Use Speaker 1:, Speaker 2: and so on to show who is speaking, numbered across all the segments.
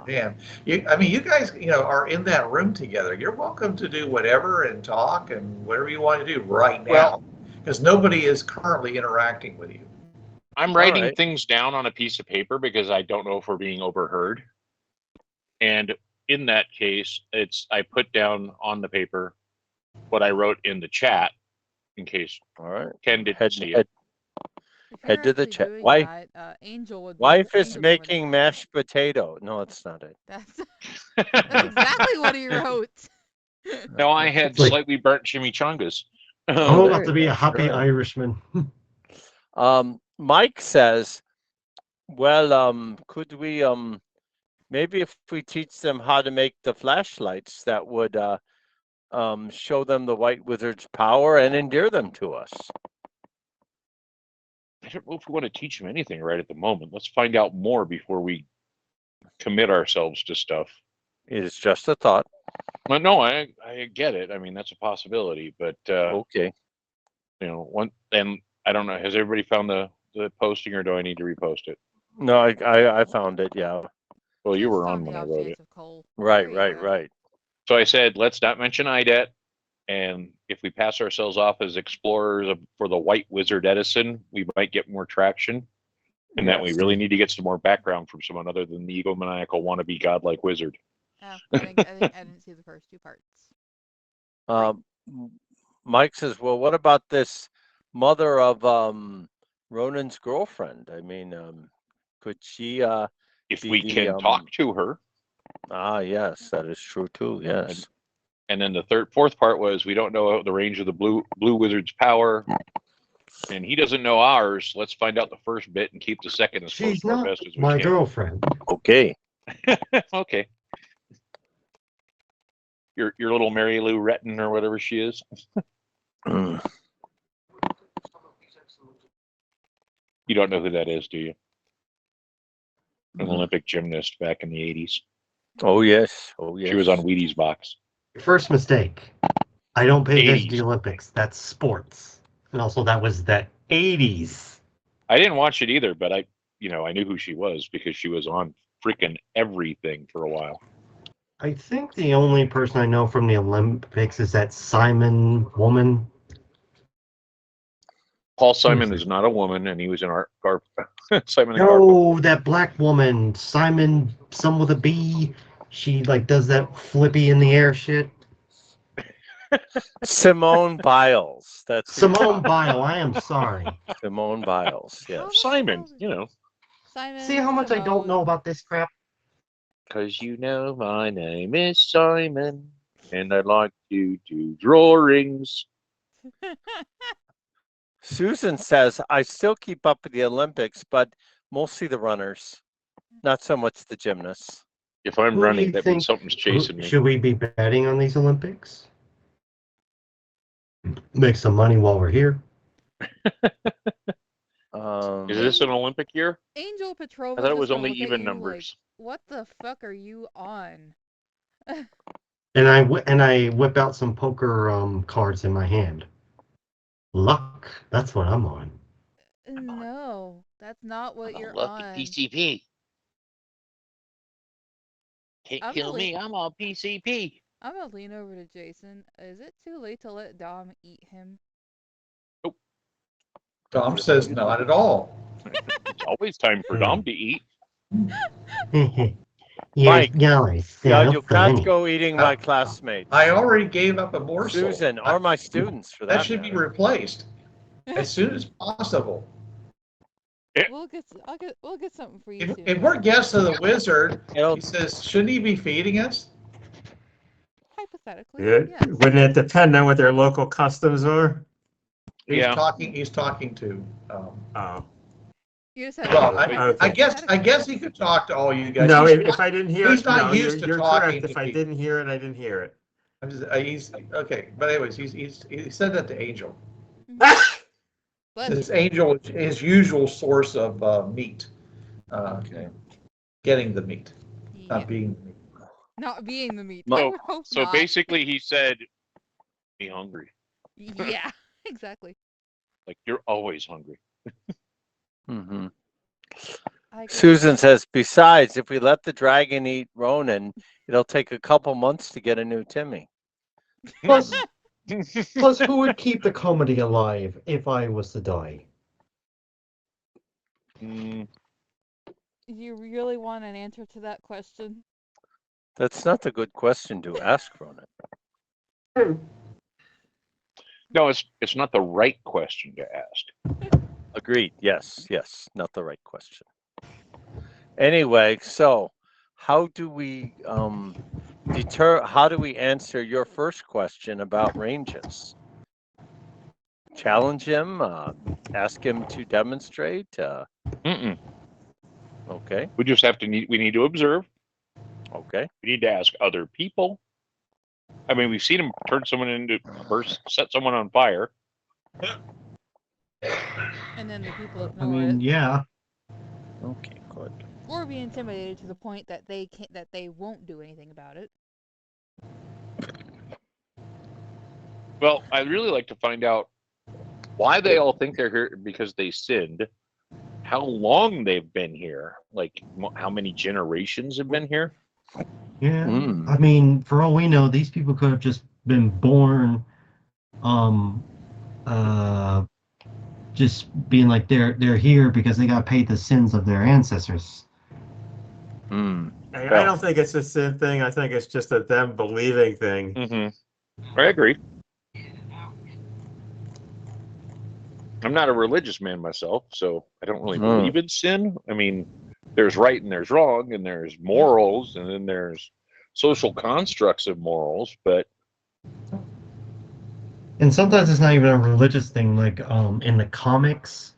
Speaker 1: Damn. I mean, you guys, are in that room together. You're welcome to do whatever and talk and whatever you want to do right
Speaker 2: Well,
Speaker 1: now, because nobody is currently interacting with you.
Speaker 2: I'm
Speaker 3: All
Speaker 2: writing
Speaker 3: right.
Speaker 2: things down on a piece of paper because I don't know if we're being overheard. And in that case, I put down on the paper what I wrote in the chat in case
Speaker 3: All right.
Speaker 2: Ken didn't
Speaker 3: Head
Speaker 2: see it.
Speaker 3: head
Speaker 4: If you're
Speaker 3: head to the
Speaker 4: actually
Speaker 3: chat.
Speaker 4: doing
Speaker 3: Wife
Speaker 4: that,
Speaker 3: wife is
Speaker 4: Angel would
Speaker 3: making
Speaker 4: know.
Speaker 3: mashed potato. No, it's not it.
Speaker 4: That's exactly what he wrote.
Speaker 2: No, I had
Speaker 5: It's like,
Speaker 2: slightly burnt chimichangas.
Speaker 5: I'm
Speaker 3: Oh,
Speaker 5: about
Speaker 3: there
Speaker 5: to
Speaker 3: you
Speaker 5: be
Speaker 3: go.
Speaker 5: a happy
Speaker 3: Sure.
Speaker 5: Irishman.
Speaker 3: Mike says, well, could we maybe if we teach them how to make the flashlights, that would show them the White Wizard's power and endear them to us.
Speaker 2: I don't know if we want to teach them anything right at the moment. Let's find out more before we commit ourselves to stuff.
Speaker 3: It is just a thought.
Speaker 2: Well, no, I get it. I mean, that's a possibility, but
Speaker 3: Okay.
Speaker 2: and I don't know. Has everybody found the posting, or do I need to repost it?
Speaker 3: No, I found it. Yeah.
Speaker 2: Well, you
Speaker 4: Just
Speaker 2: were
Speaker 4: on
Speaker 2: on
Speaker 4: the
Speaker 2: when I
Speaker 4: off
Speaker 2: wrote
Speaker 4: chance
Speaker 2: it.
Speaker 4: of Cole.
Speaker 3: Right.
Speaker 4: There you
Speaker 3: Right.
Speaker 4: go.
Speaker 3: Right.
Speaker 2: So I said, let's not mention IDET, and if we pass ourselves off as explorers for the White Wizard Edison, we might get more traction. And that we
Speaker 3: Yes.
Speaker 2: really need to get some more background from someone other than the egomaniacal wannabe godlike wizard.
Speaker 4: Oh, I didn't see the first two parts.
Speaker 3: Mike says, well, what about this mother of Ronan's girlfriend? I mean, could she
Speaker 2: If
Speaker 3: be
Speaker 2: we
Speaker 3: the
Speaker 2: can talk to her.
Speaker 3: yes, that is true too. Yes.
Speaker 2: And then the fourth part was we don't know the range of the blue wizard's power, and he doesn't know ours. Let's find out the first bit and keep the second as close
Speaker 5: She's
Speaker 2: to our
Speaker 5: not
Speaker 2: best as we
Speaker 5: my
Speaker 2: can.
Speaker 5: girlfriend.
Speaker 3: Okay.
Speaker 2: Okay. Your little Mary Lou Retton or whatever she is. You don't know who that is, do you? An Olympic gymnast back in the 80s.
Speaker 3: Oh yes. Oh yes.
Speaker 2: She was on Wheaties box.
Speaker 5: First mistake. I don't pay attention to
Speaker 2: 80s.
Speaker 5: the Olympics. That's sports. And also that was the 80s.
Speaker 2: I didn't watch it either, but I knew who she was because she was on freaking everything for a while.
Speaker 5: I think the only person I know from the Olympics is that Simon woman.
Speaker 2: Paul Simon is not a woman, and he was in Simon and Garfunkel.
Speaker 5: No, that black woman, Simon, some with a B. She like does that flippy in the air shit.
Speaker 3: Simone Biles. That's
Speaker 5: Simone Biles. I am sorry.
Speaker 3: Simone Biles. Yes.
Speaker 2: Simon,
Speaker 4: Simon.
Speaker 5: See how much I don't know about this crap?
Speaker 2: Because my name is Simon, and I like to do drawings.
Speaker 3: Susan says, I still keep up with the Olympics, but mostly the runners, not so much the gymnasts.
Speaker 2: If I'm
Speaker 5: Who do
Speaker 2: running,
Speaker 5: you
Speaker 2: that means
Speaker 5: think-
Speaker 2: something's chasing me.
Speaker 5: Should we be betting on these Olympics? Make some money while we're here.
Speaker 2: Is this an Olympic year?
Speaker 4: Angel Petrova.
Speaker 2: I thought it was
Speaker 4: just
Speaker 2: only
Speaker 4: look at
Speaker 2: even
Speaker 4: you
Speaker 2: numbers.
Speaker 4: Like, what the fuck are you on?
Speaker 5: And I whip out some poker cards in my hand. Luck. That's what I'm on.
Speaker 4: No, that's not what you're
Speaker 2: Look
Speaker 4: on.
Speaker 2: at PCP. Can't
Speaker 4: I'm
Speaker 2: kill
Speaker 4: gonna
Speaker 2: me. I'm on PCP.
Speaker 4: I'm gonna lean over to Jason. Is it too late to let Dom eat him?
Speaker 1: Tom says not at all.
Speaker 2: It's always time for Dom to eat.
Speaker 3: Mike,
Speaker 5: guys.
Speaker 3: you can't go eating my classmates.
Speaker 1: I already gave up a morsel.
Speaker 3: Susan, or my students for that.
Speaker 1: That should be replaced as soon as possible.
Speaker 4: We'll get something for you
Speaker 1: If,
Speaker 4: soon.
Speaker 1: if we're guests of the wizard, he says, shouldn't he be feeding us?
Speaker 4: Hypothetically,
Speaker 6: Yeah.
Speaker 4: yes.
Speaker 6: Wouldn't it depend on what their local customs are?
Speaker 1: He's talking to.
Speaker 6: Oh.
Speaker 4: You just have
Speaker 1: Well,
Speaker 4: to
Speaker 1: I guess he could talk to all you guys.
Speaker 6: No,
Speaker 1: He's
Speaker 6: if I didn't hear
Speaker 1: he's
Speaker 6: it,
Speaker 1: not
Speaker 6: no,
Speaker 1: used to
Speaker 6: you're
Speaker 1: talking
Speaker 6: correct. If
Speaker 1: to
Speaker 6: I
Speaker 1: people.
Speaker 6: didn't hear it, I didn't hear it.
Speaker 1: I'm just, he's okay, but anyways, he said that to Angel. This Angel is his usual source of meat.
Speaker 3: Okay.
Speaker 1: Getting the meat,
Speaker 4: Yeah.
Speaker 1: not being the meat.
Speaker 4: Not being the meat.
Speaker 2: So,
Speaker 4: I would hope
Speaker 2: so
Speaker 4: not.
Speaker 2: basically, he said, "Be hungry."
Speaker 4: Yeah, exactly.
Speaker 2: Like you're always hungry.
Speaker 3: Mm-hmm.
Speaker 4: I guess
Speaker 3: Susan says, besides, if we let the dragon eat Ronan, it'll take a couple months to get a new Timmy.
Speaker 5: Plus, plus, who would keep the comedy alive if I was to die?
Speaker 2: Mm,
Speaker 4: you really want an answer to that question?
Speaker 3: That's not a good question to ask, Ronan.
Speaker 2: no, it's not the right question to ask.
Speaker 3: Agreed. Yes, not the right question. Anyway, so how do we how do we answer your first question about ranges? Challenge him, ask him to demonstrate.
Speaker 2: Mm-mm.
Speaker 3: Okay.
Speaker 2: We just have to we need to observe.
Speaker 3: Okay.
Speaker 2: We need to ask other people. I mean, we've seen him turn someone into a burst, set someone on fire.
Speaker 4: And then the people
Speaker 5: I
Speaker 4: ignore
Speaker 5: mean,
Speaker 4: it,
Speaker 5: yeah.
Speaker 3: Okay, good.
Speaker 4: or be intimidated to the point that they won't do anything about it.
Speaker 2: Well, I'd really like to find out why they all think they're here because they sinned, how long they've been here, like how many generations have been here.
Speaker 5: Yeah.
Speaker 3: Mm.
Speaker 5: I mean, for all we know, these people could have just been born, just being like they're here because they got paid the sins of their ancestors.
Speaker 3: Hmm.
Speaker 6: I don't think it's a sin thing. I think it's just a them believing thing.
Speaker 2: Mm-hmm. I agree. I'm not a religious man myself, so I don't really believe in sin. I mean, there's right and there's wrong, and there's morals, and then there's social constructs of morals, but
Speaker 5: And sometimes it's not even a religious thing. Like in the comics,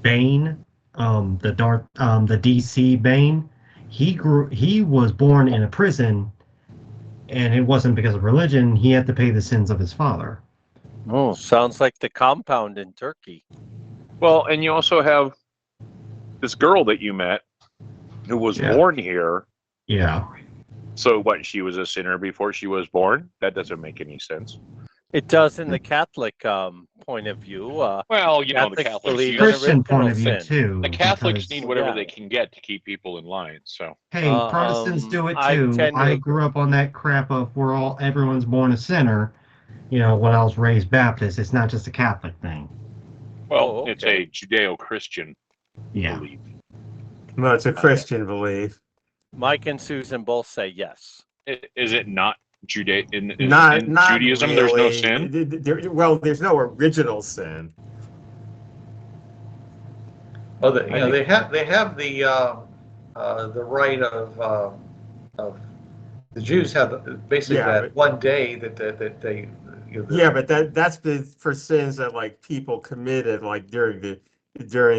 Speaker 5: Bane, the DC Bane, he was born in a prison, and it wasn't because of religion. He had to pay the sins of his father.
Speaker 3: Oh, sounds like the compound in Turkey.
Speaker 2: well, and you also have this girl that you met who was born here.
Speaker 5: Yeah.
Speaker 2: So what? She was a sinner before she was born? That doesn't make any sense.
Speaker 3: It does in the Catholic point of view.
Speaker 2: Well, you know, the
Speaker 3: Catholics
Speaker 2: Catholics
Speaker 3: believe
Speaker 2: need,
Speaker 3: in
Speaker 5: Christian point of view
Speaker 3: original sin.
Speaker 5: too.
Speaker 2: the Catholics
Speaker 5: because,
Speaker 2: need whatever
Speaker 3: Yeah.
Speaker 2: they can get to keep people in line. So
Speaker 5: Hey, Protestants do it
Speaker 3: I
Speaker 5: too.
Speaker 3: tend to
Speaker 5: I grew up on that crap of everyone's born a sinner. You know, when I was raised Baptist, it's not just a Catholic thing.
Speaker 2: well,
Speaker 3: Oh,
Speaker 2: it's
Speaker 3: okay.
Speaker 2: a Judeo-Christian
Speaker 5: Yeah.
Speaker 2: belief.
Speaker 6: Well, it's a Christian belief.
Speaker 3: Mike and Susan both say yes.
Speaker 2: Is it not in
Speaker 6: Not
Speaker 2: Judaism?
Speaker 6: really.
Speaker 2: There's no sin.
Speaker 6: Well, there's no original sin.
Speaker 1: Well,
Speaker 3: I think-
Speaker 1: they have the right of the Jews have basically
Speaker 6: Yeah,
Speaker 1: that one day that they
Speaker 6: Yeah, but that's for sins that like people committed like during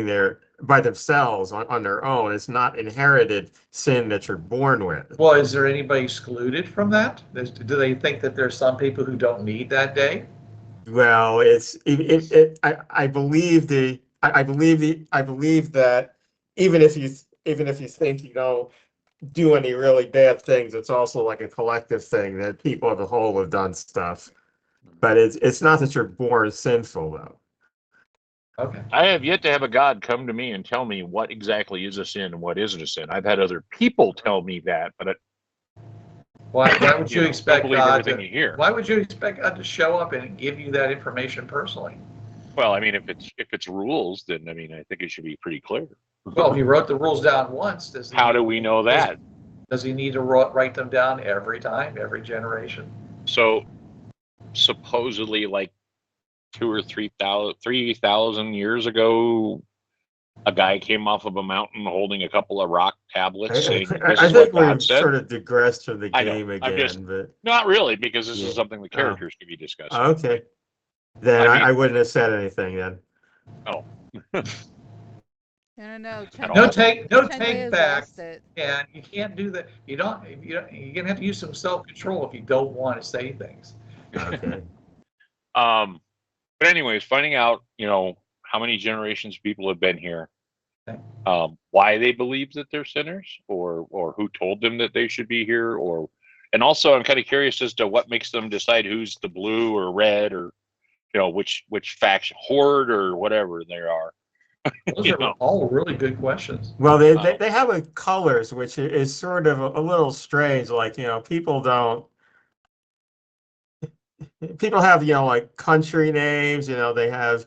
Speaker 6: their by themselves on their own. It's not inherited sin that you're born with.
Speaker 1: Well, is there anybody excluded from that? Do they think that there's some people who don't need that day?
Speaker 6: Well, I believe I believe that even if you think you don't do any really bad things, it's also like a collective thing that people as a whole have done stuff. But it's not that you're born sinful though.
Speaker 1: Okay.
Speaker 2: I have yet to have a God come to me and tell me what exactly is a sin and what isn't a sin. I've had other people tell me that, but
Speaker 1: Why would you expect
Speaker 2: believe
Speaker 1: God
Speaker 2: everything you hear.
Speaker 1: Why would you expect God to show up and give you that information personally?
Speaker 2: Well, I mean, if it's rules, then I mean, I think it should be pretty clear.
Speaker 1: Well, if he wrote the rules down once,
Speaker 2: How do we know that?
Speaker 1: Does he need to write them down every time, every generation?
Speaker 2: So supposedly, like 3,000 years ago, a guy came off of a mountain holding a couple of rock tablets saying, "This
Speaker 6: I
Speaker 2: is
Speaker 6: think
Speaker 2: what God
Speaker 6: we've
Speaker 2: said."
Speaker 6: sort of digressed from the
Speaker 2: I know.
Speaker 6: game
Speaker 2: I'm just-
Speaker 6: again, but
Speaker 2: Not really, because this
Speaker 6: Yeah.
Speaker 2: is something the characters can be discussing.
Speaker 6: okay. Then
Speaker 2: I mean-
Speaker 6: I wouldn't have said anything then.
Speaker 4: No.
Speaker 1: No take
Speaker 4: Chen may
Speaker 1: take
Speaker 4: have
Speaker 1: back,
Speaker 4: lost it.
Speaker 1: and you can't do that. You're gonna have to use some self-control if you don't want to say things.
Speaker 6: Okay.
Speaker 2: But anyways, finding out, how many generations people have been here,
Speaker 1: Okay.
Speaker 2: why they believe that they're sinners, or who told them that they should be here, and also I'm kind of curious as to what makes them decide who's the blue or red or which faction, horde or whatever they are.
Speaker 1: Those
Speaker 2: You
Speaker 1: are
Speaker 2: know.
Speaker 1: all really good questions.
Speaker 6: Well, they have colors, which is sort of a little strange. Like, people have, like country names, they have
Speaker 2: They have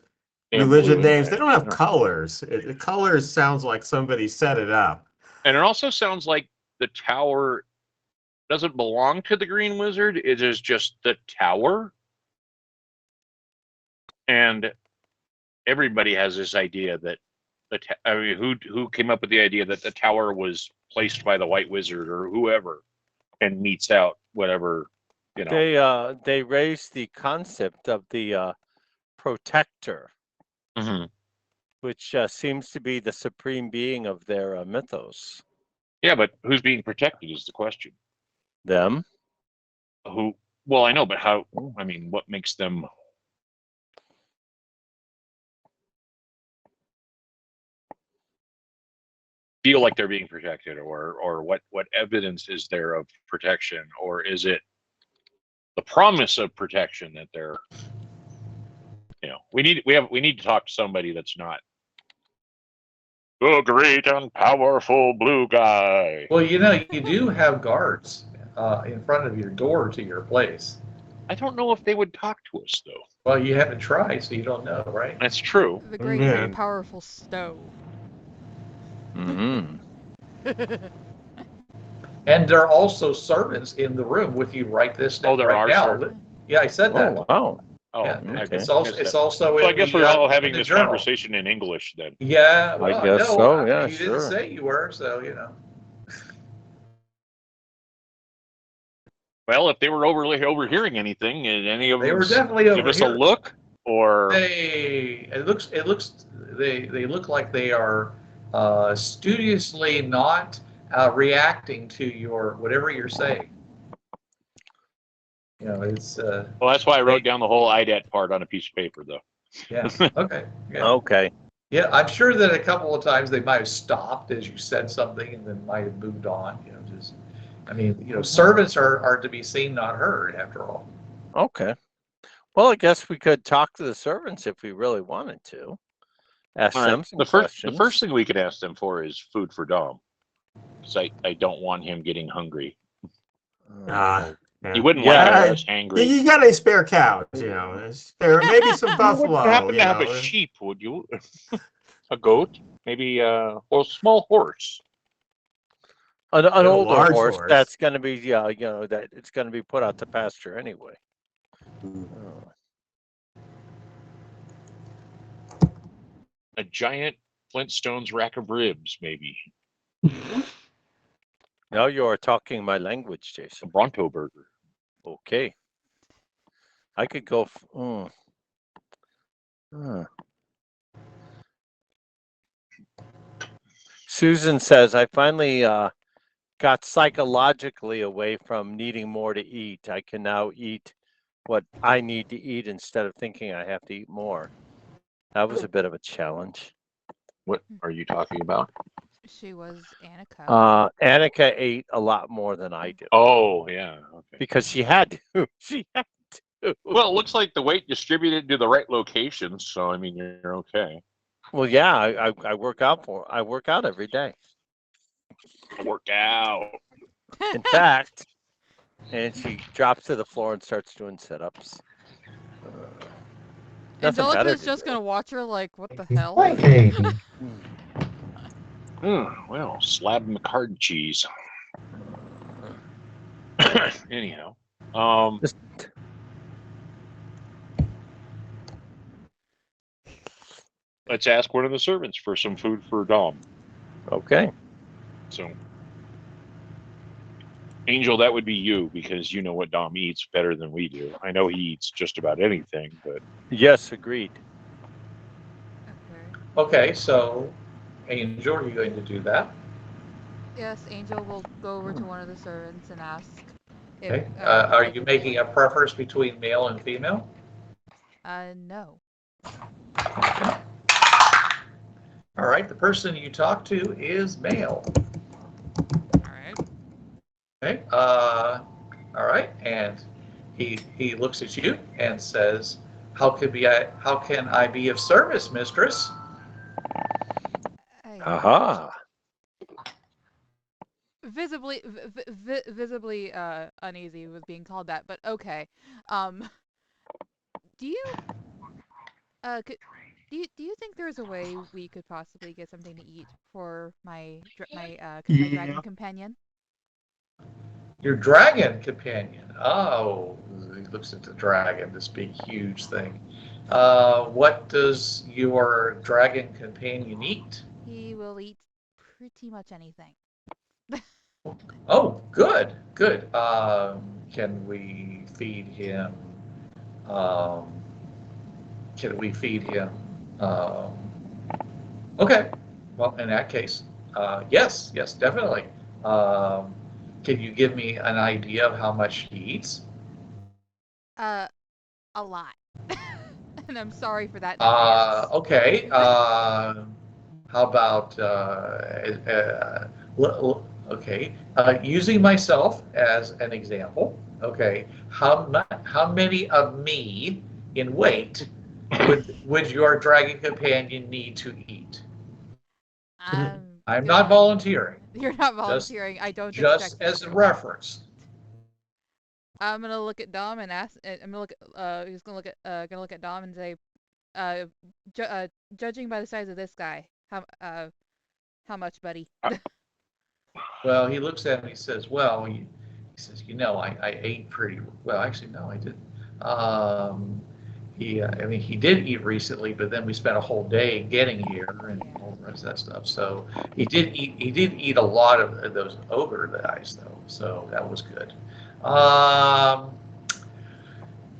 Speaker 6: religion
Speaker 2: blue.
Speaker 6: names. They don't have
Speaker 2: Yeah.
Speaker 6: colors. Colors sounds like somebody set it up.
Speaker 2: And it also sounds like the tower doesn't belong to the Green Wizard. It is just the tower. And everybody has this idea that who came up with the idea that the tower was placed by the White Wizard or whoever, and meets out whatever,
Speaker 3: They raised the concept of the protector,
Speaker 2: Mhm.
Speaker 3: which seems to be the supreme being of their mythos.
Speaker 2: Yeah, but who's being protected is the question.
Speaker 3: Them.
Speaker 2: Who? Well, I know, but how? I mean, what makes them? Feel like they're being protected, or what evidence is there of protection, or is it the promise of protection that they're, we need to talk to somebody that's not the great and powerful blue guy.
Speaker 1: Well, you do have guards in front of your door to your place.
Speaker 2: I don't know if they would talk to us though.
Speaker 1: Well, you haven't tried, so you don't know, right?
Speaker 2: That's true.
Speaker 4: The great
Speaker 6: Yeah.
Speaker 4: and powerful Stowe.
Speaker 3: Mm-hmm.
Speaker 1: And there are also servants in the room with you right
Speaker 2: Oh, there
Speaker 1: right
Speaker 2: are
Speaker 1: now.
Speaker 2: servants?
Speaker 1: Yeah, I said that.
Speaker 3: Oh, wow.
Speaker 2: Oh,
Speaker 1: Yeah,
Speaker 3: okay.
Speaker 1: it's also
Speaker 2: so I
Speaker 1: in
Speaker 2: guess
Speaker 1: the,
Speaker 2: we're all
Speaker 1: in
Speaker 2: having
Speaker 1: the
Speaker 2: this
Speaker 1: journal.
Speaker 2: conversation in English then.
Speaker 1: Yeah, well,
Speaker 3: guess
Speaker 1: no,
Speaker 3: so, yeah,
Speaker 1: you didn't
Speaker 3: sure.
Speaker 1: say you were, so
Speaker 2: Well, if they were overhearing anything, and any of
Speaker 1: They
Speaker 2: them
Speaker 1: were definitely
Speaker 2: give us a
Speaker 1: overhearing.
Speaker 2: look, or
Speaker 1: they look like they are studiously not reacting to your whatever you're saying. It's
Speaker 2: well, that's why I wrote down the whole IDET part on a piece of paper, though.
Speaker 1: yeah, okay, yeah.
Speaker 3: Okay.
Speaker 1: Yeah, I'm sure that a couple of times they might have stopped as you said something and then might have moved on. Servants are to be seen, not heard, after all.
Speaker 3: Okay. Well, I guess we could talk to the servants if we really wanted to. Ask
Speaker 2: All
Speaker 3: them
Speaker 2: right.
Speaker 3: some
Speaker 2: The
Speaker 3: questions.
Speaker 2: first thing we could ask them for is food for Dom, because I don't want him getting hungry.
Speaker 6: Yeah.
Speaker 2: He wouldn't
Speaker 3: Yeah,
Speaker 2: like us hangry.
Speaker 6: You got any spare cows? Spare, maybe some
Speaker 2: You
Speaker 6: buffalo.
Speaker 2: wouldn't happen to have a sheep, would you? A goat, maybe a small horse.
Speaker 3: An older
Speaker 6: large
Speaker 3: horse
Speaker 6: horse.
Speaker 3: that's going to be, that it's going to be put out to pasture anyway. Oh.
Speaker 2: A giant Flintstones rack of ribs, maybe.
Speaker 3: Now you are talking my language,
Speaker 2: A
Speaker 3: Jason.
Speaker 2: Bronto burger.
Speaker 3: Okay. I could go. Susan says, I finally got psychologically away from needing more to eat. I can now eat what I need to eat instead of thinking I have to eat more. That was a bit of a challenge.
Speaker 2: What are you talking about?
Speaker 4: She was Annika.
Speaker 3: Annika ate a lot more than I did.
Speaker 2: Oh, yeah. Okay.
Speaker 3: Because she had to. She had to.
Speaker 2: Well, it looks like the weight distributed to the right locations, so I mean you're okay.
Speaker 3: Well, yeah, I work out every day.
Speaker 2: Work out.
Speaker 3: In fact, and she drops to the floor and starts doing sit-ups.
Speaker 4: Angelica's just gonna watch her like, what the hell?
Speaker 2: Well, slab McCard cheese. Anyhow, let's ask one of the servants for some food for Dom.
Speaker 3: Okay.
Speaker 2: So, Angel, that would be you, because you know what Dom eats better than we do. I know he eats just about anything, but
Speaker 3: Yes, agreed.
Speaker 1: Okay, so Angel, are you going to do that?
Speaker 4: Yes, Angel will go over to one of the servants and ask if.
Speaker 1: Okay. Are you making a preference between male and female?
Speaker 4: No.
Speaker 1: All right, the person you talk to is male.
Speaker 4: All right.
Speaker 1: Okay. All right, and he looks at you and says, "How can I be of service, mistress?"
Speaker 3: Aha.
Speaker 4: Visibly uneasy with being called that, but okay. Do you do you think there's a way we could possibly get something to eat for my dragon companion?
Speaker 1: Your dragon companion. Oh, he looks at the dragon, this big, huge thing. What does your dragon companion eat?
Speaker 4: He will eat pretty much anything.
Speaker 1: Oh, good, good. Can we feed him? Um, can we feed him? Okay. Well, in that case, yes, yes, definitely. Can you give me an idea of how much he eats?
Speaker 4: A lot. And I'm sorry for that in advance.
Speaker 1: Okay. How about okay? Using myself as an example. Okay. How many of me in weight would your dragon companion need to eat? I'm not volunteering.
Speaker 4: You're not volunteering. I don't
Speaker 1: Just
Speaker 4: expect
Speaker 1: as a reference.
Speaker 4: I'm gonna look at Dom and ask. I'm gonna look at. He's gonna look at Dom and say, judging by the size of this guy, how much, buddy?
Speaker 1: Well, he looks at me and he says, well, he says, I ate pretty well. Actually, no, I didn't. I mean, he did eat recently, but then we spent a whole day getting here and all the rest of that stuff. So he did eat a lot of those ogre guys, though. So that was good.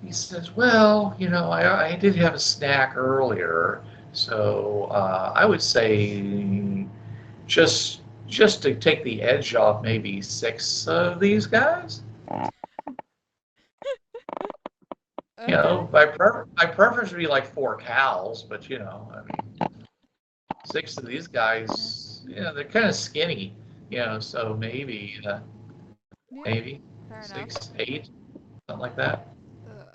Speaker 1: He says, well, I did have a snack earlier, so I would say just to take the edge off, maybe 6 of these guys.
Speaker 4: Okay.
Speaker 1: My preference would be like 4 cows, but I mean, 6 of these guys, they're kind of skinny, so maybe maybe
Speaker 4: Fair
Speaker 1: 6, 8, something like that.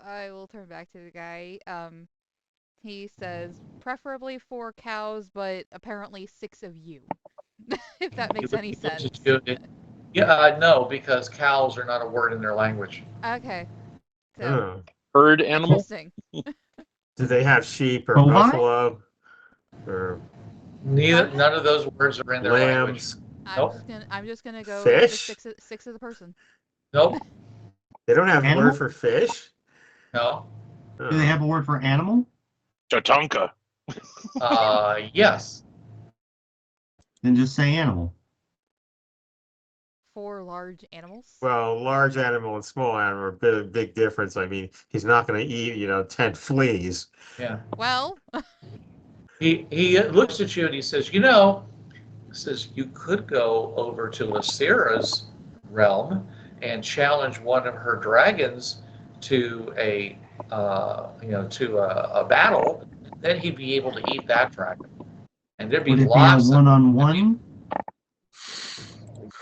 Speaker 4: I will turn back to the guy. He says preferably 4 cows, but apparently 6 of you. If that makes any sense.
Speaker 1: Yeah, no, because cows are not a word in their language.
Speaker 4: Okay. So,
Speaker 2: Herd animal?
Speaker 4: interesting.
Speaker 6: Do they have sheep or
Speaker 5: Bovine?
Speaker 6: buffalo or
Speaker 1: None of those words are in their language.
Speaker 6: lambs?
Speaker 1: Nope.
Speaker 4: I'm just gonna go
Speaker 6: Fish?
Speaker 4: with six of the person.
Speaker 1: Nope.
Speaker 6: They don't have a
Speaker 5: Animal?
Speaker 6: word for fish?
Speaker 1: No.
Speaker 5: Do they have a word for animal?
Speaker 2: Tatanka.
Speaker 1: Yes.
Speaker 5: Then just say animal.
Speaker 4: 4 large animals.
Speaker 6: Well, large animal and small animal are a big difference. I mean, he's not going to eat, 10 fleas.
Speaker 1: Yeah.
Speaker 4: Well,
Speaker 1: He looks at you and he says, you could go over to Lysira's realm and challenge one of her dragons to a battle. Then he'd be able to eat that dragon, and there'd be
Speaker 5: Would it
Speaker 1: lots
Speaker 5: be a one-on-one?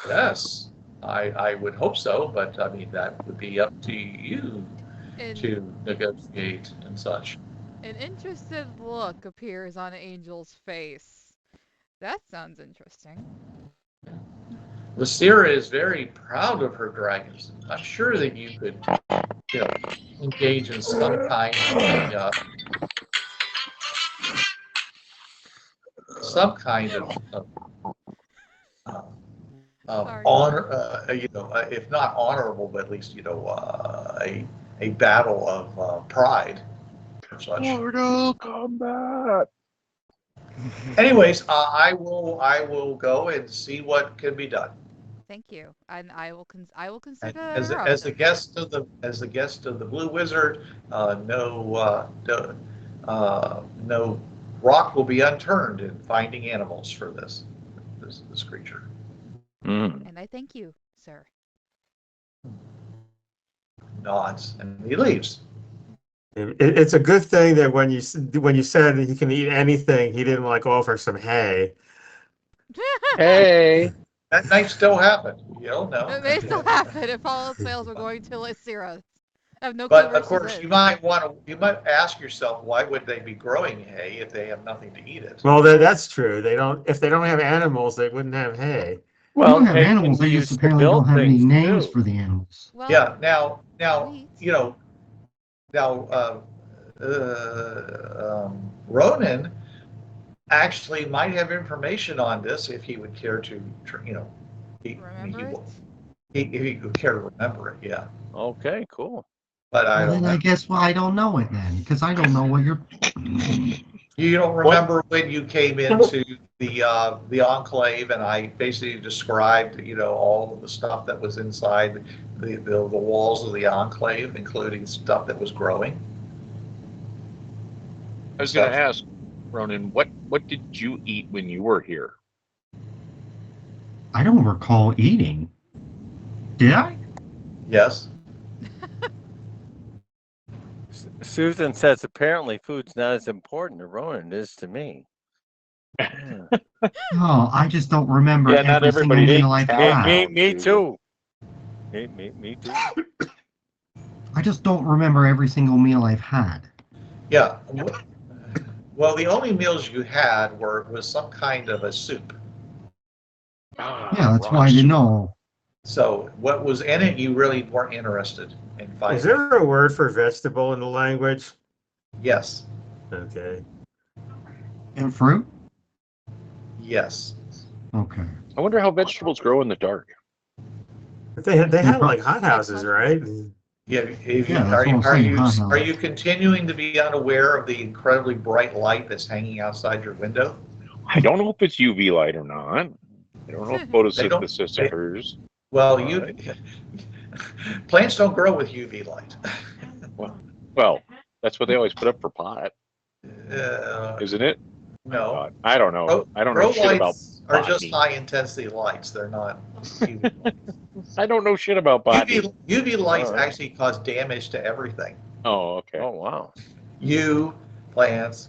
Speaker 1: Yes, I would hope so, but I mean that would be up to you to negotiate and such.
Speaker 4: An interested look appears on Angel's face. That sounds interesting.
Speaker 1: Lysira is very proud of her dragons. I'm sure that you could, engage in some kind of honor, if not honorable, but at least a battle of pride or such.
Speaker 2: Mortal Kombat.
Speaker 1: Anyways, I will go and see what can be done.
Speaker 4: Thank you, and I will consider.
Speaker 1: As a guest of the Blue Wizard, no rock will be unturned in finding animals for this creature.
Speaker 4: And I thank you, sir.
Speaker 1: Nods and he leaves.
Speaker 6: It's a good thing that when you said that he can eat anything, he didn't offer some hay.
Speaker 2: Hey.
Speaker 1: That might still happen. You don't know.
Speaker 4: It may still happen if all its sales are going to Lysira. have no clue
Speaker 1: But
Speaker 4: where
Speaker 1: of
Speaker 4: she's
Speaker 1: course,
Speaker 4: at.
Speaker 1: you might ask yourself, why would they be growing hay if they have nothing to eat it?
Speaker 6: Well, that's true. If they don't have animals, they wouldn't have hay.
Speaker 5: We
Speaker 3: Well,
Speaker 5: don't have
Speaker 3: hay can
Speaker 5: animals.
Speaker 3: be
Speaker 5: They just
Speaker 3: used to
Speaker 5: apparently
Speaker 3: build
Speaker 5: don't have any
Speaker 3: things
Speaker 5: names
Speaker 3: too.
Speaker 5: for the animals.
Speaker 4: Well,
Speaker 1: Yeah. Now,
Speaker 4: wheat.
Speaker 1: you know, Ronan actually might have information on this if he would care to,
Speaker 4: Remember it?
Speaker 1: if he would care to remember it. Yeah.
Speaker 3: Okay, cool.
Speaker 1: But I
Speaker 5: Well,
Speaker 1: don't
Speaker 5: then I
Speaker 1: know.
Speaker 5: guess I don't know it then, because I don't know what you're.
Speaker 1: You don't remember when you came into the enclave and I basically described, all of the stuff that was inside the walls of the enclave, including stuff that was growing.
Speaker 2: I was going to ask, Ronan, what did you eat when you were here?
Speaker 5: I don't recall eating. Did I?
Speaker 1: Yes.
Speaker 3: Susan says apparently food's not as important to Ronan as to me. Yeah.
Speaker 5: Oh, I just don't remember
Speaker 2: Yeah, not
Speaker 5: every single
Speaker 2: everybody
Speaker 5: meal I've
Speaker 2: eats
Speaker 5: had.
Speaker 3: Me too. Me too.
Speaker 5: I just don't remember every single meal I've had.
Speaker 1: Yeah. Well, the only meals you had was some kind of a soup.
Speaker 5: Yeah, that's why I didn't know.
Speaker 1: So what was in it, you really weren't interested in
Speaker 6: Is
Speaker 1: finding.
Speaker 6: there a word for vegetable in the language?
Speaker 1: Yes.
Speaker 6: Okay.
Speaker 5: And fruit?
Speaker 1: Yes.
Speaker 5: Okay.
Speaker 2: I wonder how vegetables grow in the dark.
Speaker 6: But they had like hothouses, right?
Speaker 1: Yeah.
Speaker 5: Yeah, that's what I'm saying,
Speaker 1: Are you continuing to be unaware of the incredibly bright light that's hanging outside your window?
Speaker 2: I don't know if it's UV light or not. I don't know if photosynthesis
Speaker 1: they-
Speaker 2: occurs.
Speaker 1: Well,
Speaker 2: Right.
Speaker 1: plants don't grow with UV light.
Speaker 2: Well, that's what they always put up for pot, isn't it?
Speaker 1: No.
Speaker 2: I don't know. I don't know
Speaker 1: Grow
Speaker 2: shit about
Speaker 1: lights are just
Speaker 2: botany.
Speaker 1: high intensity lights. They're not UV lights.
Speaker 2: I don't know shit about botany.
Speaker 1: UV lights
Speaker 3: All right.
Speaker 1: actually cause damage to everything.
Speaker 2: Oh, okay.
Speaker 3: Oh wow.
Speaker 1: You, plants,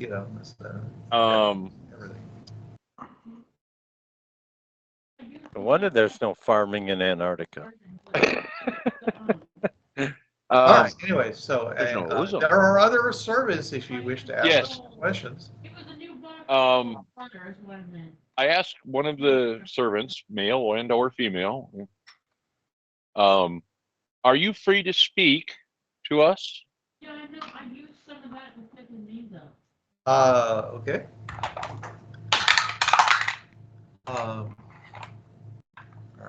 Speaker 2: Um,
Speaker 1: everything.
Speaker 3: No wonder there's no farming in Antarctica.
Speaker 1: All right. Anyway, so
Speaker 2: there's no ozone.
Speaker 1: there are other servants if you wish to ask
Speaker 2: Yes.
Speaker 1: them questions.
Speaker 2: I asked one of the servants, male and or female, are you free to speak to us?
Speaker 7: Yeah, I know. I used some of that to pick the names up.
Speaker 1: Okay. All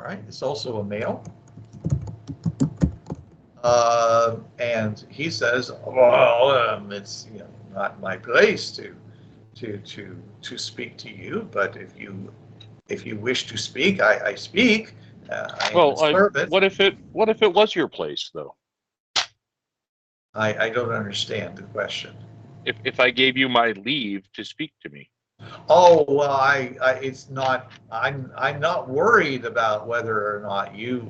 Speaker 1: right. It's also a male. And he says, "Well, it's not my place to speak to you, but if you wish to speak, I speak. I am a servant."
Speaker 2: what if it was your place though?
Speaker 1: I don't understand the question.
Speaker 2: If I gave you my leave to speak to me.
Speaker 1: Oh well, it's not. I'm not worried about whether or not you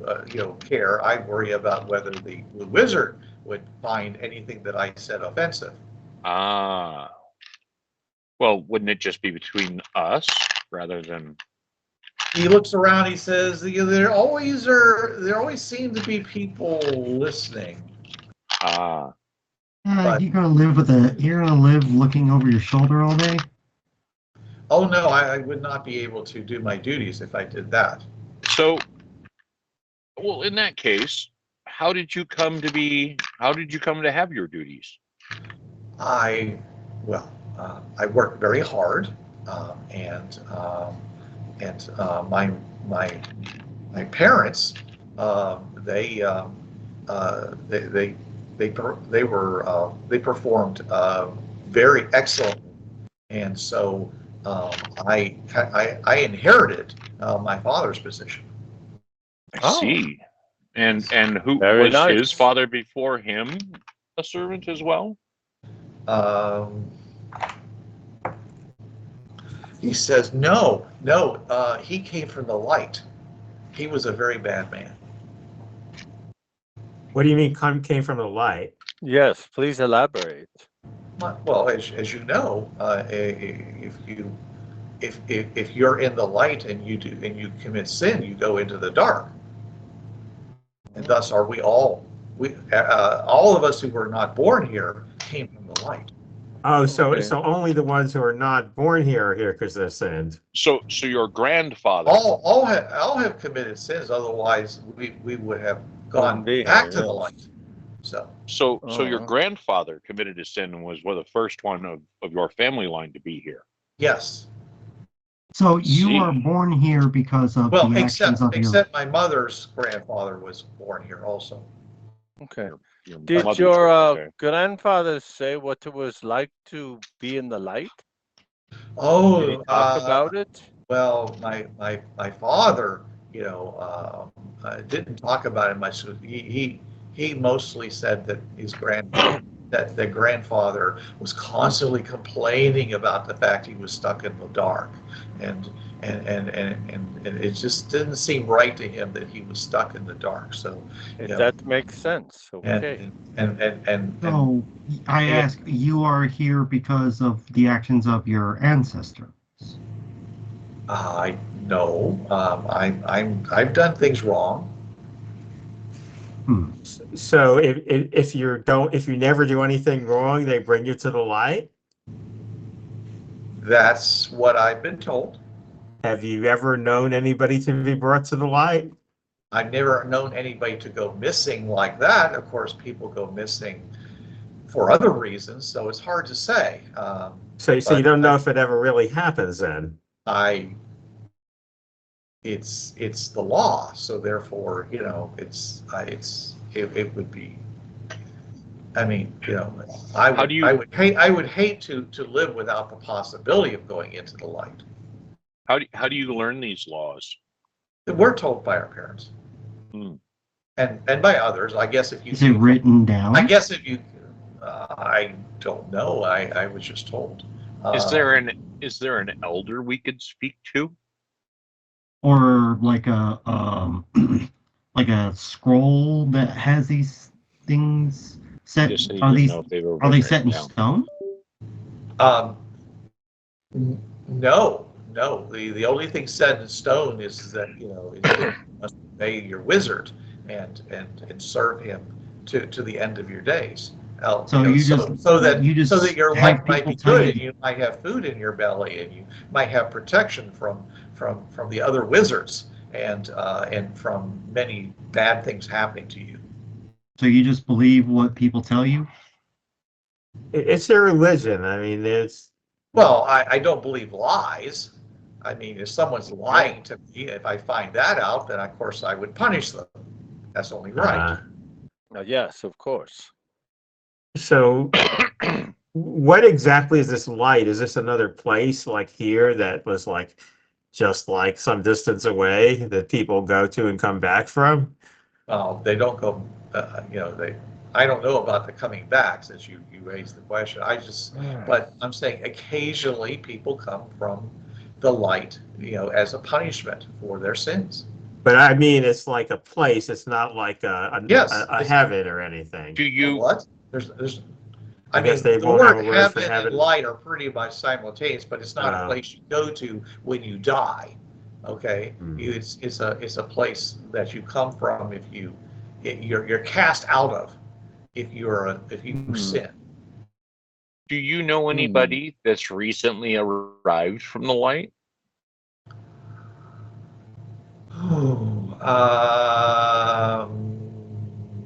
Speaker 1: care. I worry about whether the wizard would find anything that I said offensive.
Speaker 2: Ah. Well, wouldn't it just be between us rather than?
Speaker 1: He looks around. He says, "There always seem to be people listening."
Speaker 2: Ah.
Speaker 1: But-
Speaker 5: You're gonna live looking over your shoulder all day?
Speaker 1: Oh no, I would not be able to do my duties if I did that.
Speaker 2: So, well, in that case, how did you come to have your duties?
Speaker 1: I worked very hard, and my parents, they performed very excellently, and so I inherited my father's position.
Speaker 2: I
Speaker 3: Oh.
Speaker 2: see. And who
Speaker 3: Very
Speaker 2: was
Speaker 3: nice.
Speaker 2: his father before him a servant as well?
Speaker 1: He says, no, he came from the light. He was a very bad man.
Speaker 6: What do you mean came from the light?
Speaker 3: Yes, please elaborate.
Speaker 1: Well, as you know, if you're in the light and you commit sin, you go into the dark. And thus are we all all of us who were not born here came from the light.
Speaker 6: Oh, so
Speaker 3: Okay.
Speaker 6: so only the ones who are not born here are here because they're sinned.
Speaker 2: So your grandfather.
Speaker 1: All have committed sins. Otherwise, we would have gone
Speaker 3: Wouldn't be
Speaker 1: back
Speaker 3: here,
Speaker 1: to the
Speaker 3: yes.
Speaker 1: light.
Speaker 2: So your
Speaker 3: Oh.
Speaker 2: grandfather committed a sin and was the first one of your family line to be here.
Speaker 1: Yes.
Speaker 5: So you
Speaker 2: See.
Speaker 5: were born here because of
Speaker 1: Well,
Speaker 5: the actions of your.
Speaker 1: except my mother's grandfather was born here also.
Speaker 3: Okay.
Speaker 2: Your
Speaker 3: Did
Speaker 2: mother's-
Speaker 3: your
Speaker 2: okay.
Speaker 3: grandfather say what it was like to be in the light?
Speaker 1: Oh,
Speaker 3: Did he talk about it?
Speaker 1: Well, my father, didn't talk about it much. He mostly said that that the grandfather was constantly complaining about the fact he was stuck in the dark, and it just didn't seem right to him that he was stuck in the dark. So
Speaker 3: That makes sense. Okay.
Speaker 1: and
Speaker 5: So I
Speaker 1: Yeah.
Speaker 5: ask, you are here because of the actions of your ancestors.
Speaker 1: I know I've done things wrong.
Speaker 6: So if you never do anything wrong, they bring you to the light.
Speaker 1: That's what I've been told.
Speaker 6: Have you ever known anybody to be brought to the light?
Speaker 1: I've never known anybody to go missing like that. Of course, people go missing for other reasons, so it's hard to say.
Speaker 6: So you
Speaker 1: but
Speaker 6: don't know if it ever really happens then.
Speaker 1: It's the law, so therefore, it would be. I mean, I would hate to live without the possibility of going into the light.
Speaker 2: How do you learn these laws?
Speaker 1: We're told by our parents.
Speaker 2: Hmm.
Speaker 1: And by others. I guess if you.
Speaker 5: Is it written down?
Speaker 1: I guess if you. I don't know. I was just told.
Speaker 2: Is there an elder we could speak to?
Speaker 5: Or like a like a scroll that has these things set?
Speaker 2: Just so he
Speaker 5: Are
Speaker 2: doesn't
Speaker 5: these
Speaker 2: know if they've ever
Speaker 5: are they
Speaker 2: been
Speaker 5: set in
Speaker 2: written down.
Speaker 5: stone?
Speaker 1: No. The only thing set in stone is that you must obey your wizard and serve him to the end of your days.
Speaker 5: So
Speaker 1: so that your
Speaker 5: have
Speaker 1: life might be
Speaker 5: people tell
Speaker 1: good
Speaker 5: you-
Speaker 1: and you might have food in your belly and you might have protection from the other wizards and from many bad things happening to you.
Speaker 5: So you just believe what people tell you?
Speaker 6: It's their religion. I mean,
Speaker 1: Well, I don't believe lies. I mean, if someone's lying to me, if I find that out, then of course I would punish them. That's only right.
Speaker 3: Yes, of course.
Speaker 6: So what exactly is this light? Is this another place like here that was like just like some distance away that people go to and come back from?
Speaker 1: They don't go, I don't know about the coming back since you raised the question. But I'm saying occasionally people come from the light, as a punishment for their sins.
Speaker 6: But I mean, it's like a place. It's not like a
Speaker 1: Yes.
Speaker 6: heaven or anything.
Speaker 2: Do you?
Speaker 1: What? I
Speaker 6: guess
Speaker 1: mean,
Speaker 6: they
Speaker 1: the
Speaker 6: won't have
Speaker 1: word
Speaker 6: a word for
Speaker 1: heaven and
Speaker 6: heaven.
Speaker 1: light are pretty much simultaneous, but it's not a place you go to when you die. Okay, it's a place that you come from if you're cast out of if you sin.
Speaker 2: Do you know anybody that's recently arrived from the light?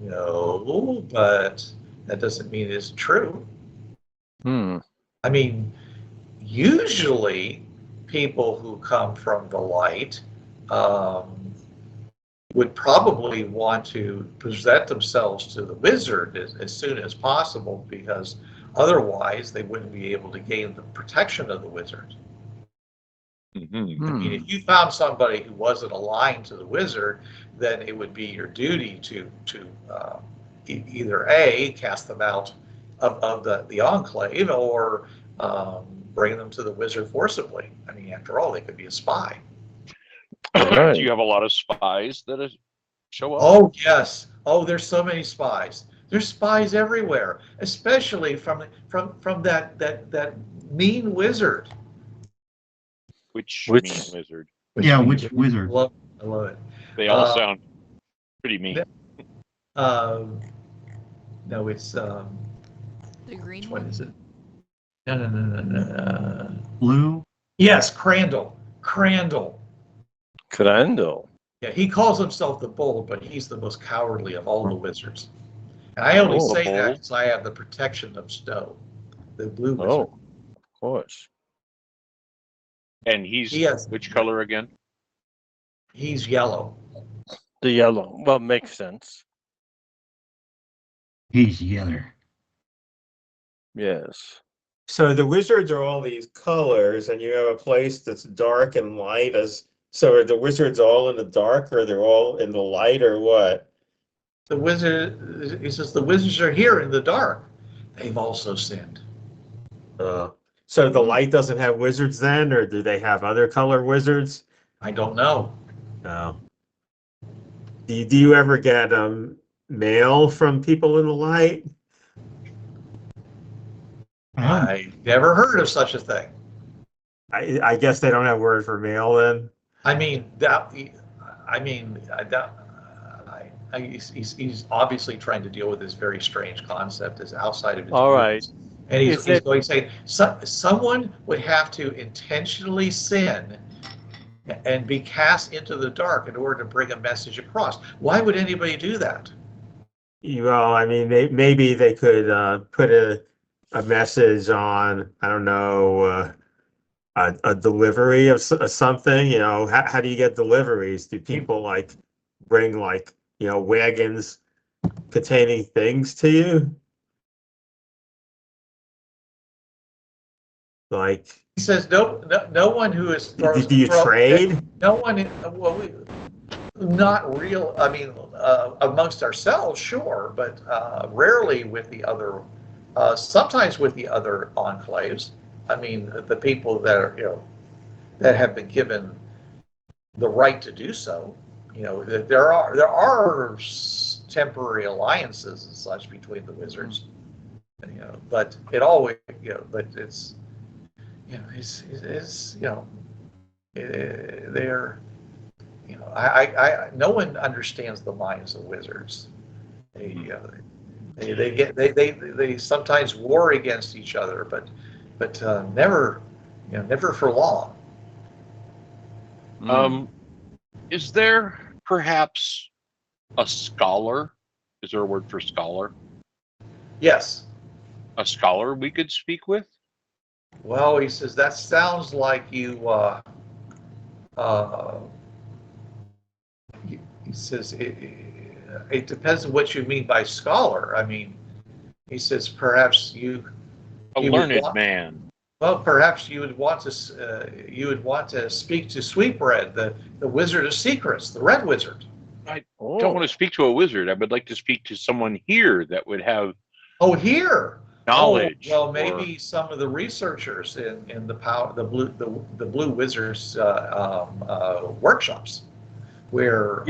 Speaker 1: No, but that doesn't mean it's true. I mean, usually people who come from the light would probably want to present themselves to the wizard as soon as possible, because otherwise they wouldn't be able to gain the protection of the wizard. I mean, if you found somebody who wasn't aligned to the wizard, then it would be your duty to either A, cast them out of the enclave, or bring them to the wizard forcibly. I mean, after all, they could be a spy.
Speaker 2: Do you have a lot of spies that show up?
Speaker 1: Oh, yes. Oh, there's so many spies. There's spies everywhere, especially from that mean wizard.
Speaker 2: Which mean wizard?
Speaker 5: Which wizard?
Speaker 1: I love it.
Speaker 2: They all sound pretty mean.
Speaker 1: No, it's
Speaker 4: The green
Speaker 1: what
Speaker 4: one?
Speaker 1: is it? No.
Speaker 5: Blue.
Speaker 1: Yes, Crandall. Crandall.
Speaker 3: Crandall.
Speaker 1: Yeah, he calls himself the Bold, but he's the most cowardly of all the wizards. And I only
Speaker 3: Oh,
Speaker 2: the
Speaker 1: say that
Speaker 2: Bold?
Speaker 1: because I have the protection of Snow, the blue wizard.
Speaker 3: Oh, of course.
Speaker 2: And he's
Speaker 1: Yes.
Speaker 2: which color again?
Speaker 1: He's yellow.
Speaker 3: The yellow. Well, makes sense.
Speaker 5: He's yeller.
Speaker 3: Yes.
Speaker 6: So the wizards are all these colors, and you have a place that's dark and light. So are the wizards all in the dark, or they're all in the light, or what?
Speaker 1: The wizard, he says, the wizards are here in the dark. They've also sinned.
Speaker 6: So the light doesn't have wizards then, or do they have other color wizards?
Speaker 1: I don't know.
Speaker 6: No. Do you ever get mail from people in the light?
Speaker 1: I never heard of such a thing.
Speaker 6: I guess they don't have word for mail then.
Speaker 1: I mean, he's obviously trying to deal with this very strange concept as outside of his
Speaker 3: All
Speaker 1: views.
Speaker 3: right.
Speaker 1: And he's
Speaker 3: Is it-
Speaker 1: going to say someone would have to intentionally sin and be cast into the dark in order to bring a message across. Why would anybody do that?
Speaker 6: Well, I mean, maybe they could put a message on, I don't know, a delivery of something. You know, how do you get deliveries? Do people like bring like, you know, wagons containing things to you? Like,
Speaker 1: He says no one who is
Speaker 6: do you trade?
Speaker 1: no one. Well, not real. I mean, amongst ourselves, sure, but rarely with the other. Sometimes with the other enclaves. I mean, the people that are that have been given the right to do so. You know, there are temporary alliances and such between the wizards. You know, but it always but it's they're no one understands the minds of wizards. They sometimes war against each other, but never never for long.
Speaker 2: Is there perhaps a scholar? Is there a word for scholar?
Speaker 1: Yes.
Speaker 2: A scholar we could speak with?
Speaker 1: Well, he says that sounds like you. He says it depends on what you mean by scholar. I mean, he says perhaps
Speaker 2: A learned man.
Speaker 1: Well, perhaps you would want to speak to Sweetbread, the Wizard of Secrets, the Red Wizard.
Speaker 2: I don't want to speak to a wizard. I would like to speak to someone here that would have
Speaker 1: Here.
Speaker 2: knowledge.
Speaker 1: Well, maybe some of the researchers in the Blue Wizards workshops, where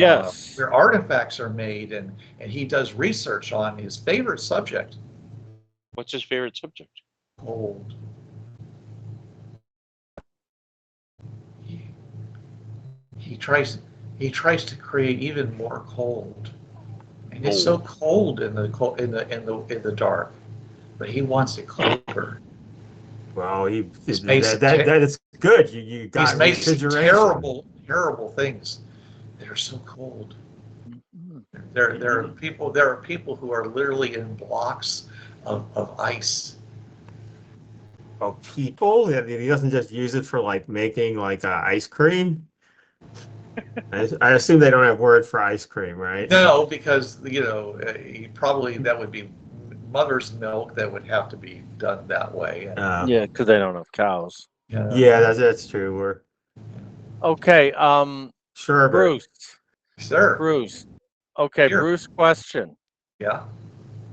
Speaker 1: where artifacts are made, and he does research on his favorite subject.
Speaker 2: What's his favorite subject?
Speaker 1: Gold. He tries to create even more cold, and it's so cold in the dark, but he wants it colder.
Speaker 6: Well,
Speaker 1: He's made
Speaker 6: that is good. You got
Speaker 1: he's made some
Speaker 6: refrigeration.
Speaker 1: terrible things. They're so cold. There are people who are literally in blocks of ice.
Speaker 6: Oh, people? He doesn't just use it for like making like ice cream. I assume they don't have word for ice cream, right?
Speaker 1: No, because that would be mother's milk that would have to be done that way.
Speaker 3: Yeah, because they don't have cows.
Speaker 6: Yeah, that's true.
Speaker 3: Okay.
Speaker 6: Sure,
Speaker 3: Bruce.
Speaker 1: Sir.
Speaker 3: Bruce. Okay,
Speaker 1: Here.
Speaker 3: Bruce. Question.
Speaker 1: Yeah.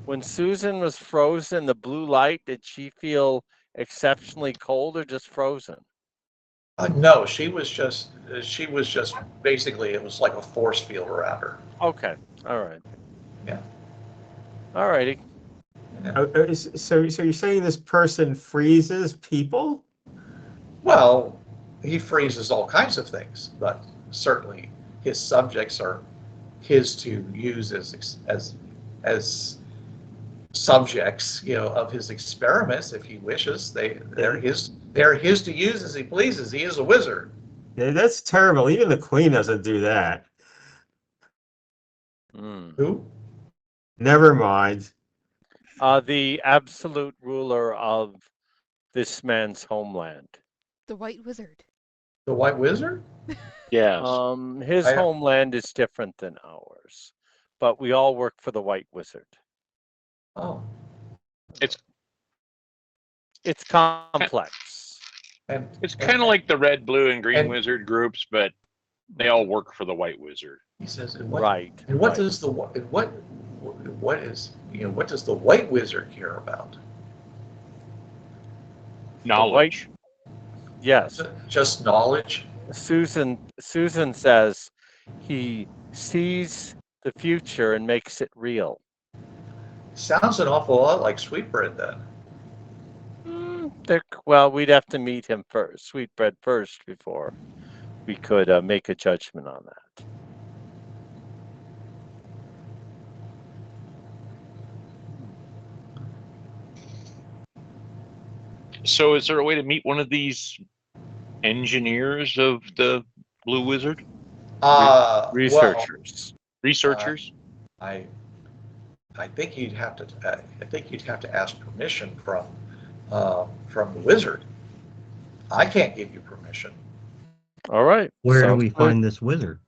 Speaker 3: When Susan was frozen in the blue light, did she feel exceptionally cold or just frozen?
Speaker 1: No, she was just basically, it was like a force field around her.
Speaker 3: Okay. All right.
Speaker 1: Yeah.
Speaker 3: All righty.
Speaker 6: So you're saying this person freezes people?
Speaker 1: Well, he freezes all kinds of things, but certainly his subjects are his to use as subjects, of his experiments if he wishes. They're his to use as he pleases. He is a wizard.
Speaker 6: Yeah, that's terrible. Even the queen doesn't do that.
Speaker 1: Who?
Speaker 6: Never mind.
Speaker 3: The absolute ruler of this man's homeland.
Speaker 4: The White Wizard.
Speaker 1: The White Wizard?
Speaker 2: Yes.
Speaker 3: His homeland is different than ours, but we all work for the White Wizard.
Speaker 1: Oh.
Speaker 3: It's complex.
Speaker 1: And
Speaker 2: It's kind of like the red, blue, and green
Speaker 1: and-
Speaker 2: wizard groups, but they all work for the White Wizard.
Speaker 1: he says,
Speaker 3: Right.
Speaker 1: And what
Speaker 3: right.
Speaker 1: does the what does the White Wizard care about?
Speaker 2: Knowledge.
Speaker 3: Yes.
Speaker 1: Just knowledge.
Speaker 3: Susan says he sees the future and makes it real.
Speaker 1: Sounds an awful lot like Sweetbread then.
Speaker 3: Well, we'd have to meet him first, Sweetbread first, before we could make a judgment on that.
Speaker 2: So is there a way to meet one of these engineers of the Blue Wizard?
Speaker 3: Researchers.
Speaker 2: Researchers?
Speaker 1: I think you'd have to ask permission from the wizard. I can't give you permission.
Speaker 3: All right.
Speaker 5: Where do
Speaker 3: sounds
Speaker 5: we
Speaker 3: good.
Speaker 5: find this wizard?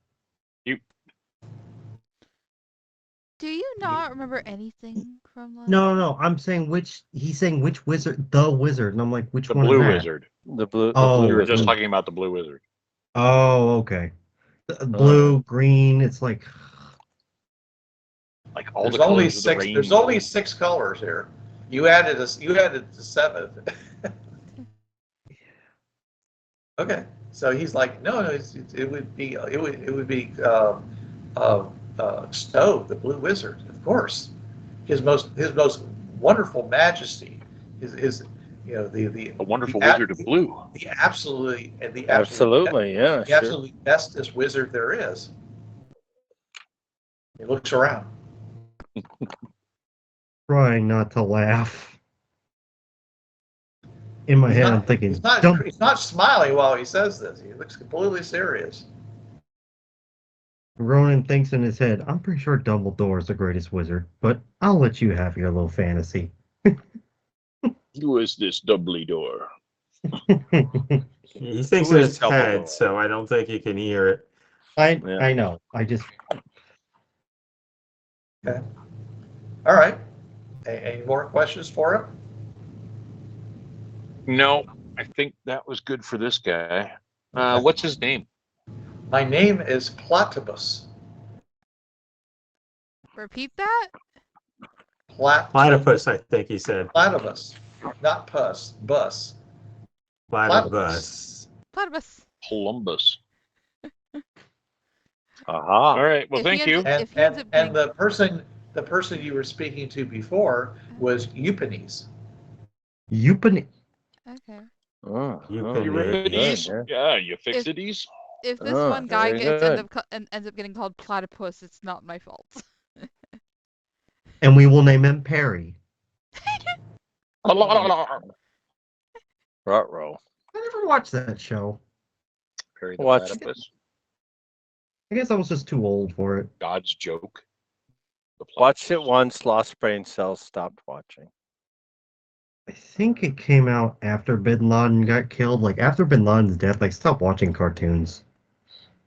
Speaker 4: Do you not remember anything from last?
Speaker 5: No. I'm saying he's saying which wizard? The wizard. And I'm like, which
Speaker 2: The
Speaker 5: one
Speaker 2: Blue
Speaker 5: is that?
Speaker 2: Wizard.
Speaker 3: The blue.
Speaker 5: Oh,
Speaker 3: the
Speaker 2: We
Speaker 3: blue
Speaker 2: were just
Speaker 3: wizard.
Speaker 2: talking about the Blue Wizard.
Speaker 5: Oh, okay. Blue, green. It's like
Speaker 2: Like all
Speaker 1: There's
Speaker 2: the
Speaker 1: only
Speaker 2: colors of the
Speaker 1: six. There's
Speaker 2: rainbow.
Speaker 1: only 6 colors here. You added the 7th. Okay, so he's like, no, it would be Snow, the Blue Wizard, of course. His most wonderful majesty, his the
Speaker 2: A wonderful
Speaker 1: the,
Speaker 2: wizard of blue.
Speaker 1: the absolutely
Speaker 3: Yeah.
Speaker 1: the absolutely bestest wizard there is. He looks around.
Speaker 5: trying not to laugh. In my head, I'm thinking,
Speaker 1: he's
Speaker 5: don't.
Speaker 1: not smiling while he says this. He looks completely serious.
Speaker 5: Ronan thinks in his head, I'm pretty sure Dumbledore is the greatest wizard, but I'll let you have your little fantasy.
Speaker 2: Who is this Dumbledore?
Speaker 6: He thinks
Speaker 3: Who
Speaker 6: in
Speaker 3: is
Speaker 6: his head,
Speaker 3: Dumbledore?
Speaker 6: so I don't think he can hear it.
Speaker 5: I know. I just
Speaker 1: Okay. All right. Any more questions for him?
Speaker 2: No, I think that was good for this guy. What's his name?
Speaker 1: My name is Platypus.
Speaker 4: Repeat that?
Speaker 6: Platypus, I think he said.
Speaker 1: Platypus, not puss, bus.
Speaker 6: Platypus.
Speaker 4: Platypus.
Speaker 2: Columbus.
Speaker 3: Aha.
Speaker 2: All right. Well,
Speaker 4: If he
Speaker 2: thank
Speaker 4: ends
Speaker 2: you.
Speaker 4: up-
Speaker 1: And
Speaker 4: If he ends up getting-
Speaker 1: the person you were speaking to before was Eupenes.
Speaker 5: Eupen.
Speaker 4: Okay.
Speaker 2: Euripides?
Speaker 3: good,
Speaker 2: Yeah, Euphixides.
Speaker 4: If this
Speaker 3: Oh,
Speaker 4: one guy
Speaker 3: very
Speaker 4: ends up getting called platypus, it's not my fault.
Speaker 5: And we will name him Perry.
Speaker 3: Ruh-roh.
Speaker 5: I never watched that show.
Speaker 2: Perry the
Speaker 3: Watch-
Speaker 2: Platypus.
Speaker 5: I guess I was just too old for it.
Speaker 2: God's joke. The
Speaker 3: Watched it
Speaker 2: platypus.
Speaker 3: once, lost brain cells, stopped watching.
Speaker 5: I think it came out after Bin Laden got killed. Like, after Bin Laden's death, I stopped watching cartoons.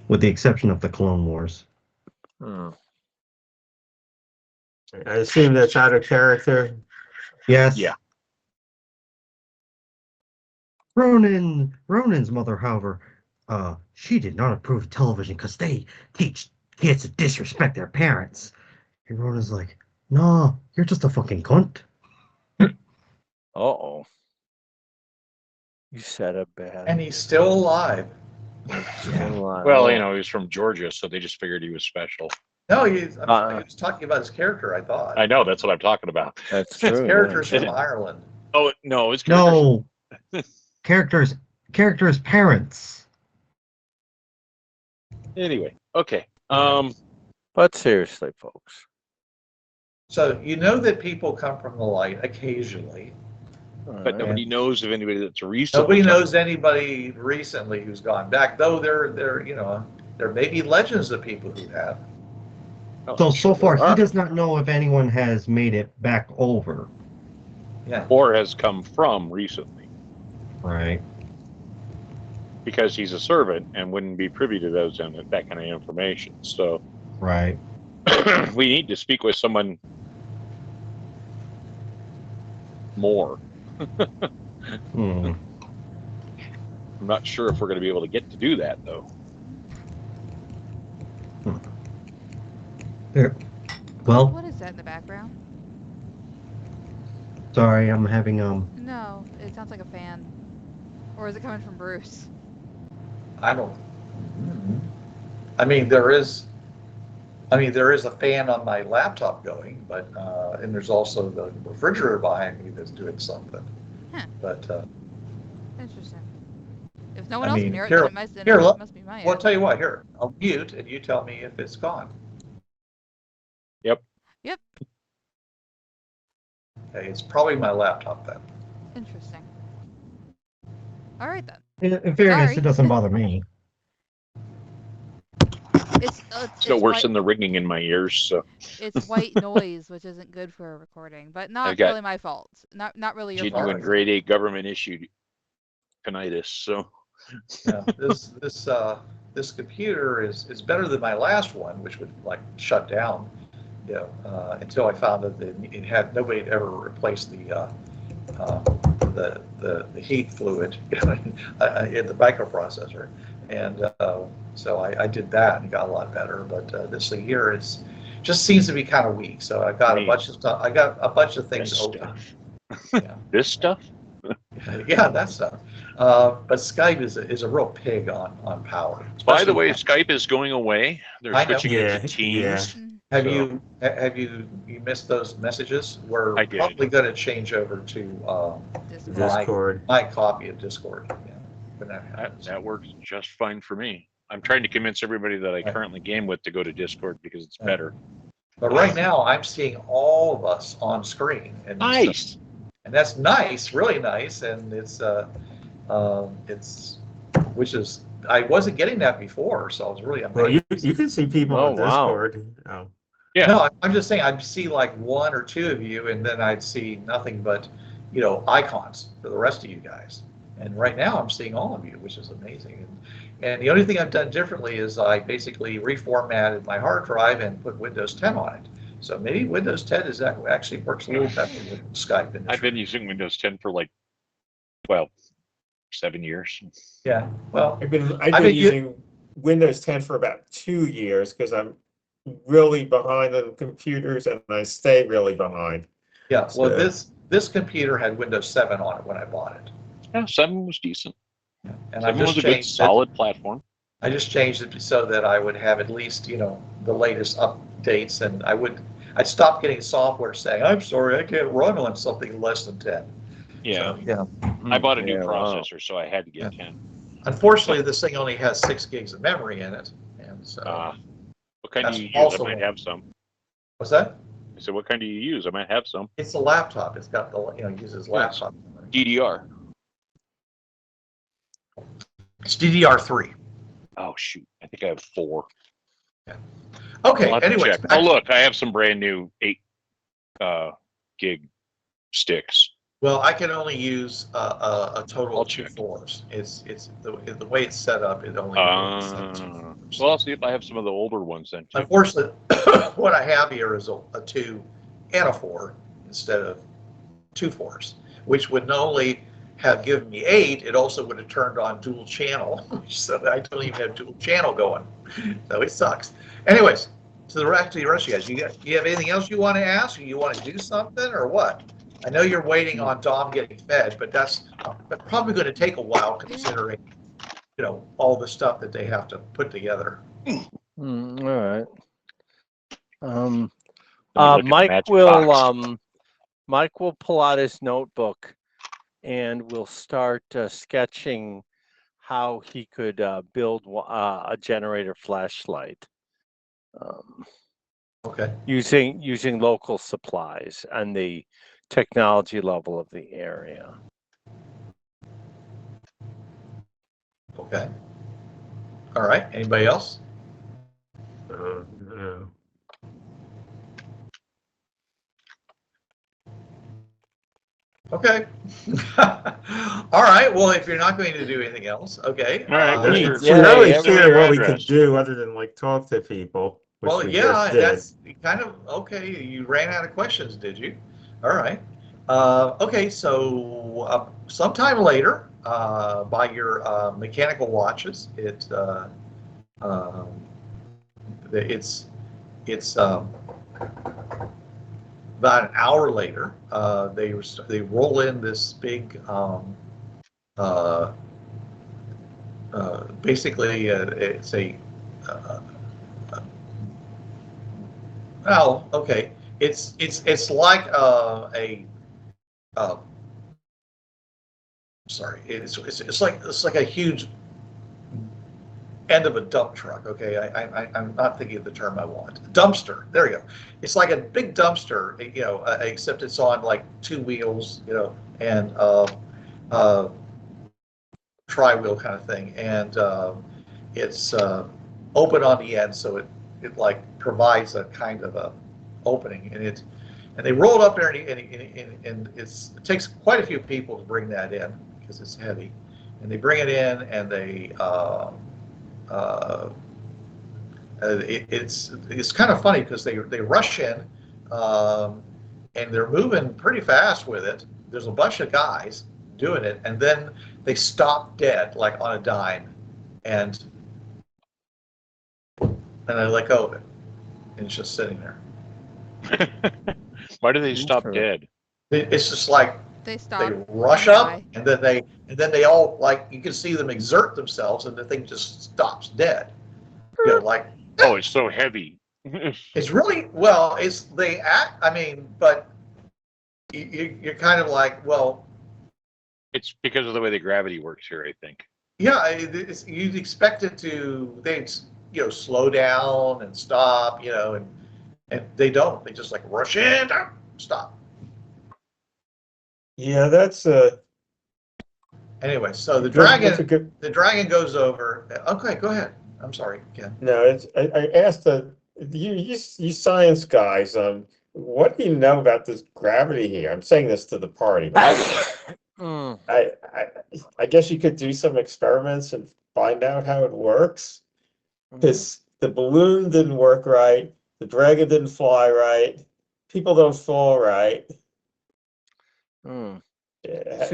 Speaker 5: With the exception of the Clone Wars.
Speaker 3: Hmm.
Speaker 6: I assume that's out of character.
Speaker 5: Yes.
Speaker 2: Yeah.
Speaker 5: Ronan's mother, however, she did not approve of television because they teach kids to disrespect their parents. And Ronan's like, no, you're just a fucking cunt.
Speaker 3: Uh-oh. You said it bad.
Speaker 1: And he's still alive.
Speaker 2: Well, you know, he was from Georgia, so they just figured he was special.
Speaker 1: No, he was talking about his character, I thought.
Speaker 2: I know, that's what I'm talking about.
Speaker 3: That's
Speaker 1: His
Speaker 3: true.
Speaker 1: character's
Speaker 3: yeah.
Speaker 1: from Ireland.
Speaker 2: Oh, no, his character's
Speaker 5: No. characters' parents.
Speaker 2: Anyway, okay.
Speaker 3: But seriously, folks,
Speaker 1: So you know that people come from the light occasionally.
Speaker 2: But nobody knows of anybody that's recently.
Speaker 1: Nobody knows anybody recently who's gone back, though there may be legends of people who have.
Speaker 5: So far, he does not know if anyone has made it back over.
Speaker 1: Yeah.
Speaker 2: Or has come from recently.
Speaker 5: Right.
Speaker 2: Because he's a servant and wouldn't be privy to that kind of information. So
Speaker 5: Right.
Speaker 2: we need to speak with someone more.
Speaker 5: Hmm.
Speaker 2: I'm not sure if we're going to be able to get to do that, though.
Speaker 5: There. Well,
Speaker 4: What is that in the background?
Speaker 5: sorry, I'm having
Speaker 4: No, it sounds like a fan. Or is it coming from Bruce?
Speaker 1: I don't. I mean, there is a fan on my laptop going, but and there's also the refrigerator behind me that's doing something.
Speaker 4: Huh.
Speaker 1: But
Speaker 4: Interesting. If no one
Speaker 1: I
Speaker 4: else
Speaker 1: mean,
Speaker 4: can hear it,
Speaker 1: here-
Speaker 4: then it
Speaker 1: here,
Speaker 4: must be my
Speaker 1: well, I'll
Speaker 4: end.
Speaker 1: tell you what. Here, I'll mute, and you tell me if it's gone.
Speaker 2: Yep.
Speaker 4: Yep.
Speaker 1: Okay, it's probably my laptop then.
Speaker 4: Interesting. All right then.
Speaker 5: in fairness,
Speaker 4: Sorry.
Speaker 5: it doesn't bother me.
Speaker 4: It's
Speaker 2: It's no worse than the ringing in my ears. So
Speaker 4: it's white noise, which isn't good for a recording, but not
Speaker 2: I've got
Speaker 4: really my fault. Not really your
Speaker 2: genuine
Speaker 4: fault.
Speaker 2: grade 8 government issued tinnitus. So
Speaker 1: Yeah, this computer is better than my last one, which would like shut down, until I found that it had nobody had ever replaced the heat fluid in the microprocessor, and so I did that and got a lot better. But this thing here, just seems to be kind of weak. So I got a bunch of stuff. I got a bunch of things
Speaker 2: this
Speaker 1: open.
Speaker 2: stuff.
Speaker 1: Yeah.
Speaker 2: This stuff.
Speaker 1: Yeah, that stuff. But Skype is a real pig on power.
Speaker 2: By the
Speaker 1: especially
Speaker 2: way,
Speaker 1: when-
Speaker 2: Skype is going away. They're
Speaker 1: I know.
Speaker 2: switching it
Speaker 6: Yeah,
Speaker 2: to Teams.
Speaker 1: Have
Speaker 2: So-
Speaker 1: you missed those messages? We're
Speaker 2: I did.
Speaker 1: probably going to change over to
Speaker 6: Discord.
Speaker 1: my copy of Discord. Yeah, when that happens.
Speaker 2: That works just fine for me. I'm trying to convince everybody that I
Speaker 1: Right.
Speaker 2: currently game with to go to Discord because it's
Speaker 1: Right.
Speaker 2: better.
Speaker 1: But right now, I'm seeing all of us on screen, and
Speaker 2: Nice.
Speaker 1: and that's nice, really nice, and it's which is I wasn't getting that before, so I was really amazed.
Speaker 6: Well, you can see people
Speaker 3: Oh,
Speaker 6: on
Speaker 3: wow.
Speaker 6: Discord. Oh.
Speaker 2: Yeah.
Speaker 1: No, I'm just saying I'd see like one or two of you, and then I'd see nothing but icons for the rest of you guys. And right now, I'm seeing all of you, which is amazing. And the only thing I've done differently is I basically reformatted my hard drive and put Windows 10 on it. So maybe Windows 10 actually works a little better with Skype. In this
Speaker 2: I've been using Windows 10 for 7 years.
Speaker 1: Yeah. Well,
Speaker 6: I've been
Speaker 1: been
Speaker 6: using Windows 10 for about 2 years because I'm really behind on computers and I stay really behind.
Speaker 1: yeah. Well,
Speaker 6: So-
Speaker 1: this computer had Windows 7 on it when I bought it.
Speaker 2: Yeah, 7 was decent.
Speaker 1: And I
Speaker 2: 7
Speaker 1: just
Speaker 2: was a good,
Speaker 1: changed it.
Speaker 2: solid platform.
Speaker 1: I just changed it so that I would have at least, the latest updates, and I'd stop getting software saying, "I'm sorry, I can't run on something less than 10."
Speaker 2: Yeah.
Speaker 1: So, yeah.
Speaker 2: I bought a new
Speaker 3: Yeah, wow.
Speaker 2: processor, so I had to get
Speaker 1: Yeah.
Speaker 2: 10.
Speaker 1: Unfortunately, this thing only has 6 gigs of memory in it, and so
Speaker 2: What kind do
Speaker 1: That's
Speaker 2: you use? I
Speaker 1: also-
Speaker 2: might have some.
Speaker 1: what's that?
Speaker 2: I said, what kind do you use? I might have some.
Speaker 1: It's a laptop. It's got uses laptop memory.
Speaker 2: DDR.
Speaker 1: It's DDR3.
Speaker 2: Oh, shoot. I think I have 4.
Speaker 1: Okay.
Speaker 2: I'll have to
Speaker 1: Anyways,
Speaker 2: check. Oh, look, I have some brand new 8 gig sticks.
Speaker 1: well, I can only use a total
Speaker 2: I'll
Speaker 1: of 2
Speaker 2: check.
Speaker 1: 4s. It's the way it's set up. It only.
Speaker 2: Well, I'll see if I have some of the older ones then, too.
Speaker 1: Unfortunately, what I have here is a 2 and a 4 instead of 2 4s, which would not only have given me 8, it also would have turned on dual channel, so I don't even have dual channel going. So it sucks. Anyways, to the rest of you guys, you have anything else you want to ask? Or you want to do something or what? I know you're waiting on Dom getting fed, but that's probably going to take a while considering, all the stuff that they have to put together.
Speaker 3: All right.
Speaker 2: Let me look at the
Speaker 3: Mike
Speaker 2: magic
Speaker 3: will
Speaker 2: box.
Speaker 3: Mike will pull out his notebook, and we'll start sketching how he could build a generator flashlight.
Speaker 1: Okay.
Speaker 3: using local supplies and the technology level of the area.
Speaker 1: Okay. All right. Anybody else?
Speaker 6: No.
Speaker 1: Okay. All right. Well, if you're not going to do anything else, okay.
Speaker 2: All right, what's your-
Speaker 6: We really
Speaker 3: yeah,
Speaker 6: clear what we
Speaker 2: address?
Speaker 6: could do other than like talk to people, which
Speaker 1: Well,
Speaker 6: we
Speaker 1: yeah,
Speaker 6: just did.
Speaker 1: that's kind of okay. You ran out of questions, did you? All right. Okay, so sometime later, by your mechanical watches, um, it's about an hour later. They roll in this big, basically it's a. Oh, okay. It's like uh, sorry. It's like a huge end of a dump truck. Okay, I'm not thinking of the term I want. Dumpster. There you go. It's like a big dumpster, except it's on like two wheels, and tri-wheel kind of thing, and it's open on the end, so it like provides a kind of a opening, and they roll it up there, and it takes quite a few people to bring that in because it's heavy, and they bring it in, and it's kind of funny because they rush in, and they're moving pretty fast with it. There's a bunch of guys doing it, and then they stop dead, like on a dime, and I let go of it, and it's just sitting there.
Speaker 2: Why do they stop dead?
Speaker 1: It's just like
Speaker 4: They stop.
Speaker 1: they rush
Speaker 4: and
Speaker 1: up,
Speaker 4: die.
Speaker 1: and then they all, like, you can see them exert themselves, and the thing just stops dead. Like,
Speaker 2: Oh, it's so heavy.
Speaker 1: it's really, well, they act. I mean, but you're kind of like, well,
Speaker 2: It's because of the way the gravity works here, I think.
Speaker 1: yeah, you'd expect it to, they'd, slow down and stop, and they don't. They just like rush in, stop.
Speaker 6: Yeah, that's
Speaker 1: Anyway, so the
Speaker 6: that's a
Speaker 1: dragon,
Speaker 6: good.
Speaker 1: goes over. Okay, go ahead. I'm sorry, Ken.
Speaker 6: No, I asked you science guys, what do you know about this gravity here? I'm saying this to the party. I guess you could do some experiments and find out how it works. Because the balloon didn't work right, the dragon didn't fly right, people don't fall right. Yeah,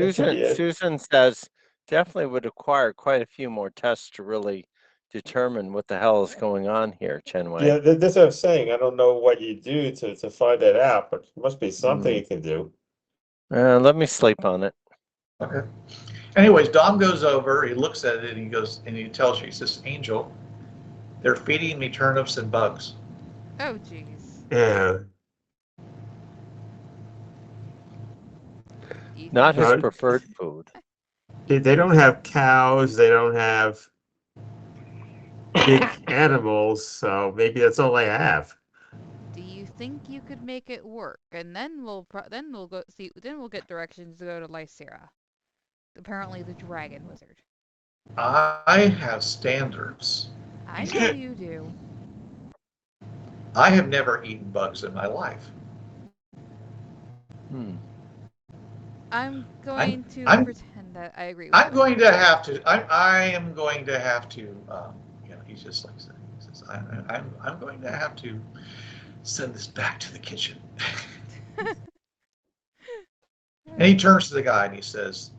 Speaker 3: Susan says definitely would require quite a few more tests to really determine what the hell is going on here, Chen Wei.
Speaker 6: yeah, that's what I'm saying. I don't know what you do to find that out, but there must be something you can do.
Speaker 3: Let me sleep on it.
Speaker 1: Okay. Anyways, Dom goes over, he looks at it, and he goes, and he tells you, he says, Angel, they're feeding me turnips and bugs.
Speaker 4: Oh, jeez.
Speaker 6: Yeah.
Speaker 3: Not his
Speaker 6: No.
Speaker 3: preferred food.
Speaker 6: They don't have cows, they don't have big animals, so maybe that's all they have.
Speaker 4: Do you think you could make it work? And then we'll go see. Then we'll get directions to go to Lysera. Apparently, the dragon wizard.
Speaker 1: I have standards.
Speaker 4: I know you do.
Speaker 1: I have never eaten bugs in my life.
Speaker 4: I'm going to pretend that I agree with
Speaker 1: I'm
Speaker 4: you.
Speaker 1: going to have to. I am going to have to. He's just like saying. He says, I'm going to have to send this back to the kitchen. And he turns to the guy and he says,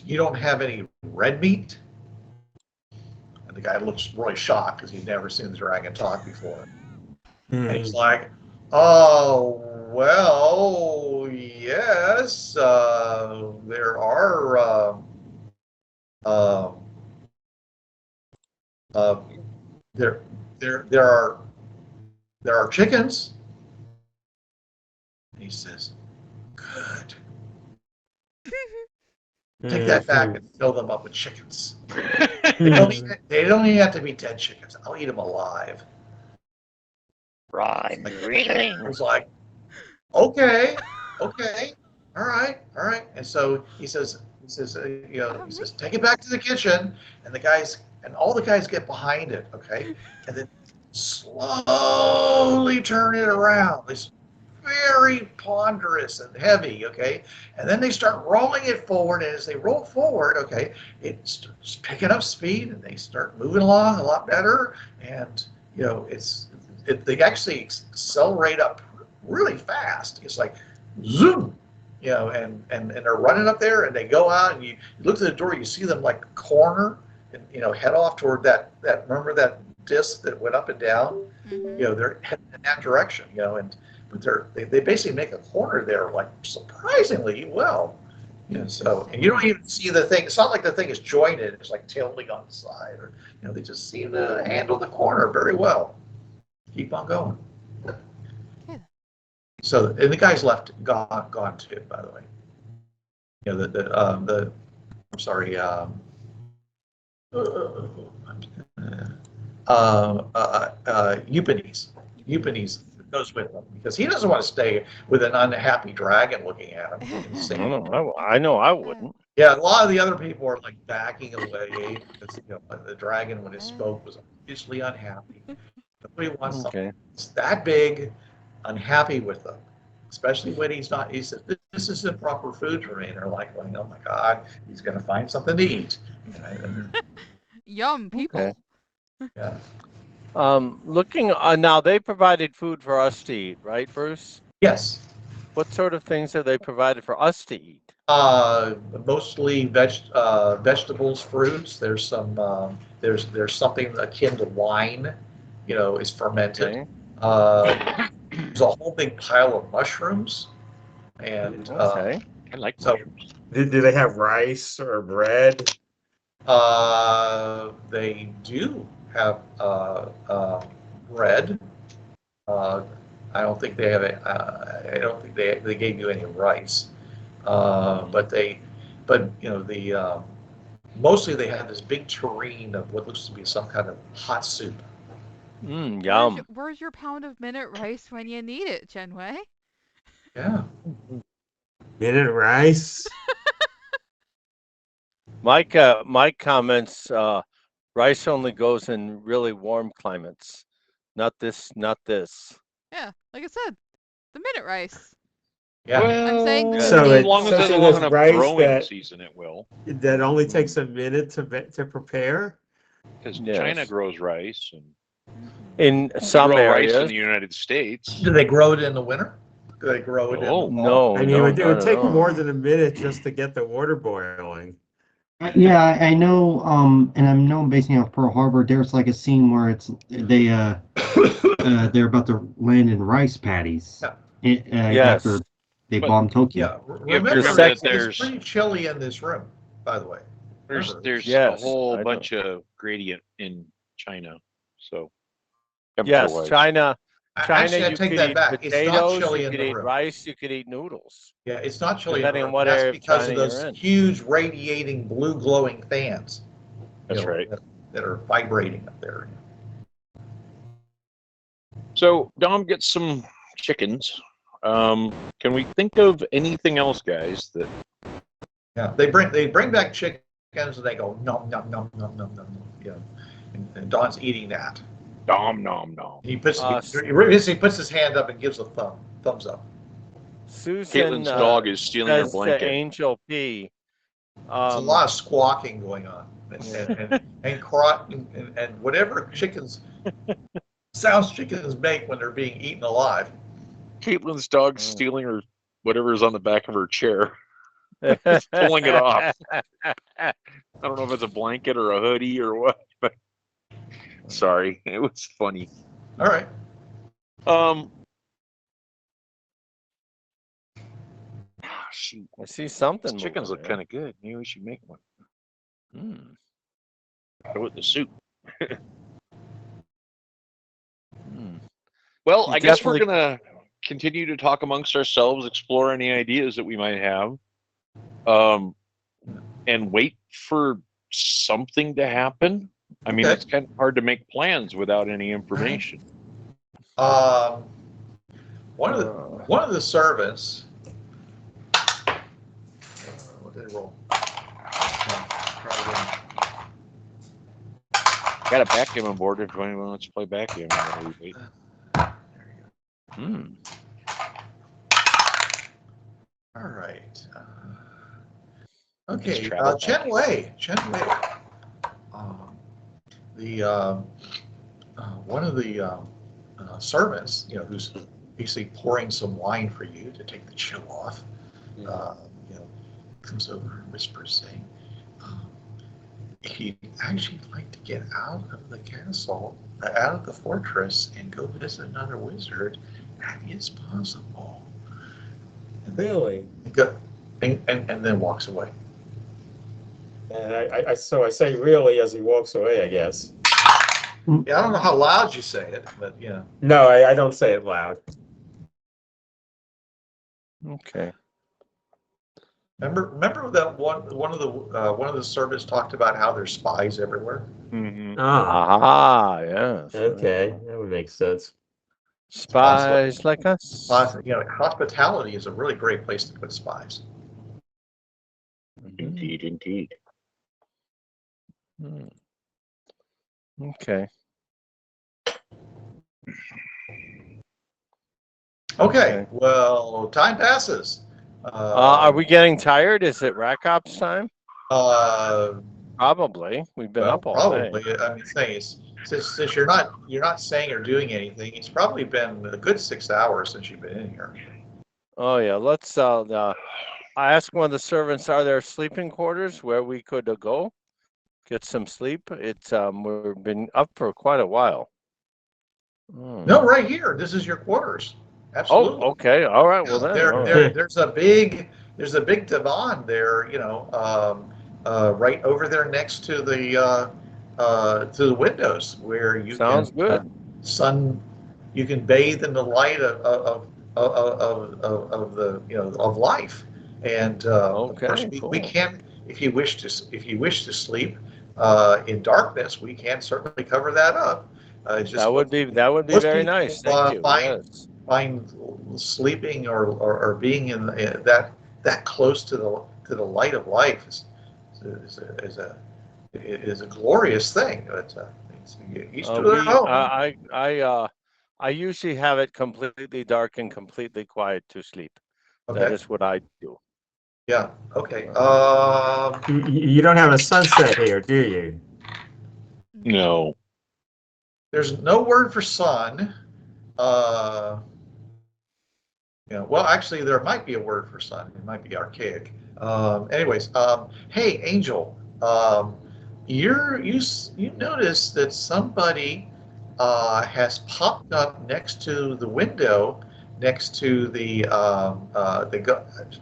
Speaker 1: "You don't have any red meat?" And the guy looks really shocked because he'd never seen the dragon talk before. And he's like, "Oh, well, yes, there are there are chickens." And he says, "Good. Take that back and fill them up with chickens. They don't even have to be dead chickens. I'll eat them alive."
Speaker 2: I'm
Speaker 1: Like,
Speaker 2: reeling.
Speaker 1: I was like, okay, all right. And so he says, he says, take it back to the kitchen, and all the guys get behind it, okay, and then slowly turn it around. It's very ponderous and heavy, okay, and then they start rolling it forward, and as they roll forward, okay, it starts picking up speed, and they start moving along a lot better, and they actually accelerate up really fast. It's like zoom, and they're running up there, and they go out, and you look at the door, you see them like corner and head off toward that remember that disc that went up and down.
Speaker 4: Mhm.
Speaker 1: They're heading in that direction, but they basically make a corner there like surprisingly well. So, and you don't even see the thing. It's not like the thing is jointed. It's like tilting on the side, or they just seem to handle the corner very well. Keep on going.
Speaker 4: Okay.
Speaker 1: So, and the guy's gone too, by the way. I'm sorry. Eupenes goes with him because he doesn't want to stay with an unhappy dragon looking at him.
Speaker 3: I know I wouldn't.
Speaker 1: Yeah, a lot of the other people are like backing away because the dragon, when it spoke, was obviously unhappy. Nobody wants something that's that big, unhappy with them, especially when he's not. He says, "This isn't proper food for me." And they're like, "Oh my God, he's going to find something to eat."
Speaker 4: Yum, people.
Speaker 1: Yeah.
Speaker 3: Looking now, they provided food for us to eat, right, Bruce?
Speaker 1: Yes.
Speaker 3: What sort of things have they provided for us to eat?
Speaker 1: Mostly vegetables, fruits. There's some. There's something akin to wine. Is fermented.
Speaker 3: Okay.
Speaker 1: There's a whole big pile of mushrooms, and
Speaker 3: Okay.
Speaker 2: I like
Speaker 1: so
Speaker 2: mushrooms.
Speaker 6: Do they have rice or bread?
Speaker 1: they do have bread. I don't think they have I don't think they gave you any rice. But mostly they had this big tureen of what looks to be some kind of hot soup.
Speaker 3: Yum.
Speaker 4: Where's your pound of minute rice when you need it, Chenwei?
Speaker 1: Yeah.
Speaker 6: Minute rice?
Speaker 3: My comments, rice only goes in really warm climates. Not this.
Speaker 4: Yeah, like I said, the minute rice.
Speaker 1: Yeah.
Speaker 2: Well,
Speaker 4: I'm saying because
Speaker 6: So
Speaker 4: they
Speaker 2: as long as
Speaker 4: don't
Speaker 2: it's a
Speaker 6: so
Speaker 2: long
Speaker 6: there's
Speaker 2: enough
Speaker 6: rice
Speaker 2: growing
Speaker 6: that-
Speaker 2: season, it will.
Speaker 6: That only takes a minute to prepare?
Speaker 2: Because
Speaker 3: Yes.
Speaker 2: China grows rice, and
Speaker 3: In
Speaker 2: we
Speaker 3: some
Speaker 2: grow rice in
Speaker 3: areas.
Speaker 2: the United States.
Speaker 1: Do they grow it in the winter? Do they grow it in the
Speaker 2: No.
Speaker 1: fall?
Speaker 3: No.
Speaker 6: I mean,
Speaker 3: no,
Speaker 6: it would take
Speaker 3: no.
Speaker 6: more than a minute just to get the water boiling.
Speaker 5: Yeah, I know, and I know I'm basing it off Pearl Harbor. There's like a scene where they're about to land in rice paddies.
Speaker 3: Yes.
Speaker 5: After they
Speaker 2: But-
Speaker 5: bomb Tokyo.
Speaker 1: Yeah.
Speaker 2: You have to
Speaker 1: Remember,
Speaker 2: remember that
Speaker 1: it's
Speaker 2: there's
Speaker 1: pretty chilly in this room, by the way. Remember,
Speaker 2: there's
Speaker 3: Yes,
Speaker 2: a whole
Speaker 3: I know.
Speaker 2: bunch of gradient in China, so
Speaker 3: Yes,
Speaker 2: temperature-wise.
Speaker 3: China.
Speaker 1: Actually, I
Speaker 3: You
Speaker 1: take
Speaker 3: could
Speaker 1: that
Speaker 3: eat
Speaker 1: back. It's not
Speaker 3: potatoes.
Speaker 1: chilly
Speaker 3: You
Speaker 1: in
Speaker 3: could
Speaker 1: the
Speaker 3: eat
Speaker 1: room.
Speaker 3: rice. You could eat noodles.
Speaker 1: Yeah, it's not chilly in the
Speaker 3: Depending on
Speaker 1: room.
Speaker 3: what
Speaker 1: That's
Speaker 3: area of
Speaker 1: because
Speaker 3: China
Speaker 1: of those
Speaker 3: you're in.
Speaker 1: huge radiating blue glowing fans.
Speaker 2: That's right.
Speaker 1: That are vibrating up there.
Speaker 2: So Dom gets some chickens. Can we think of anything else, guys? That
Speaker 1: Yeah, they bring back chickens and they go nom nom nom nom nom nom. And Don's eating that.
Speaker 2: nom nom nom.
Speaker 1: He puts
Speaker 3: s-
Speaker 1: he puts his hand up and gives a thumbs up.
Speaker 3: Susan
Speaker 2: Caitlin's dog is stealing her
Speaker 3: says to
Speaker 2: blanket.
Speaker 3: Angel P.
Speaker 1: There's a lot of squawking going on, and whatever chickens sounds chickens make when they're being eaten alive.
Speaker 2: Caitlin's dog's stealing her whatever's on the back of her chair. He's pulling it off. I don't know if it's a blanket or a hoodie or what, but sorry, it was funny.
Speaker 1: All right.
Speaker 2: Shoot,
Speaker 3: I see something.
Speaker 2: these chickens
Speaker 3: moving
Speaker 2: look kind of good. Maybe we should make one.
Speaker 3: there.
Speaker 2: Go with the soup.
Speaker 3: Hmm.
Speaker 2: Well,
Speaker 3: You
Speaker 2: I guess we're
Speaker 3: definitely-
Speaker 2: gonna continue to talk amongst ourselves, explore any ideas that we might have, and wait for something to happen. I mean,
Speaker 1: Okay.
Speaker 2: it's kind of hard to make plans without any information.
Speaker 1: One of the servants. What did I roll?
Speaker 2: Got a backgammon board if anyone wants to play backgammon.
Speaker 1: All right.
Speaker 2: Let's
Speaker 1: Okay.
Speaker 2: travel
Speaker 1: Chen Wei. One of the servants, who's basically pouring some wine for you to take the chill off, comes over and whispers, saying, he'd actually like to get out of the castle, out of the fortress, and go visit another wizard. That is possible. And
Speaker 6: Really?
Speaker 1: and then walks away.
Speaker 6: And so I say really as he walks away, I guess.
Speaker 1: Yeah, I don't know how loud you say it, but
Speaker 6: No, I don't say it loud.
Speaker 3: Okay.
Speaker 1: Remember that one of the servants talked about how there's spies everywhere.
Speaker 3: Mm-hmm.
Speaker 6: Ah,
Speaker 3: Yes.
Speaker 6: okay, that would make sense.
Speaker 3: Spies like us.
Speaker 1: Hospitality is a really great place to put spies.
Speaker 2: Indeed.
Speaker 3: Okay.
Speaker 1: Okay. Well, time passes.
Speaker 3: Are we getting tired? Is it rack ops time?
Speaker 1: Uh,
Speaker 3: Probably. We've been up all
Speaker 1: probably.
Speaker 3: day.
Speaker 1: I mean, since you're not saying or doing anything, it's probably been a good 6 hours since you've been in here.
Speaker 3: Oh yeah. Let's. I asked one of the servants, "Are there sleeping quarters where we could go, get some sleep?" It's we've been up for quite a while.
Speaker 1: No, right here. This is your quarters. Absolutely.
Speaker 3: Oh, okay. All right. Well, then. all right.
Speaker 1: There's a big divan there, right over there next to the windows where you
Speaker 3: Sounds good.
Speaker 1: You can bathe in the light of the of life, and of course
Speaker 3: Okay,
Speaker 1: we
Speaker 3: cool.
Speaker 1: can, if you wish to sleep in darkness, we can certainly cover that up.
Speaker 3: That would be
Speaker 1: most
Speaker 3: very
Speaker 1: people,
Speaker 3: nice. Thank you. Yes.
Speaker 1: find sleeping or being in that close to the light of life is a glorious thing. But each to their own.
Speaker 3: I usually have it completely dark and completely quiet to sleep. That
Speaker 1: Okay.
Speaker 3: is what I do.
Speaker 1: Yeah. Okay.
Speaker 6: You don't have a sunset here, do you?
Speaker 2: No.
Speaker 1: There's no word for sun. Well, actually, there might be a word for sun. It might be archaic. Anyways, hey, Angel, you notice that somebody has popped up next to the window, next to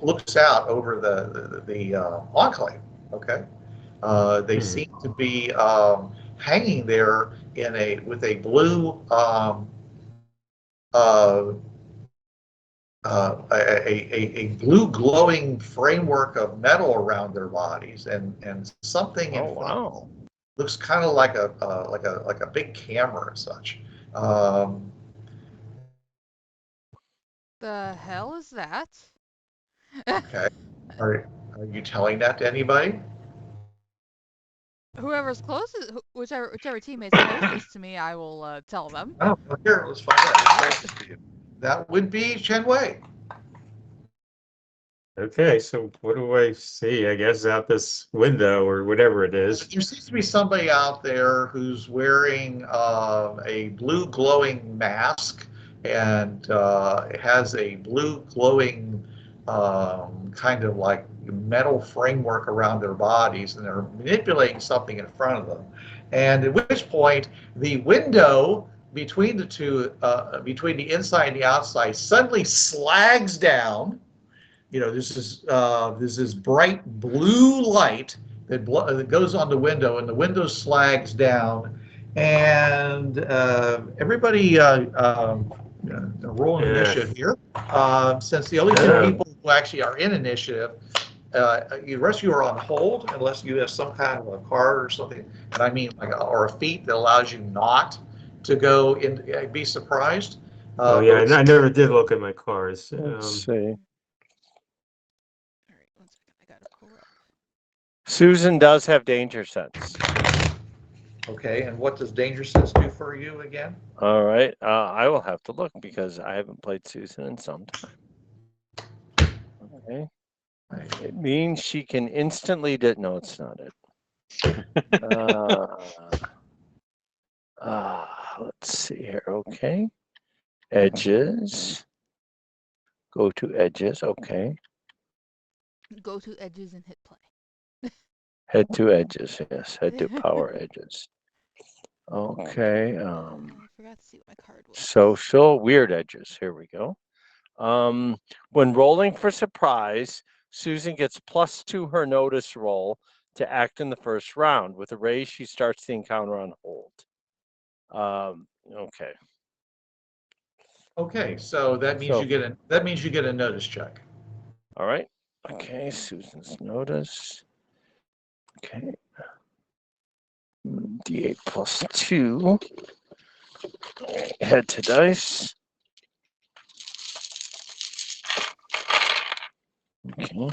Speaker 1: looks out over the enclave. Okay, they seem to be hanging there with a blue a blue glowing framework of metal around their bodies, and something in front of them looks kind of like a big camera and such.
Speaker 4: The hell is that?
Speaker 1: Okay, are you telling that to anybody?
Speaker 4: Whoever's closest, whichever teammate's closest to me, I will tell them.
Speaker 1: Oh, here, let's find out. That would be Chen Wei.
Speaker 6: Okay, so what do I see? I guess out this window or whatever it is.
Speaker 1: There seems to be somebody out there who's wearing a blue glowing mask, and it has a blue glowing kind of like metal framework around their bodies, and they're manipulating something in front of them. And at which point, the window between the two, between the inside and the outside, suddenly slags down. This is bright blue light that goes on the window, and the window slags down, and everybody roll an initiative here. Since the only two people who actually are in initiative, the rest of you are on hold unless you have some kind of a card or something, and I mean or a feat that allows you not to go in. Be surprised.
Speaker 6: Oh
Speaker 1: but
Speaker 6: yeah,
Speaker 1: it's-
Speaker 6: I never did look at my cards.
Speaker 3: Let's see.
Speaker 4: All right, 1 second. I gotta pull up.
Speaker 3: Susan does have danger sense.
Speaker 1: Okay, and what does danger sense do for you again?
Speaker 3: All right. I will have to look because I haven't played Susan in some time. Okay. It means she can instantly no, it's not it. Let's see here. Okay. Edges. Go to edges. Okay.
Speaker 4: Go to edges and hit play.
Speaker 3: Head to edges. Yes. Head to power edges. Okay.
Speaker 4: I forgot to see what my card was.
Speaker 3: Social weird edges. Here we go. When rolling for surprise, Susan gets +2 her notice roll to act in the first round. With a raise, she starts the encounter on hold. Okay.
Speaker 1: Okay, so that means you get a notice check.
Speaker 3: All right. Okay, Susan's notice. Okay. D8 +2. Head to dice. Okay.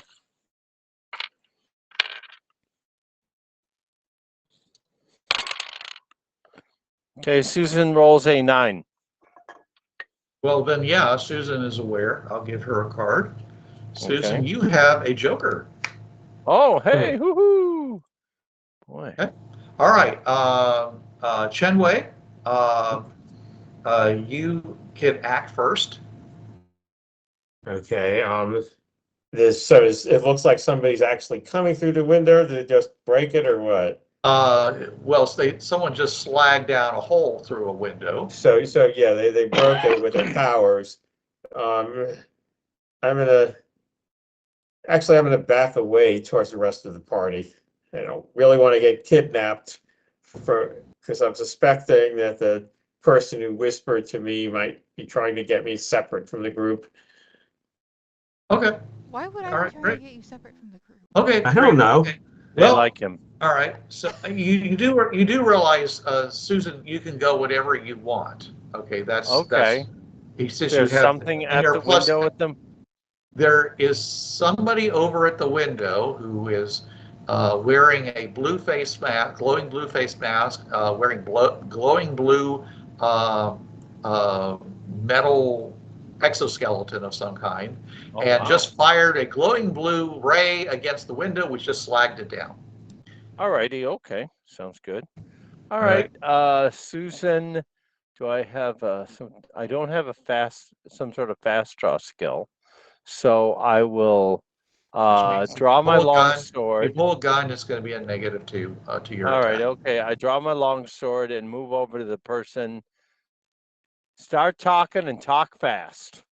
Speaker 3: Okay, Susan rolls a 9.
Speaker 1: Well, then, yeah, Susan is aware. I'll give her a card. Susan,
Speaker 3: Okay.
Speaker 1: you have a joker.
Speaker 3: Oh, hey, hoo-hoo. Boy.
Speaker 1: Okay. All right. Chen Wei, you can act first.
Speaker 6: Okay. It looks like somebody's actually coming through the window. Did it just break it or what?
Speaker 1: Well, someone just slagged down a hole through a window.
Speaker 6: So yeah, they broke it with their powers. I'm gonna back away towards the rest of the party. I don't really want to get kidnapped because I'm suspecting that the person who whispered to me might be trying to get me separate from the group.
Speaker 1: Okay.
Speaker 4: Why would I
Speaker 1: All
Speaker 4: be
Speaker 1: right,
Speaker 4: trying
Speaker 1: great.
Speaker 4: to get you separate from the group?
Speaker 1: Okay.
Speaker 6: I don't know.
Speaker 1: Okay.
Speaker 3: They
Speaker 1: Well,
Speaker 3: like him.
Speaker 1: all right. So you do realize, Susan, you can go whatever you want. Okay.
Speaker 3: Okay.
Speaker 1: Since you
Speaker 3: There's
Speaker 1: have
Speaker 3: something
Speaker 1: and
Speaker 3: at
Speaker 1: you're
Speaker 3: the
Speaker 1: plus-
Speaker 3: window with them.
Speaker 1: There is somebody over at the window who is wearing a glowing blue face mask, wearing glowing blue metal exoskeleton of some kind,
Speaker 3: Oh,
Speaker 1: and
Speaker 3: wow.
Speaker 1: just fired a glowing blue ray against the window, which just slagged it down.
Speaker 3: All righty. Okay. Sounds good. All
Speaker 1: right.
Speaker 3: right. Susan, do I have I don't have some sort of fast draw skill. So I will
Speaker 1: Which means
Speaker 3: draw my long
Speaker 1: If you
Speaker 3: sword.
Speaker 1: pull a gun, it's going to be a -2 to your
Speaker 3: All
Speaker 1: attack.
Speaker 3: right. Okay. I draw my long sword and move over to the person. Start talking and talk fast.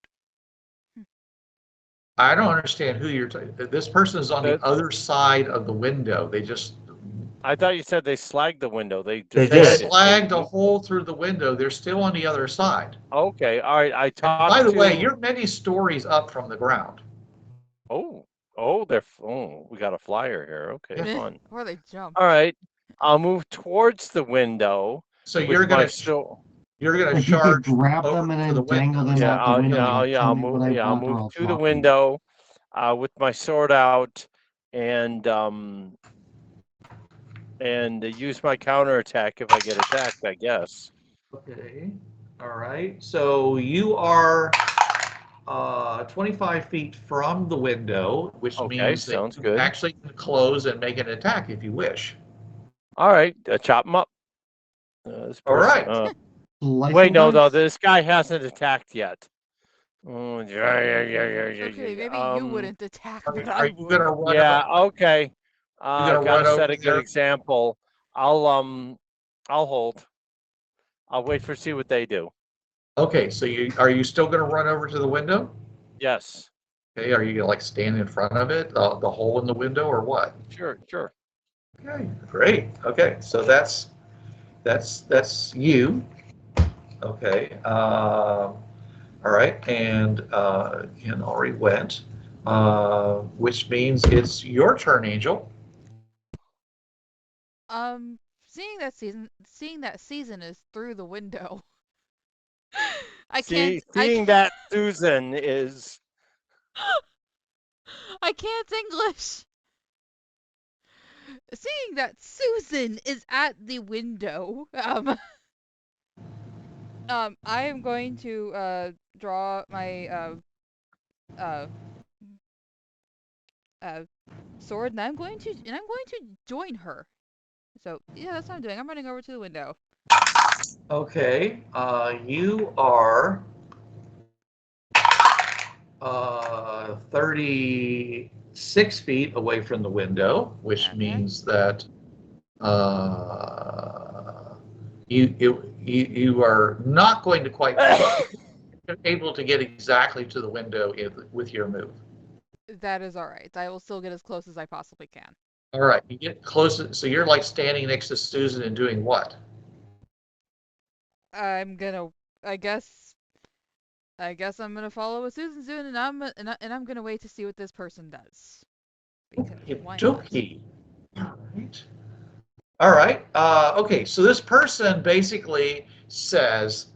Speaker 1: I don't understand who you're talking. This person is on the other side of the window.
Speaker 3: I thought you said they slagged the window. They
Speaker 6: They
Speaker 3: destroyed
Speaker 6: did.
Speaker 3: it.
Speaker 1: Slagged a hole through the window. They're still on the other side.
Speaker 3: Okay. All right. I
Speaker 1: And
Speaker 3: talked
Speaker 1: by the
Speaker 3: to.
Speaker 1: way, you're many stories up from the ground.
Speaker 3: Oh, we got a flyer here. Okay, fun.
Speaker 4: Or they jump.
Speaker 3: All right. I'll move towards the window.
Speaker 1: So
Speaker 3: with
Speaker 1: you're
Speaker 3: my
Speaker 1: gonna
Speaker 3: so-
Speaker 1: you're gonna
Speaker 5: If you could
Speaker 1: charge
Speaker 5: grab
Speaker 1: over
Speaker 5: them and
Speaker 1: to the
Speaker 5: then dangle
Speaker 1: window.
Speaker 5: them
Speaker 3: Yeah,
Speaker 5: out the window.
Speaker 3: I'll move to the window with my sword out and use my counterattack if I get attacked, I guess.
Speaker 1: Okay. All right. So you are 25 feet from the window, which
Speaker 3: Okay,
Speaker 1: means that
Speaker 3: sounds
Speaker 1: you
Speaker 3: good.
Speaker 1: actually can close and make an attack if you wish.
Speaker 3: All right, chop him up.
Speaker 1: All right.
Speaker 3: Wait, no, this guy hasn't attacked yet. Oh,
Speaker 4: Okay, maybe you wouldn't attack, but
Speaker 1: Are
Speaker 4: I
Speaker 1: you
Speaker 4: would.
Speaker 1: gonna run?
Speaker 3: Yeah, okay.
Speaker 1: gonna
Speaker 3: Gotta
Speaker 1: run
Speaker 3: set
Speaker 1: over
Speaker 3: a good
Speaker 1: there?
Speaker 3: example. I'll hold. I'll wait for see what they do.
Speaker 1: Okay. So are you still gonna run over to the window?
Speaker 3: Yes.
Speaker 1: Okay. Are you gonna like stand in front of it, the hole in the window, or what?
Speaker 3: Sure.
Speaker 1: Okay. Great. Okay. So that's you. Okay. All right. And Ken already went, which means it's your turn, Angel.
Speaker 4: seeing that season is through the window. I
Speaker 3: See,
Speaker 4: can't. I
Speaker 3: seeing
Speaker 4: can't,
Speaker 3: that Susan is
Speaker 4: I can't English. Seeing that Susan is at the window. I am going to draw my sword, and I'm going to join her. So yeah, that's what I'm doing. I'm running over to the window.
Speaker 1: Okay. You are 36 feet away from the window, which
Speaker 4: Okay.
Speaker 1: means that you are not going to quite be able to get exactly to the window with your move.
Speaker 4: That is all right. I will still get as close as I possibly can.
Speaker 1: All right, you get close. So you're like standing next to Susan and doing what?
Speaker 4: I'm gonna. I guess I'm gonna follow what Susan's doing, and I'm gonna wait to see what this person does. Because why not?
Speaker 1: Okey-dokey. All right. Okay, so this person basically says,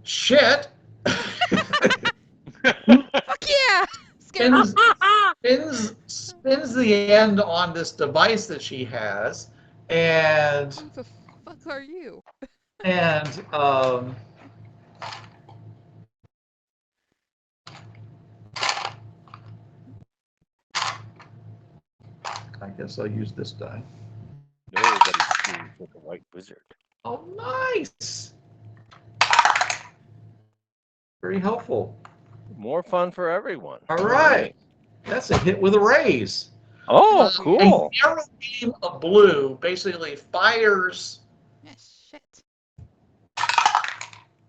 Speaker 1: shit.
Speaker 4: Fuck yeah! Scary.
Speaker 1: spins the end on this device that she has, and
Speaker 4: Who the fuck are you?
Speaker 1: and I guess I'll use this die.
Speaker 3: nobody's doing with the white wizard.
Speaker 1: Oh, nice. Very helpful.
Speaker 3: More fun for everyone.
Speaker 1: All right. That's a hit with a raise.
Speaker 3: Oh,
Speaker 4: Oh,
Speaker 3: cool.
Speaker 1: A narrow beam of blue basically fires
Speaker 4: Yeah, shit.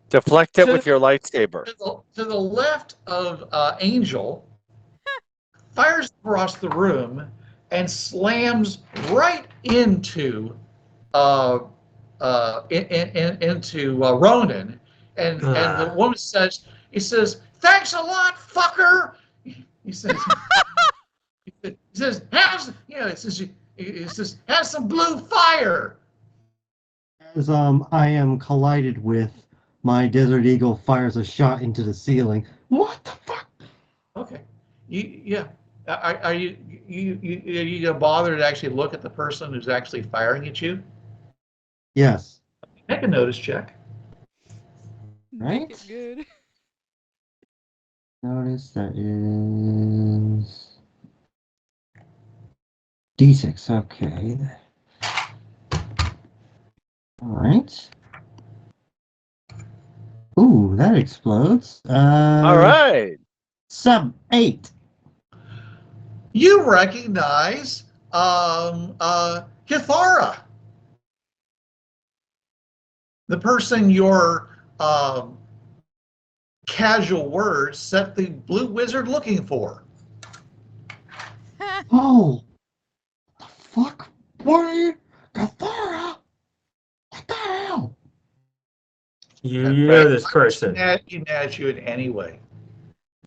Speaker 3: Deflect it
Speaker 1: To-
Speaker 3: with your lightsaber.
Speaker 1: to the left of Angel, fires across the room, and slams right into into Ronan. And the woman says, "Thanks a lot, fucker." He says, "Have some blue fire."
Speaker 5: As I am collided with, my Desert Eagle fires a shot into the ceiling. What the fuck?
Speaker 1: Okay. Yeah. Are you gonna bother to actually look at the person who's actually firing at you?
Speaker 5: Yes.
Speaker 1: Make a notice check.
Speaker 4: Make it
Speaker 5: Right?
Speaker 4: good.
Speaker 5: Notice that is D6. Okay. All right. Ooh, that explodes.
Speaker 3: All right.
Speaker 5: 8.
Speaker 1: You recognize Kithara, the person your casual words set the blue wizard looking for.
Speaker 5: Oh, the fuck? What are you? Cathara? What the hell?
Speaker 6: You know this person.
Speaker 1: He nags you in any way.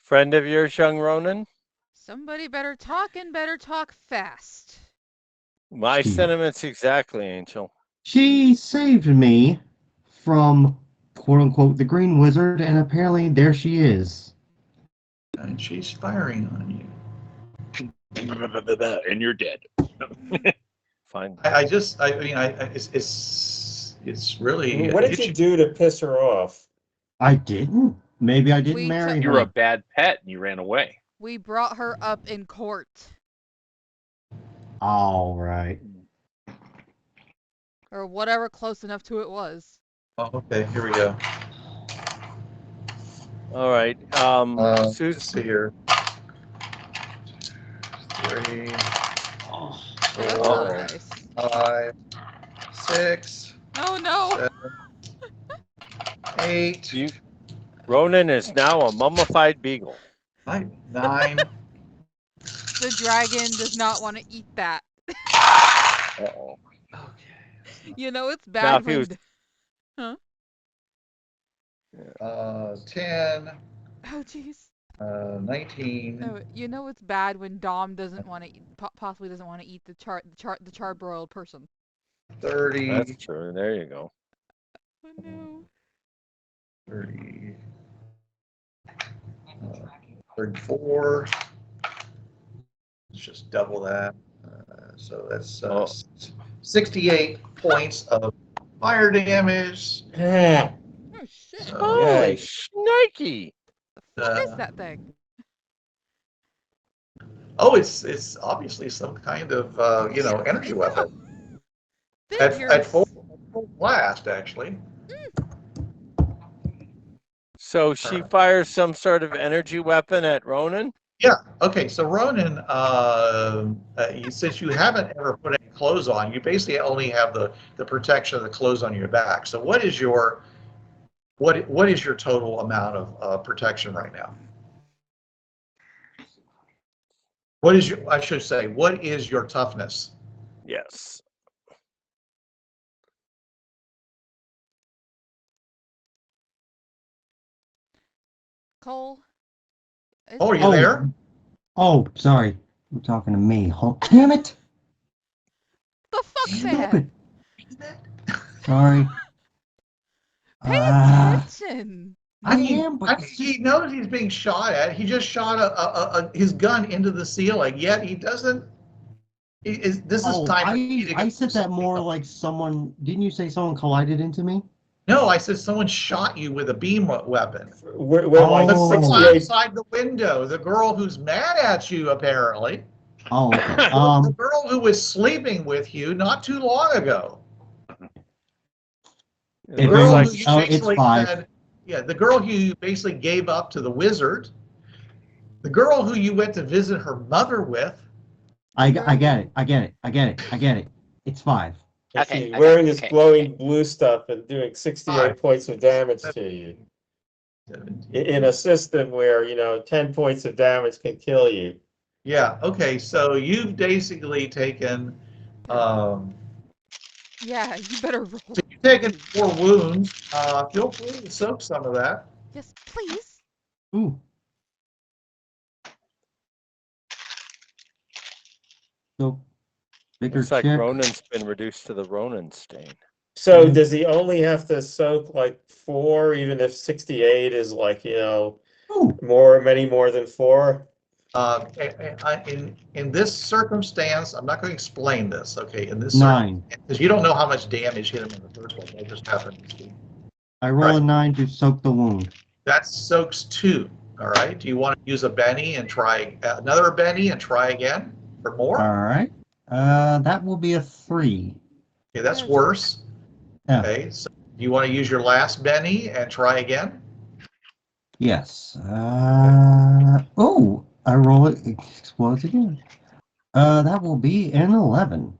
Speaker 3: Friend of yours, young Ronan?
Speaker 4: Somebody better talk and better talk fast.
Speaker 3: My
Speaker 5: She-
Speaker 3: sentiments exactly, Angel.
Speaker 5: She saved me from quote unquote the Green Wizard, and apparently there she is.
Speaker 1: And she's firing on you.
Speaker 2: And you're dead.
Speaker 3: Fine.
Speaker 1: It's really.
Speaker 6: What did you do to piss her off?
Speaker 5: I didn't. Maybe I didn't
Speaker 4: We
Speaker 5: marry
Speaker 4: took-
Speaker 2: You're a
Speaker 5: her.
Speaker 2: bad pet and you ran away.
Speaker 4: We brought her up in court.
Speaker 5: All right.
Speaker 4: Or whatever close enough to it was.
Speaker 1: Oh, okay, here we go.
Speaker 3: All right.
Speaker 1: Let's
Speaker 3: Susan,
Speaker 1: see here. 3,
Speaker 4: Oh, that's not
Speaker 3: Uh-oh.
Speaker 4: nice.
Speaker 1: 5, 6,
Speaker 4: Oh no!
Speaker 1: 7, 8,
Speaker 3: Ronan is now a mummified beagle.
Speaker 1: 9.
Speaker 4: The dragon does not want to eat that.
Speaker 3: Uh-oh.
Speaker 1: Okay.
Speaker 4: You know it's
Speaker 3: Now,
Speaker 4: bad
Speaker 3: if he was-
Speaker 4: when... Huh?
Speaker 1: 10,
Speaker 4: Oh jeez.
Speaker 1: 19.
Speaker 4: No, you know it's bad when Dom doesn't want to possibly doesn't want to eat the charbroiled person.
Speaker 1: 30.
Speaker 3: That's true. There you go.
Speaker 4: Oh no.
Speaker 1: 30. 34. Let's just double that. So that's 68 points of fire damage.
Speaker 6: Ah,
Speaker 4: Oh shit.
Speaker 1: So,
Speaker 3: Holy
Speaker 6: Yikes.
Speaker 3: shnikey!
Speaker 4: What is that thing?
Speaker 1: oh, it's obviously some kind of energy
Speaker 4: I know.
Speaker 1: weapon
Speaker 4: Figures.
Speaker 1: at full blast, actually.
Speaker 3: So she fires some sort of energy weapon at Ronan?
Speaker 1: Yeah. Okay. So Ronan, since you haven't ever put any clothes on, you basically only have the protection of the clothes on your back. So what is your total amount of protection right now? What is your? I should say, what is your toughness?
Speaker 3: Yes.
Speaker 4: Cole.
Speaker 1: Oh, are you
Speaker 5: Oh.
Speaker 1: there?
Speaker 5: Oh, sorry. You're talking to me. Damn it!
Speaker 4: The fuck,
Speaker 5: Stop
Speaker 4: man?
Speaker 5: it! Sorry.
Speaker 4: Pay attention.
Speaker 5: I am, but
Speaker 1: he knows he's being shot at. He just shot his gun into the ceiling. Yet he doesn't. This is time.
Speaker 5: I said that more like someone. Didn't you say someone collided into me?
Speaker 1: No, I said someone shot you with a beam weapon.
Speaker 6: We're like
Speaker 5: Oh.
Speaker 1: The girl
Speaker 6: 68.
Speaker 1: outside the window, the girl who's mad at you, apparently.
Speaker 5: Oh, okay.
Speaker 1: The girl who was sleeping with you not too long ago.
Speaker 3: It
Speaker 5: looks like-
Speaker 3: looks
Speaker 1: Who you
Speaker 5: it's
Speaker 1: basically
Speaker 5: 5.
Speaker 1: said, yeah, the girl who you basically gave up to the wizard. The girl who you went to visit her mother with.
Speaker 5: I get it. It's 5.
Speaker 6: She's wearing this glowing blue stuff and doing 68
Speaker 1: Alright.
Speaker 6: points of damage to you. In a system where, 10 points of damage can kill you.
Speaker 1: Yeah, okay, so you've basically taken,
Speaker 4: Yeah, you better roll.
Speaker 1: you've taken 4 wounds. Feel free to soak some of that.
Speaker 4: Yes, please.
Speaker 5: Ooh. So, bigger
Speaker 3: Looks like
Speaker 5: check.
Speaker 3: Ronan's been reduced to the Ronan stain.
Speaker 6: So does he only have to soak like 4, even if 68 is like,
Speaker 5: Ooh.
Speaker 6: many more than 4?
Speaker 1: In this circumstance, I'm not going to explain this, okay? In this
Speaker 5: 9.
Speaker 1: because you don't know how much damage hit him in the first place. That just happened to be.
Speaker 5: I roll a 9 to soak the wound.
Speaker 1: That soaks 2. All right. Do you want to use a Benny and try another Benny and try again for more?
Speaker 5: All right. That will be a 3.
Speaker 1: Okay, that's worse.
Speaker 5: Yeah.
Speaker 1: Okay. So do you want to use your last Benny and try again?
Speaker 5: Yes. Oh, I roll it. It explodes again. That will be an 11.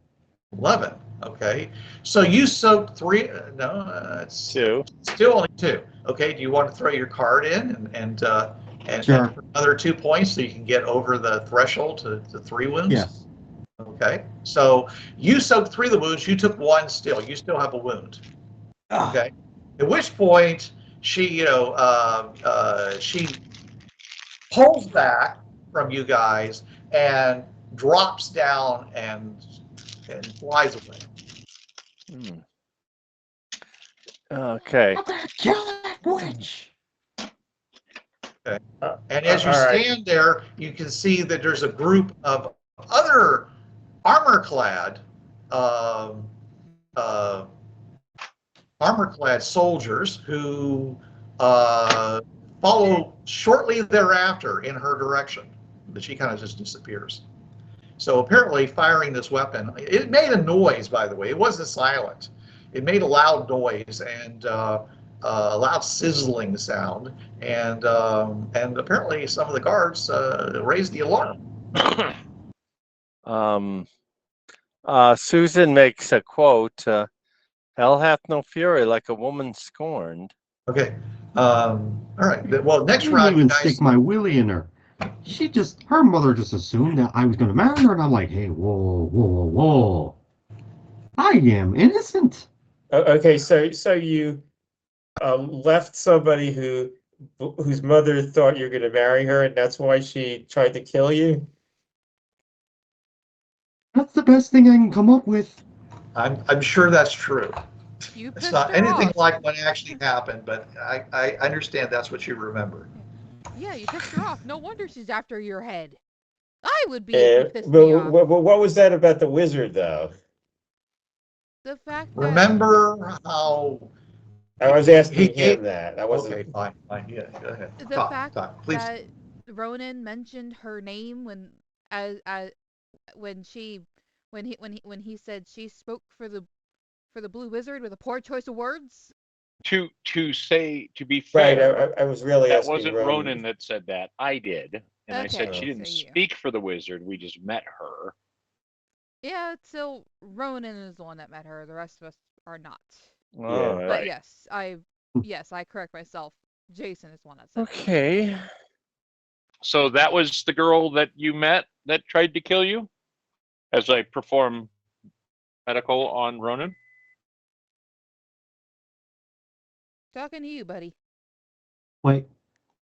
Speaker 1: 11. Okay. So you soaked 3. No, it's
Speaker 3: 2.
Speaker 1: still only 2. Okay. Do you want to throw your card in and
Speaker 5: Sure.
Speaker 1: for another 2 points so you can get over the threshold to 3 wounds?
Speaker 5: Yes.
Speaker 1: Okay. So you soaked 3 of the wounds. You took 1 still. You still have a wound. Okay. At which point she, she pulls back from you guys and drops down and flies away.
Speaker 3: Okay.
Speaker 5: Kill that witch.
Speaker 1: Okay. And as you
Speaker 6: all right.
Speaker 1: stand there, you can see that there's a group of other armor-clad soldiers who follow shortly thereafter in her direction. But she kind of just disappears. So apparently firing this weapon, it made a noise, by the way. It wasn't silent. It made a loud noise and a loud sizzling sound. And apparently some of the guards raised the alarm.
Speaker 3: Susan makes a quote, hell hath no fury like a woman scorned.
Speaker 1: Okay. All right. Well, next
Speaker 5: I didn't
Speaker 1: round,
Speaker 5: even
Speaker 1: guys.
Speaker 5: stick my willy in her. Her mother just assumed that I was going to marry her, and I'm like, hey, whoa. I am innocent.
Speaker 6: Okay, so you left somebody who whose mother thought you're going to marry her, and that's why she tried to kill you?
Speaker 5: That's the best thing I can come up with.
Speaker 1: I'm sure that's true.
Speaker 4: You
Speaker 1: It's
Speaker 4: pissed
Speaker 1: not
Speaker 4: her
Speaker 1: anything
Speaker 4: off.
Speaker 1: like what actually happened, but I understand that's what you remember.
Speaker 4: Yeah, you pissed her off. No wonder she's after your head. I would be if you pissed
Speaker 6: But
Speaker 4: me off.
Speaker 6: what was that about the wizard, though?
Speaker 4: The fact that
Speaker 1: Remember how
Speaker 6: I was
Speaker 1: he
Speaker 6: asking
Speaker 1: gave.
Speaker 6: him that. I wasn't.
Speaker 1: Okay, fine. Yeah, go ahead.
Speaker 4: the fact
Speaker 1: Please.
Speaker 4: that Ronan mentioned her name when when he said she spoke for the Blue Wizard with a poor choice of words.
Speaker 2: To be
Speaker 6: Right,
Speaker 2: fair,
Speaker 6: I was really
Speaker 2: that
Speaker 6: asking
Speaker 2: wasn't
Speaker 6: Ronan.
Speaker 2: Ronan that said that. I did, and I said
Speaker 4: Okay,
Speaker 2: she didn't
Speaker 4: so you.
Speaker 2: speak for the wizard. We just met her.
Speaker 4: Yeah, so Ronan is the one that met her. The rest of us are not.
Speaker 3: All
Speaker 6: Yeah,
Speaker 3: right.
Speaker 4: But
Speaker 2: Right.
Speaker 4: yes, I correct myself. Jason is the one that said.
Speaker 3: Okay.
Speaker 2: So that was the girl that you met that tried to kill you, as I perform medical on Ronan.
Speaker 4: Talking to you, buddy.
Speaker 5: Wait,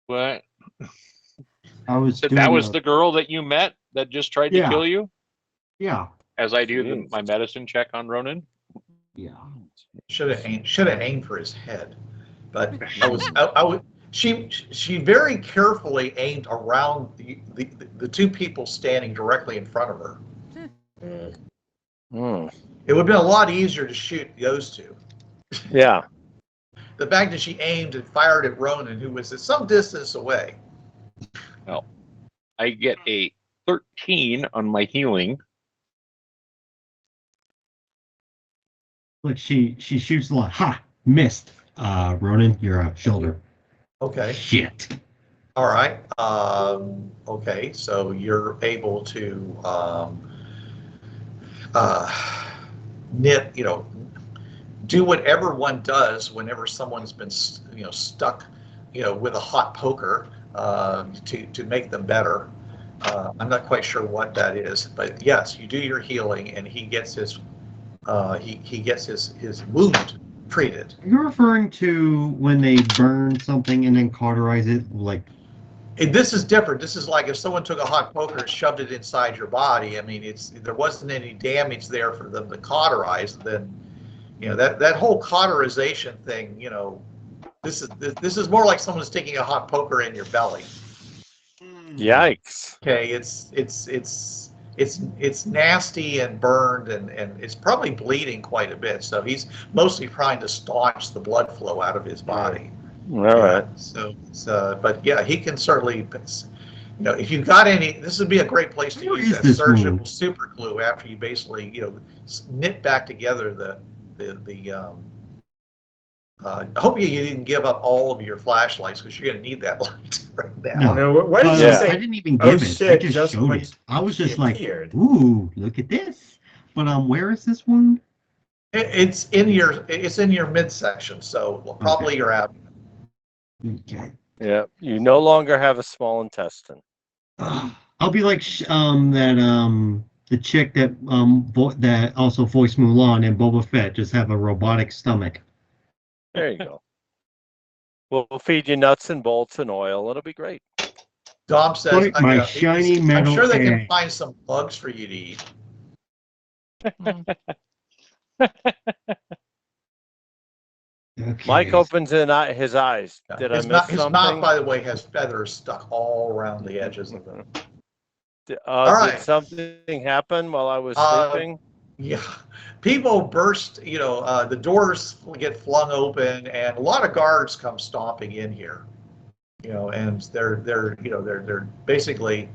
Speaker 2: What?
Speaker 5: I was
Speaker 2: So
Speaker 5: doing
Speaker 2: that was the girl that you met that just tried to
Speaker 5: Yeah.
Speaker 2: kill you,
Speaker 5: Yeah.
Speaker 2: as I do
Speaker 3: Jeez.
Speaker 2: my medicine check on Ronan.
Speaker 5: Yeah.
Speaker 1: Should have aimed for his head, but I was. She very carefully aimed around the two people standing directly in front of her.
Speaker 3: Hmm.
Speaker 1: It would have been a lot easier to shoot those two.
Speaker 3: Yeah.
Speaker 1: The fact that she aimed and fired at Ronan, who was at some distance away.
Speaker 2: Well, I get a 13 on my healing.
Speaker 5: Look, she shoots a lot. Ha! Missed. Ronan, you're a shoulder.
Speaker 1: Okay.
Speaker 5: Shit.
Speaker 1: All right. Okay. So you're able to knit. Do whatever one does whenever someone's been stuck with a hot poker to make them better. I'm not quite sure what that is, but yes, you do your healing, and he gets his his wound treated.
Speaker 5: You're referring to when they burn something and then cauterize it, like.
Speaker 1: And this is different. This is like if someone took a hot poker and shoved it inside your body. I mean, there wasn't any damage there for them to cauterize. Then, that whole cauterization thing. This is more like someone's taking a hot poker in your belly.
Speaker 3: Yikes.
Speaker 1: Okay, it's nasty and burned, and it's probably bleeding quite a bit. So he's mostly trying to staunch the blood flow out of his body.
Speaker 3: All right.
Speaker 1: So but yeah, he can certainly. If you've got any, this would be a great place to
Speaker 5: Where
Speaker 1: use
Speaker 5: is
Speaker 1: that
Speaker 5: this
Speaker 1: surgical
Speaker 5: wound?
Speaker 1: super glue after you basically knit back together the. I hope you didn't give up all of your flashlights, because you're going to need that light right now.
Speaker 5: No.
Speaker 6: Why did you
Speaker 3: Yeah.
Speaker 6: say?
Speaker 5: I didn't even
Speaker 6: Oh,
Speaker 5: give it. I
Speaker 6: shit,
Speaker 5: just
Speaker 6: just
Speaker 5: showed
Speaker 6: when
Speaker 5: it. I was
Speaker 6: she
Speaker 5: just like,
Speaker 6: appeared.
Speaker 5: ooh, look at this. But where is this wound?
Speaker 1: It's in your midsection, so probably your abdomen.
Speaker 5: Okay.
Speaker 3: Yeah. You no longer have a small intestine.
Speaker 5: I'll be like the chick that that also voiced Mulan and Boba Fett, just have a robotic stomach.
Speaker 3: There you go. We'll feed you nuts and bolts and oil. It'll be great.
Speaker 1: Dom says,
Speaker 5: Like my shiny
Speaker 1: I'm
Speaker 5: metal
Speaker 1: sure they can
Speaker 5: egg.
Speaker 1: find some bugs for you to eat.
Speaker 5: Okay.
Speaker 3: Mike opens his eyes. Did I
Speaker 1: His
Speaker 3: miss
Speaker 1: his
Speaker 3: something?
Speaker 1: mouth, by the way, has feathers stuck all around the edges of them.
Speaker 3: Did
Speaker 1: right.
Speaker 3: something happen while I was
Speaker 1: Uh,
Speaker 3: sleeping?
Speaker 1: Yeah, people burst. The doors get flung open, and a lot of guards come stomping in here. And they're basically,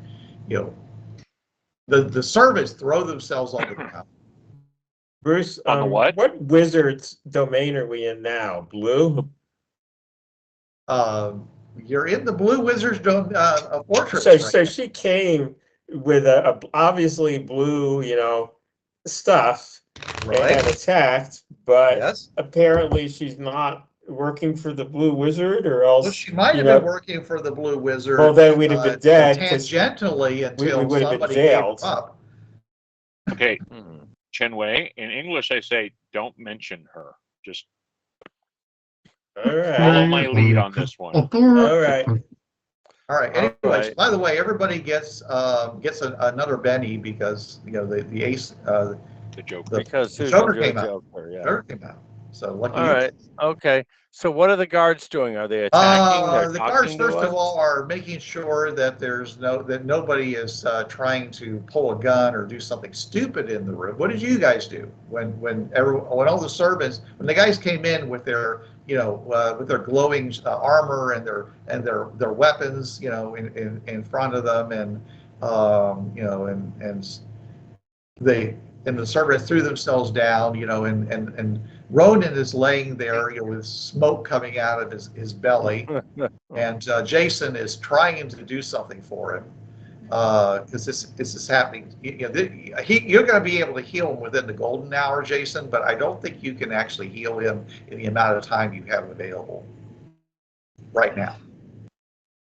Speaker 1: the servants throw themselves on the ground.
Speaker 6: Bruce,
Speaker 2: On the what?
Speaker 6: What wizard's domain are we in now? Blue?
Speaker 1: You're in the Blue Wizard's fortress.
Speaker 6: So she came with a obviously blue, stuff,
Speaker 1: Right.
Speaker 6: and attacked, but
Speaker 1: Yes.
Speaker 6: apparently she's not working for the Blue Wizard, or else.
Speaker 1: Well, she might have been working for the Blue Wizard.
Speaker 6: Well, then we'd have been dead.
Speaker 1: Tangentially, until
Speaker 6: we would have been
Speaker 1: somebody gave
Speaker 6: jailed.
Speaker 1: up.
Speaker 2: Okay, Chen Wei. In English, I say, don't mention her. Just
Speaker 6: All right.
Speaker 2: Follow my lead on this one.
Speaker 6: All right.
Speaker 1: All right.
Speaker 3: All
Speaker 1: Anyways,
Speaker 3: right.
Speaker 1: by the way, everybody gets another Benny because the ace
Speaker 2: The Joker.
Speaker 3: Because
Speaker 1: the
Speaker 3: Susan
Speaker 1: Joker
Speaker 3: drew a
Speaker 1: came out.
Speaker 3: Joker, yeah.
Speaker 1: Joker came out. So lucky
Speaker 3: All
Speaker 1: you.
Speaker 3: right. Okay. So what are the guards doing? Are they attacking? They're
Speaker 1: The guards,
Speaker 3: talking to
Speaker 1: first
Speaker 3: us?
Speaker 1: of all, are making sure that nobody is trying to pull a gun or do something stupid in the room. What did you guys do when all the servants, when the guys came in with their with their glowing armor and their weapons, in front of them, and the servants threw themselves down, and Ronan is laying there, with smoke coming out of his belly, and Jason is trying to do something for him, because this is happening. You're going to be able to heal him within the golden hour, Jason, but I don't think you can actually heal him in the amount of time you have available right now.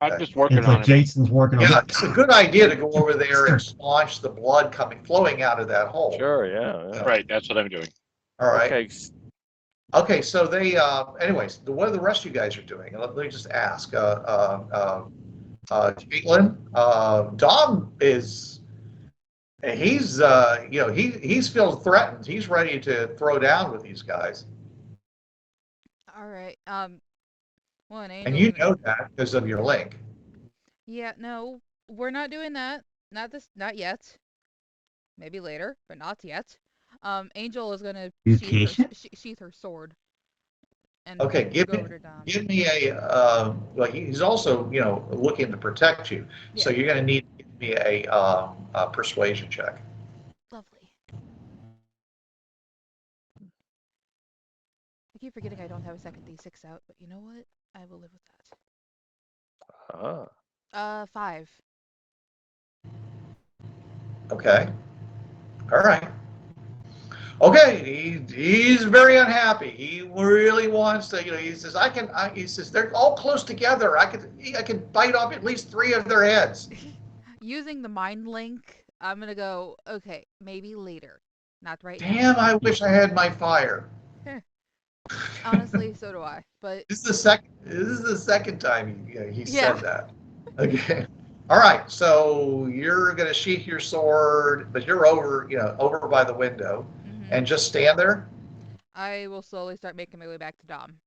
Speaker 2: I'm just working
Speaker 5: It's
Speaker 2: on
Speaker 5: like
Speaker 2: it.
Speaker 5: Jason's working on
Speaker 1: Yeah,
Speaker 5: it.
Speaker 1: it's a good idea to go over there and staunch the blood flowing out of that hole.
Speaker 3: Sure, yeah.
Speaker 2: Right, that's what I'm doing.
Speaker 1: All right.
Speaker 3: Okay.
Speaker 1: Okay, so they, anyways, what are the rest of you guys are doing? Let me just ask. Kaitlin, Dom is, he's, he's feels threatened. He's ready to throw down with these guys.
Speaker 4: All right. One
Speaker 1: And
Speaker 4: Angel.
Speaker 1: you know that because of your link.
Speaker 4: Yeah, no, we're not doing that. Not yet. Maybe later, but not yet. Angel is gonna
Speaker 5: Mutation?
Speaker 4: sheath her sword. And
Speaker 1: Okay,
Speaker 4: go
Speaker 1: give
Speaker 4: over to Dom.
Speaker 1: me a, well, he's also, looking to protect you.
Speaker 4: Yeah.
Speaker 1: So you're going to need to give me a persuasion check.
Speaker 4: Lovely. I keep forgetting I don't have a second D6 out, but you know what? I will live with that.
Speaker 3: Ah.
Speaker 4: 5.
Speaker 1: Okay. All right. Okay, he's very unhappy. He really wants to, he says, he says, they're all close together. I could bite off at least 3 of their heads.
Speaker 4: Using the mind link, I'm gonna go, okay, maybe later. Not right now.
Speaker 1: Damn, I wish I had my fire.
Speaker 4: Honestly, so do I. But
Speaker 1: This is the second time he
Speaker 4: Yeah.
Speaker 1: said that. Okay. All right. So you're gonna sheath your sword, but you're over by the window, and just stand there.
Speaker 4: I will slowly start making my way back to Dom.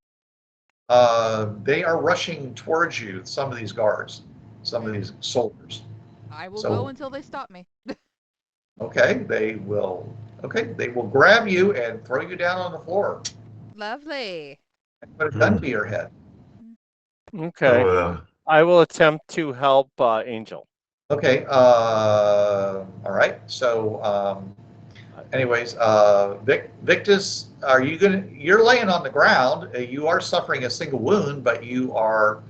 Speaker 1: They are rushing towards you. Some of these guards, some of these soldiers.
Speaker 4: I will
Speaker 1: So-
Speaker 4: go until they stop me.
Speaker 1: Okay. They will grab you and throw you down on the floor
Speaker 4: Lovely.
Speaker 1: and put a gun to your head.
Speaker 3: Okay. I will attempt to help Angel.
Speaker 1: Okay. All right. So, anyways, Victus, you're laying on the ground. You are suffering a single wound, but you are,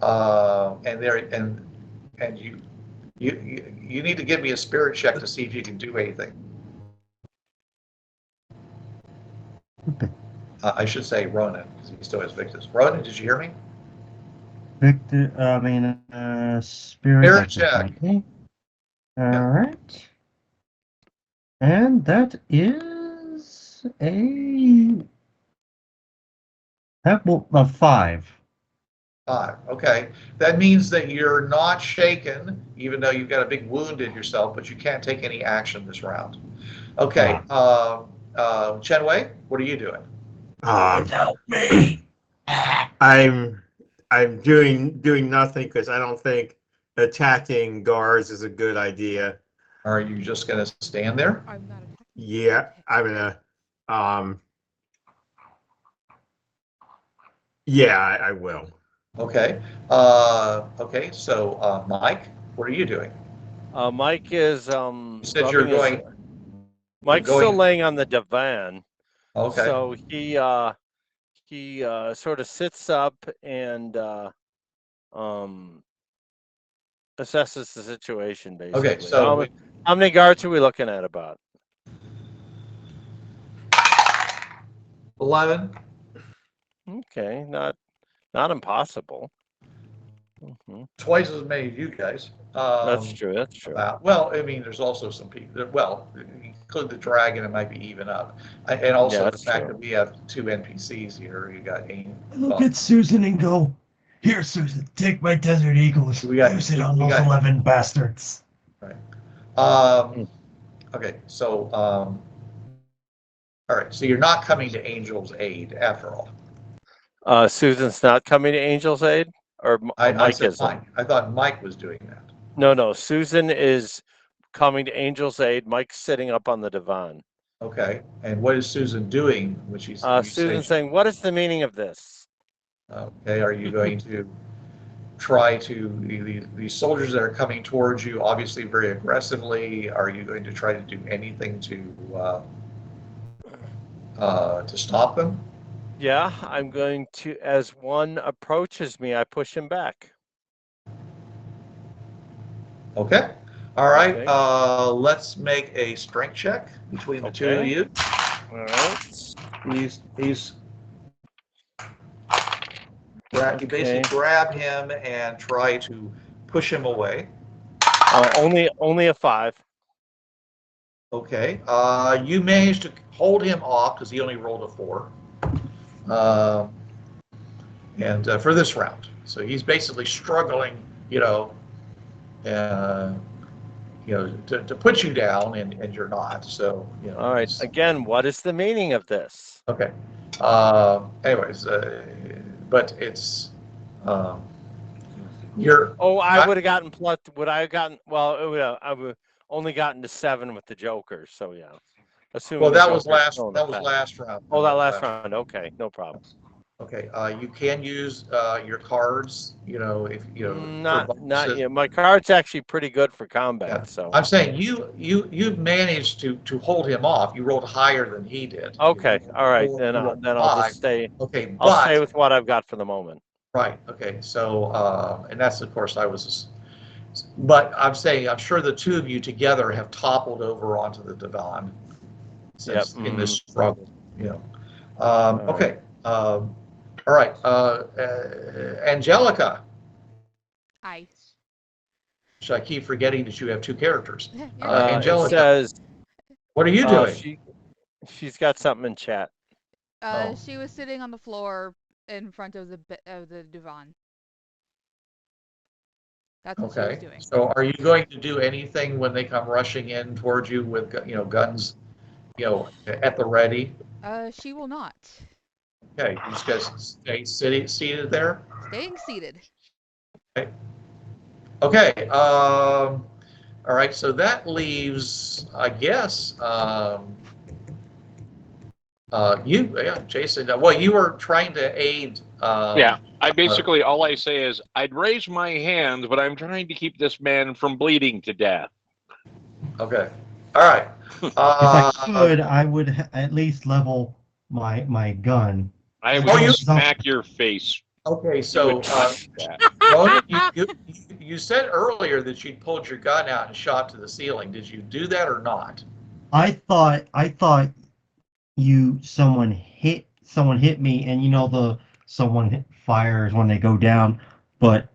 Speaker 1: and you need to give me a spirit check to see if you can do anything. I should say Ronan, because he still has Victus. Ronan, did you hear me?
Speaker 5: Victor, spirit
Speaker 1: check.
Speaker 5: Okay. All right. And that is a 5.
Speaker 1: 5. Okay. That means that you're not shaken, even though you've got a big wound in yourself, but you can't take any action this round. Okay. Chen Wei, what are you doing?
Speaker 6: Help me. I'm doing nothing because I don't think attacking guards is a good idea.
Speaker 1: Are you just going to stand there?
Speaker 4: I'm not attacking.
Speaker 6: Yeah, I'm gonna yeah, I will.
Speaker 1: Okay. Okay. So, Mike, what are you doing?
Speaker 3: Mike is
Speaker 1: You said you're going.
Speaker 3: Mike's
Speaker 1: going-
Speaker 3: still laying on the divan.
Speaker 1: Okay.
Speaker 3: So he sort of sits up and assesses the situation basically.
Speaker 1: Okay. So,
Speaker 3: how many guards are we looking at about?
Speaker 1: 11.
Speaker 3: Okay, not impossible. Mhm.
Speaker 1: twice as many of you guys.
Speaker 3: That's true. That's true.
Speaker 1: Well, I mean, there's also some people. Well, include the dragon, it might be even up, and also
Speaker 3: Yeah,
Speaker 1: the
Speaker 3: that's
Speaker 1: fact
Speaker 3: true.
Speaker 1: that we have 2 NPCs here. You got
Speaker 5: Look at Susan and go, here, Susan, take my Desert Eagles.
Speaker 1: We got-
Speaker 5: Use it on
Speaker 1: we
Speaker 5: those
Speaker 1: got-
Speaker 5: 11 bastards.
Speaker 1: Okay, so all right, so you're not coming to Angel's Aid after all.
Speaker 3: Susan's not coming to Angel's Aid, or
Speaker 1: I
Speaker 3: Mike
Speaker 1: said
Speaker 3: isn't.
Speaker 1: Mike. I thought Mike was doing that.
Speaker 3: No. Susan is coming to Angel's Aid. Mike's sitting up on the divan.
Speaker 1: Okay, and what is Susan doing when she's?
Speaker 3: Susan's saying, "What is the meaning of this?"
Speaker 1: Okay, are you going to try to these soldiers that are coming towards you, obviously very aggressively? Are you going to try to do anything to stop them?
Speaker 3: Yeah, I'm going to. As one approaches me, I push him back.
Speaker 1: Okay. All right.
Speaker 3: Okay.
Speaker 1: Let's make a strength check between the two of
Speaker 3: Okay.
Speaker 1: you.
Speaker 3: All right.
Speaker 1: You basically grab him and try to push him away.
Speaker 3: Only a 5.
Speaker 1: Okay. You managed to hold him off because he only rolled a 4. And for this round, so he's basically struggling, to put you down, and you're not. So
Speaker 3: All right. Again, what is the meaning of this?
Speaker 1: Okay. Anyways, but it's you're.
Speaker 3: I would have gotten plus. Would I have gotten? Well, I would only gotten to 7 with the Joker. So yeah. Assuming
Speaker 1: Well,
Speaker 3: the
Speaker 1: that was
Speaker 3: Joker's
Speaker 1: last.
Speaker 3: still in
Speaker 1: That was
Speaker 3: effect.
Speaker 1: last round.
Speaker 3: Oh, that last round. Okay, no problem.
Speaker 1: Okay. You can use your cards. If
Speaker 3: Not yet. My card's actually pretty good for combat.
Speaker 1: Yeah.
Speaker 3: So
Speaker 1: I'm saying you managed to hold him off. You rolled higher than he did.
Speaker 3: okay. All right.
Speaker 1: You
Speaker 3: Then
Speaker 1: rolled
Speaker 3: I'll
Speaker 1: 5.
Speaker 3: just stay.
Speaker 1: Okay,
Speaker 3: I'll stay with what I've got for the moment.
Speaker 1: Right. Okay. So, and that's of course but I'm saying I'm sure the two of you together have toppled over onto the divan since in this struggle. Okay. All right. Angelica.
Speaker 4: Hi.
Speaker 1: Should I keep forgetting that you have 2 characters? Angelica.
Speaker 3: It says,
Speaker 1: what are you doing?
Speaker 3: She's got something in chat.
Speaker 4: She was sitting on the floor in front of the divan. That's what she was doing.
Speaker 1: So are you going to do anything when they come rushing in towards you with guns, at the ready?
Speaker 4: She will not.
Speaker 1: Okay, you just guys stay seated there.
Speaker 4: Staying seated.
Speaker 1: Okay. All right. So that leaves, I guess, Jason. Well, you were trying to aid.
Speaker 2: Yeah. I basically all I say is I'd raise my hands, but I'm trying to keep this man from bleeding to death.
Speaker 1: Okay. All right.
Speaker 5: If I could, I would at least level my gun.
Speaker 2: I would smack your face.
Speaker 1: Okay, so Ronan, you said earlier that you'd pulled your gun out and shot to the ceiling. Did you do that or not?
Speaker 5: I thought someone hit me, and someone fires when they go down, but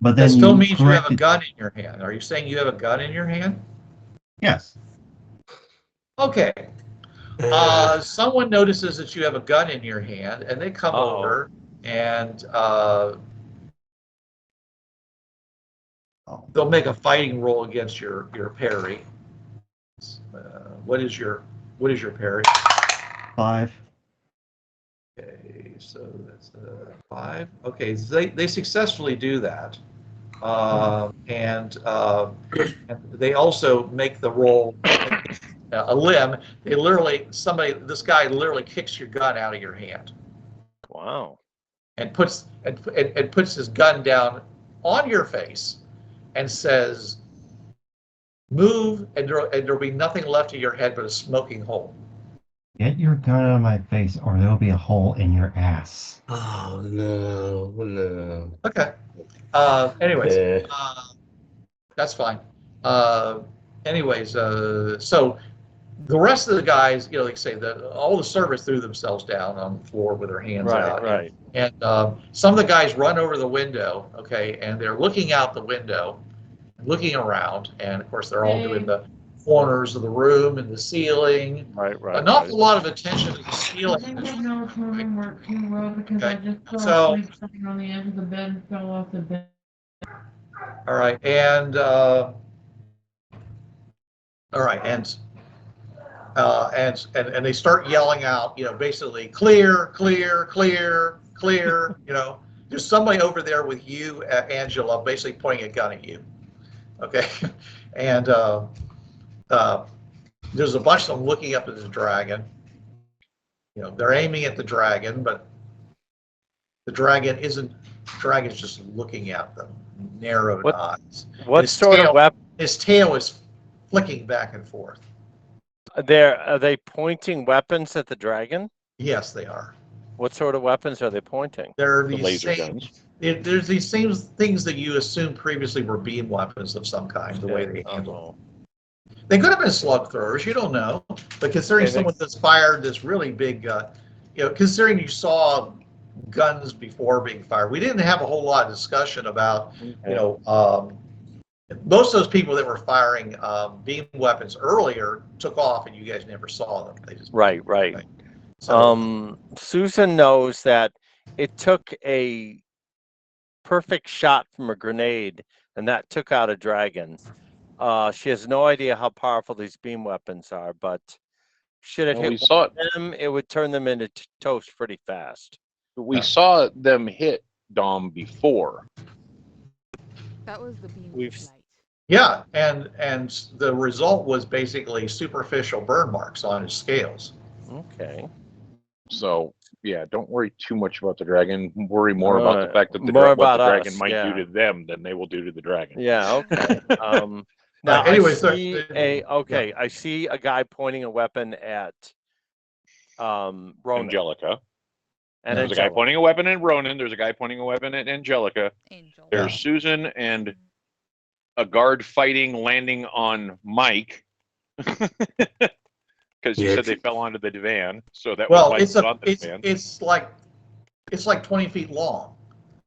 Speaker 5: then
Speaker 1: that still means you have a gun in your hand. Are you saying you have a gun in your hand?
Speaker 5: Yes.
Speaker 1: Okay. Someone notices that you have a gun in your hand, and they come over, and they'll make a fighting roll against your parry. What is your parry?
Speaker 5: 5.
Speaker 1: Okay, so that's 5. Okay, so they successfully do that, and they also make the roll. A limb. This guy literally kicks your gun out of your hand.
Speaker 3: Wow.
Speaker 1: And puts his gun down on your face, and says, "Move," and there'll be nothing left of your head but a smoking hole.
Speaker 5: Get your gun out of my face, or there'll be a hole in your ass.
Speaker 6: Oh no.
Speaker 1: Okay. Anyways, that's fine. So The rest of the guys, like I say, all the servants threw themselves down on the floor with their hands out.
Speaker 3: Right.
Speaker 1: And some of the guys run over the window, okay, and they're looking out the window, looking around, and of course they're all doing the corners of the room and the ceiling.
Speaker 3: Right.
Speaker 1: An awful lot of attention to the
Speaker 7: I
Speaker 1: ceiling.
Speaker 7: think I know if women work too well because I
Speaker 1: Okay.
Speaker 7: just
Speaker 1: So-
Speaker 7: fell asleep sitting on the edge of the bed and fell off the bed.
Speaker 1: All right, and and they start yelling out, basically clear, clear, clear, clear. There's somebody over there with you, Angela, basically pointing a gun at you. Okay, and there's a bunch of them looking up at the dragon. They're aiming at the dragon, but the dragon isn't. The dragon's just looking at them, narrowed eyes.
Speaker 3: What
Speaker 1: His
Speaker 3: sort
Speaker 1: tail-
Speaker 3: of weapon?
Speaker 1: His tail is flicking back and forth.
Speaker 3: Are they pointing weapons at the dragon?
Speaker 1: Yes, they are.
Speaker 3: What sort of weapons are they pointing?
Speaker 1: There are
Speaker 2: The
Speaker 1: these
Speaker 2: laser
Speaker 1: same,
Speaker 2: guns.
Speaker 1: there's these same things that you assumed previously were beam weapons of some kind, the way they handle them. They could have been slug throwers, you don't know. But considering someone that's fired this really big, considering you saw guns before being fired, we didn't have a whole lot of discussion about, most of those people that were firing beam weapons earlier took off and you guys never saw them. They just
Speaker 3: Right.
Speaker 1: So,
Speaker 3: Susan knows that it took a perfect shot from a grenade, and that took out a dragon. She has no idea how powerful these beam weapons are, but should it
Speaker 2: Well, we
Speaker 3: hit
Speaker 2: saw
Speaker 3: one of them, it would turn them into toast pretty fast.
Speaker 2: We saw them hit Dom before.
Speaker 4: That was the beam
Speaker 3: We've-
Speaker 4: of light.
Speaker 1: yeah, and the result was basically superficial burn marks on his scales.
Speaker 3: Okay.
Speaker 2: So yeah, don't worry too much about the dragon. Worry more about the fact that
Speaker 3: more
Speaker 2: what
Speaker 3: about
Speaker 2: the dragon
Speaker 3: us,
Speaker 2: might
Speaker 3: yeah.
Speaker 2: do to them than they will do to the dragon.
Speaker 3: Yeah. Okay. Now
Speaker 1: Anyway,
Speaker 3: I
Speaker 1: so-
Speaker 3: see I see a guy pointing a weapon at Ronan.
Speaker 2: Angelica.
Speaker 3: And
Speaker 2: There's a guy
Speaker 3: Angelica.
Speaker 2: pointing a weapon at Ronan. There's a guy pointing a weapon at Angelica.
Speaker 4: Angel.
Speaker 2: There's Susan and a guard fighting, landing on Mike. Because you said they fell onto the divan, so that
Speaker 1: Well,
Speaker 2: was Mike on the divan.
Speaker 1: it's like 20 feet long.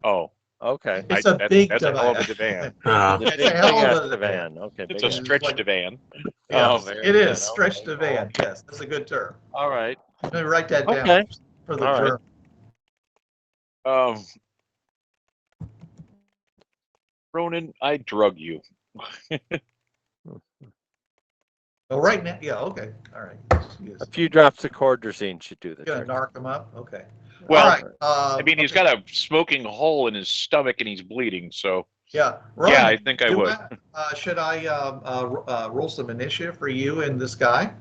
Speaker 2: Oh,
Speaker 3: Okay.
Speaker 1: It's a big
Speaker 2: that's a hell of a
Speaker 1: divan.
Speaker 2: divan.
Speaker 1: It's a hell
Speaker 3: Big
Speaker 1: of
Speaker 3: ass
Speaker 1: a
Speaker 3: divan. Okay.
Speaker 2: It's
Speaker 3: big
Speaker 2: a
Speaker 3: ass.
Speaker 2: stretch
Speaker 1: like-
Speaker 2: divan.
Speaker 1: Yes,
Speaker 3: very
Speaker 1: it
Speaker 3: good.
Speaker 1: is stretched divan. Yes, that's a good term.
Speaker 3: All right.
Speaker 1: Let me write that down
Speaker 3: Okay.
Speaker 1: for the
Speaker 3: All right.
Speaker 1: journal.
Speaker 2: Ronan, I drug you.
Speaker 1: Oh, right now, yeah, okay, all right. Yes.
Speaker 3: A few drops of cordrazine should do the
Speaker 1: Gonna
Speaker 3: trick.
Speaker 1: narc him up, okay.
Speaker 2: Well,
Speaker 1: All right.
Speaker 2: I mean, he's got a smoking hole in his stomach and he's bleeding, so
Speaker 1: Yeah.
Speaker 2: yeah, I think I
Speaker 1: do
Speaker 2: would.
Speaker 1: Should I roll some initiative for you and this guy?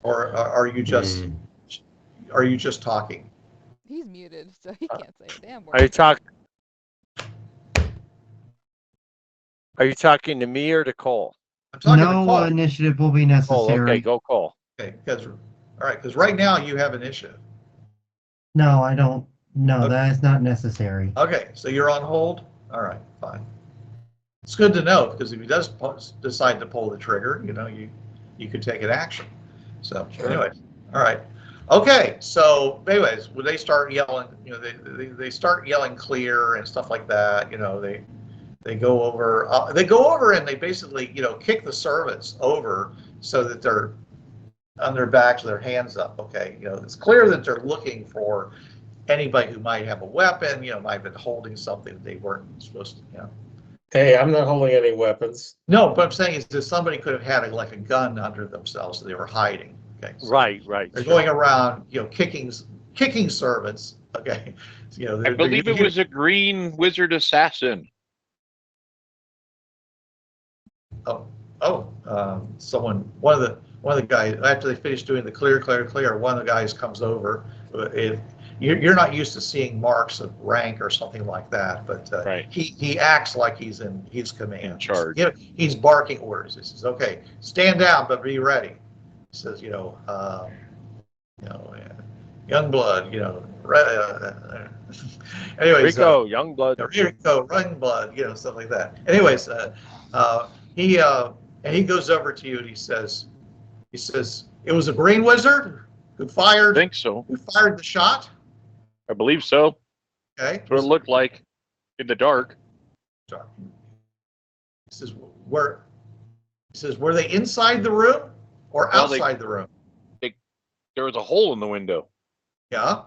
Speaker 1: Or are you just talking?
Speaker 4: He's muted, so he can't say a damn
Speaker 3: Are you
Speaker 4: word.
Speaker 3: Are you talking to me or to Cole?
Speaker 1: I'm talking to
Speaker 5: No
Speaker 1: Cole.
Speaker 5: initiative will be
Speaker 3: Cole.
Speaker 5: necessary.
Speaker 3: Okay, go Cole.
Speaker 1: Okay, because right now you have initiative.
Speaker 5: No, I don't. No,
Speaker 1: Okay.
Speaker 5: that is not necessary.
Speaker 1: Okay, so you're on hold? All right, fine. It's good to know, because if he does decide to pull the trigger, you could take an action. So anyways, all right. Okay, so anyways, when they start yelling, they start yelling clear and stuff like that, they go over and they basically, kick the servants over so that they're on their backs with their hands up. Okay, it's clear that they're looking for anybody who might have a weapon, might have been holding something that they weren't supposed to,
Speaker 6: Hey, I'm not holding any weapons.
Speaker 1: No, what I'm saying is that somebody could have had a gun under themselves that they were hiding. Okay, so
Speaker 3: Right.
Speaker 1: they're going around, kicking servants. Okay,
Speaker 2: I believe it was a green wizard assassin.
Speaker 1: One of the guys, after they finish doing the clear, one of the guys comes over. You're not used to seeing marks of rank or something like that, but
Speaker 2: Right.
Speaker 1: he acts like he's command.
Speaker 2: In charge.
Speaker 1: He's barking orders. He says, "Okay, stand down, but be ready." He says, young blood, anyways.
Speaker 3: Rico, young blood.
Speaker 1: Rico, run blood, stuff like that. Anyways, he goes over to you and he says, He says, it was a green wizard who
Speaker 2: I
Speaker 1: fired
Speaker 2: think so.
Speaker 1: the shot.
Speaker 2: I believe so.
Speaker 1: Okay.
Speaker 2: That's what it looked like in the dark.
Speaker 1: He says, were they inside the room or
Speaker 2: Well,
Speaker 1: outside the room?
Speaker 2: There was a hole in the window.
Speaker 1: Yeah.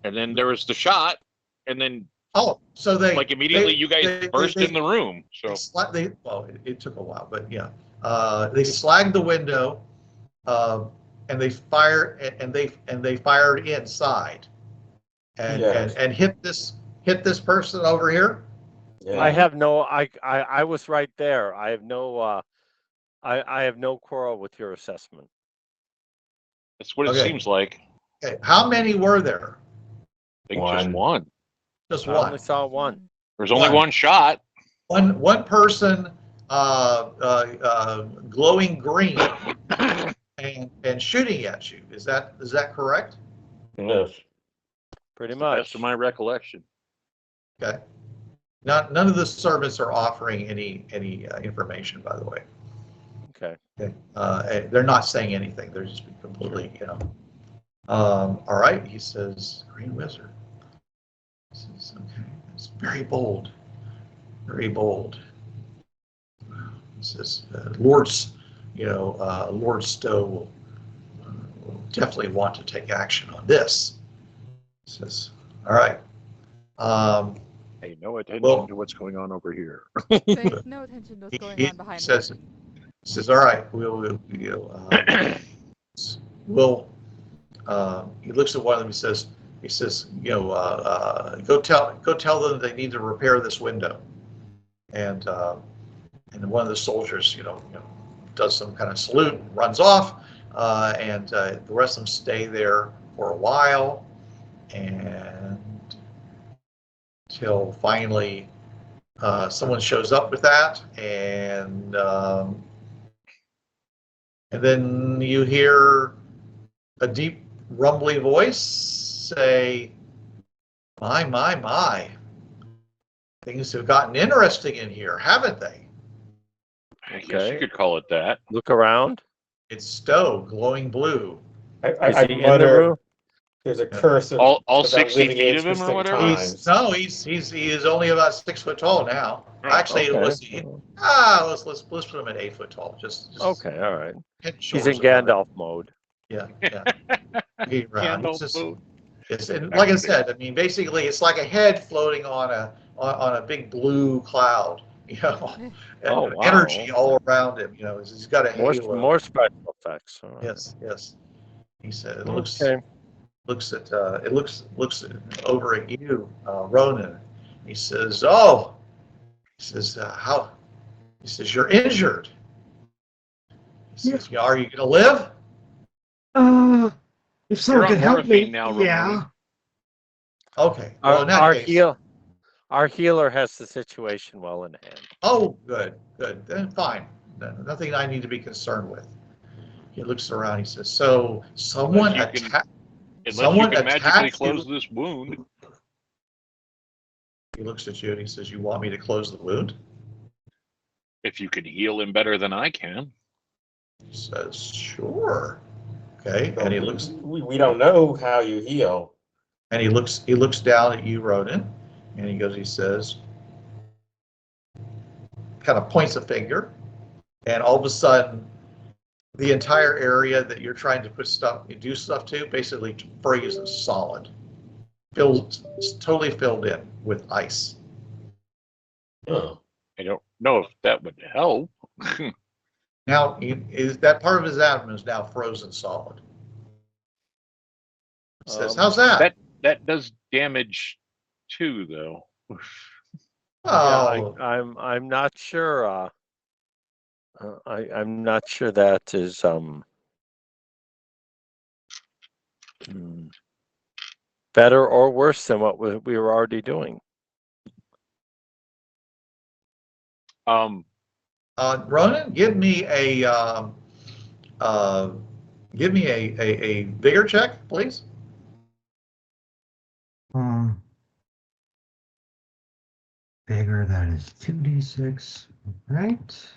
Speaker 2: And then there was the shot, and then
Speaker 1: So they
Speaker 2: immediately you guys burst in the room. So
Speaker 1: it took a while, but yeah, they slagged the window, and they fired inside, and hit this person over here.
Speaker 6: Yeah.
Speaker 3: I have no. I was right there. I have no. I have no quarrel with your assessment.
Speaker 2: that's what it
Speaker 1: Okay.
Speaker 2: seems like.
Speaker 1: Okay, how many were there?
Speaker 2: I think just one.
Speaker 1: Just
Speaker 3: I
Speaker 1: one.
Speaker 3: only saw one.
Speaker 2: There's only one shot.
Speaker 1: One person, glowing green and shooting at you. Is that correct?
Speaker 6: Yes.
Speaker 3: Pretty
Speaker 2: That's
Speaker 3: much.
Speaker 2: to my recollection.
Speaker 1: Okay. None of the servants are offering any information, by the way.
Speaker 3: Okay.
Speaker 1: Okay. They're not saying anything. They're just completely, all right. He says, Green Wizard. He says, okay. It's very bold. Very bold. He says, Lord Stowe will definitely want to take action on this. He says, all right.
Speaker 2: Pay no attention to what's going on over here.
Speaker 4: Pay no attention to what's going on behind the curtain.
Speaker 1: He says, all right, he looks at one of them. He says, go tell them they need to repair this window. And one of the soldiers, does some kind of salute and runs off. And the rest of them stay there for a while, and till finally someone shows up with that, and then you hear a deep rumbly voice say, my, things have gotten interesting in here, haven't they?
Speaker 2: I guess you could call it that.
Speaker 3: Look around.
Speaker 1: It's Stowe, glowing blue.
Speaker 3: Is he in the room?
Speaker 6: There's a curse of
Speaker 2: All
Speaker 6: about
Speaker 2: 60
Speaker 6: living
Speaker 2: feet of him or
Speaker 6: interesting
Speaker 2: whatever?
Speaker 6: times.
Speaker 1: He is only about 6 foot tall now. Actually,
Speaker 3: Okay.
Speaker 1: let's put him at 8 foot tall. Just
Speaker 3: Okay, all right.
Speaker 1: head and
Speaker 3: He's
Speaker 1: shoulders
Speaker 3: in
Speaker 1: above it.
Speaker 3: Gandalf mode.
Speaker 1: Yeah.
Speaker 2: Gandalf mode.
Speaker 1: And like I said, I mean, basically, it's like a head floating on a big blue cloud. And
Speaker 3: Oh, wow.
Speaker 1: energy all around him. He's got a halo.
Speaker 3: More special effects. All right.
Speaker 1: Yes. He said it
Speaker 3: Okay.
Speaker 1: looks over at you, Ronan. He says, how? He says, you're injured. He says, are you gonna live?
Speaker 5: If someone
Speaker 2: You're
Speaker 5: could
Speaker 2: on
Speaker 5: help me,
Speaker 2: morphine now,
Speaker 5: yeah.
Speaker 2: Ramon.
Speaker 1: Okay. Well, in that case,
Speaker 3: Our healer has the situation well in hand.
Speaker 1: oh, good. Then fine. Nothing I need to be concerned with. He looks around. He says, so someone
Speaker 2: Unless you
Speaker 1: someone
Speaker 2: can magically
Speaker 1: attacked
Speaker 2: close
Speaker 1: you.
Speaker 2: this wound.
Speaker 1: He looks at you and he says, you want me to close the wound?
Speaker 2: If you can heal him better than I can.
Speaker 1: He says, sure. Okay. And he looks.
Speaker 6: We don't know how you heal.
Speaker 1: And he looks down at you, Ronan, and he says, kind of points a finger, and all of a sudden, the entire area that you're trying to do stuff to, basically freezes solid, totally filled in with ice.
Speaker 6: Oh.
Speaker 2: I don't know if that would help.
Speaker 1: Now, that part of his abdomen is now frozen solid. He says, how's that?
Speaker 2: That does damage too, though.
Speaker 1: Oh,
Speaker 3: Yeah, I'm not sure. I'm not sure that is better or worse than what we were already doing.
Speaker 1: Ronan, give me a vigor check, please.
Speaker 5: Bigger, that is 2d6, right?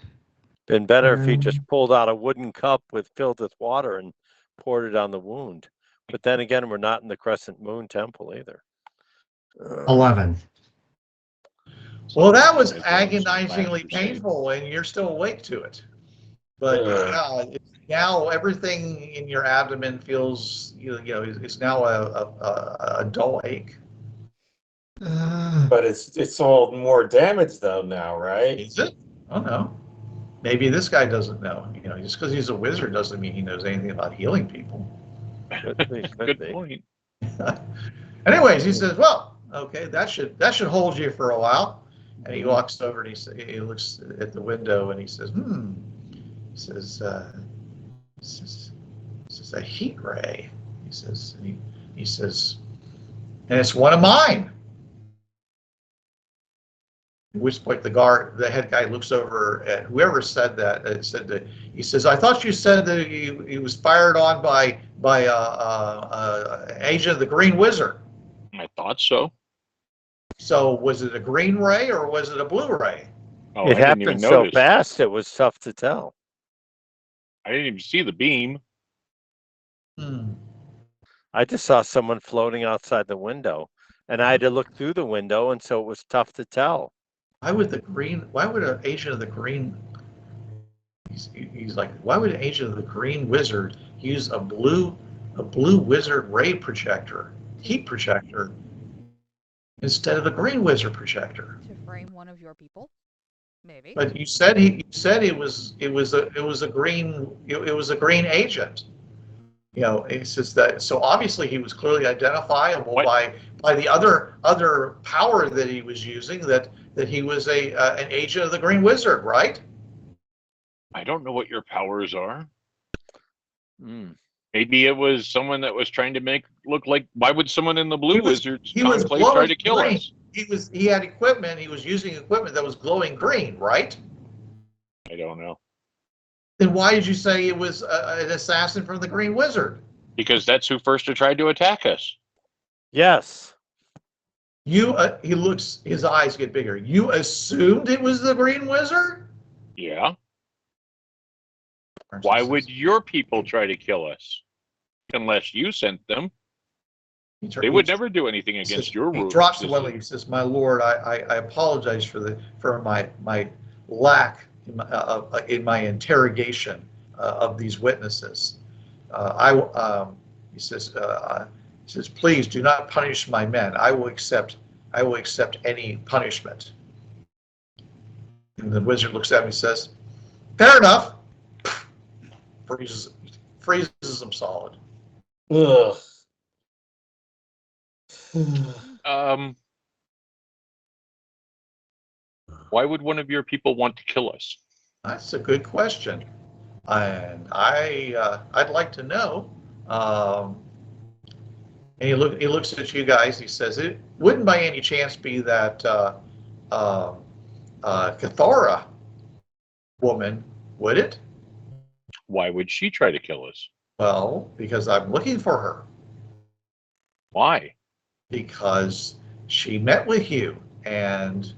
Speaker 3: Been better if he just pulled out a wooden cup filled with water and poured it on the wound. But then again, we're not in the Crescent Moon Temple either.
Speaker 5: 11.
Speaker 1: Well, that was
Speaker 2: As well as some
Speaker 1: agonizingly
Speaker 2: plans per se.
Speaker 1: painful, and you're still awake to it. But now everything in your abdomen feels, it's now a dull ache.
Speaker 6: But it's all more damage though now, right?
Speaker 1: Is it? Oh no. Maybe this guy doesn't know. Just because he's a wizard doesn't mean he knows anything about healing people.
Speaker 3: Could be.
Speaker 2: Point.
Speaker 1: Anyways, he says, "Well, okay, that should hold you for a while." And he walks over and he looks at the window and he says, He says, this is a heat ray. He says, and it's one of mine. At which point the head guy looks over at whoever said that. He says, "I thought you said that he was fired on by agent of the Green Wizard."
Speaker 2: I thought so.
Speaker 1: So was it a green ray or was it a blue ray?
Speaker 2: Oh,
Speaker 3: It
Speaker 2: I didn't even
Speaker 3: happened so
Speaker 2: notice.
Speaker 3: fast, it was tough to tell.
Speaker 2: I didn't even see the beam.
Speaker 3: I just saw someone floating outside the window, and I had to look through the window, and so it was tough to tell.
Speaker 1: Why would an agent of the Green? He's like, why would an agent of the Green Wizard use a blue wizard ray projector, heat projector, instead of a Green Wizard projector?
Speaker 4: To frame one of your people, maybe.
Speaker 1: But you said it was a green agent. It's just that. So obviously he was clearly identifiable by the other power that he was using. That he was an agent of the Green Wizard, right?
Speaker 2: I don't know what your powers are. Maybe it was someone that was trying to look like. Why would someone in the Blue Wizard's conclave try to kill us?
Speaker 1: He had equipment. He was using equipment that was glowing green, right?
Speaker 2: I don't know.
Speaker 1: Then why did you say it was an assassin from the Green Wizard?
Speaker 2: Because that's who first tried to attack us.
Speaker 3: Yes.
Speaker 1: His eyes get bigger. You assumed it was the Green Wizard?
Speaker 2: Yeah. Why would your people try to kill us? Unless you sent them. They would never do anything against your rules.
Speaker 1: He drops the weapon. He says, "My lord, I apologize for my lack in my interrogation of these witnesses. He says, please do not punish my men. I will accept any punishment." And the wizard looks at me and says, "Fair enough." Freezes him solid.
Speaker 6: Ugh.
Speaker 2: Why would one of your people want to kill us?
Speaker 1: That's a good question, and I'd like to know. And he looks at you guys. He says, "It wouldn't by any chance be that Cathora woman, would it?"
Speaker 2: Why would she try to kill us?
Speaker 1: Well, because I'm looking for her.
Speaker 2: Why?
Speaker 1: Because she met with you, and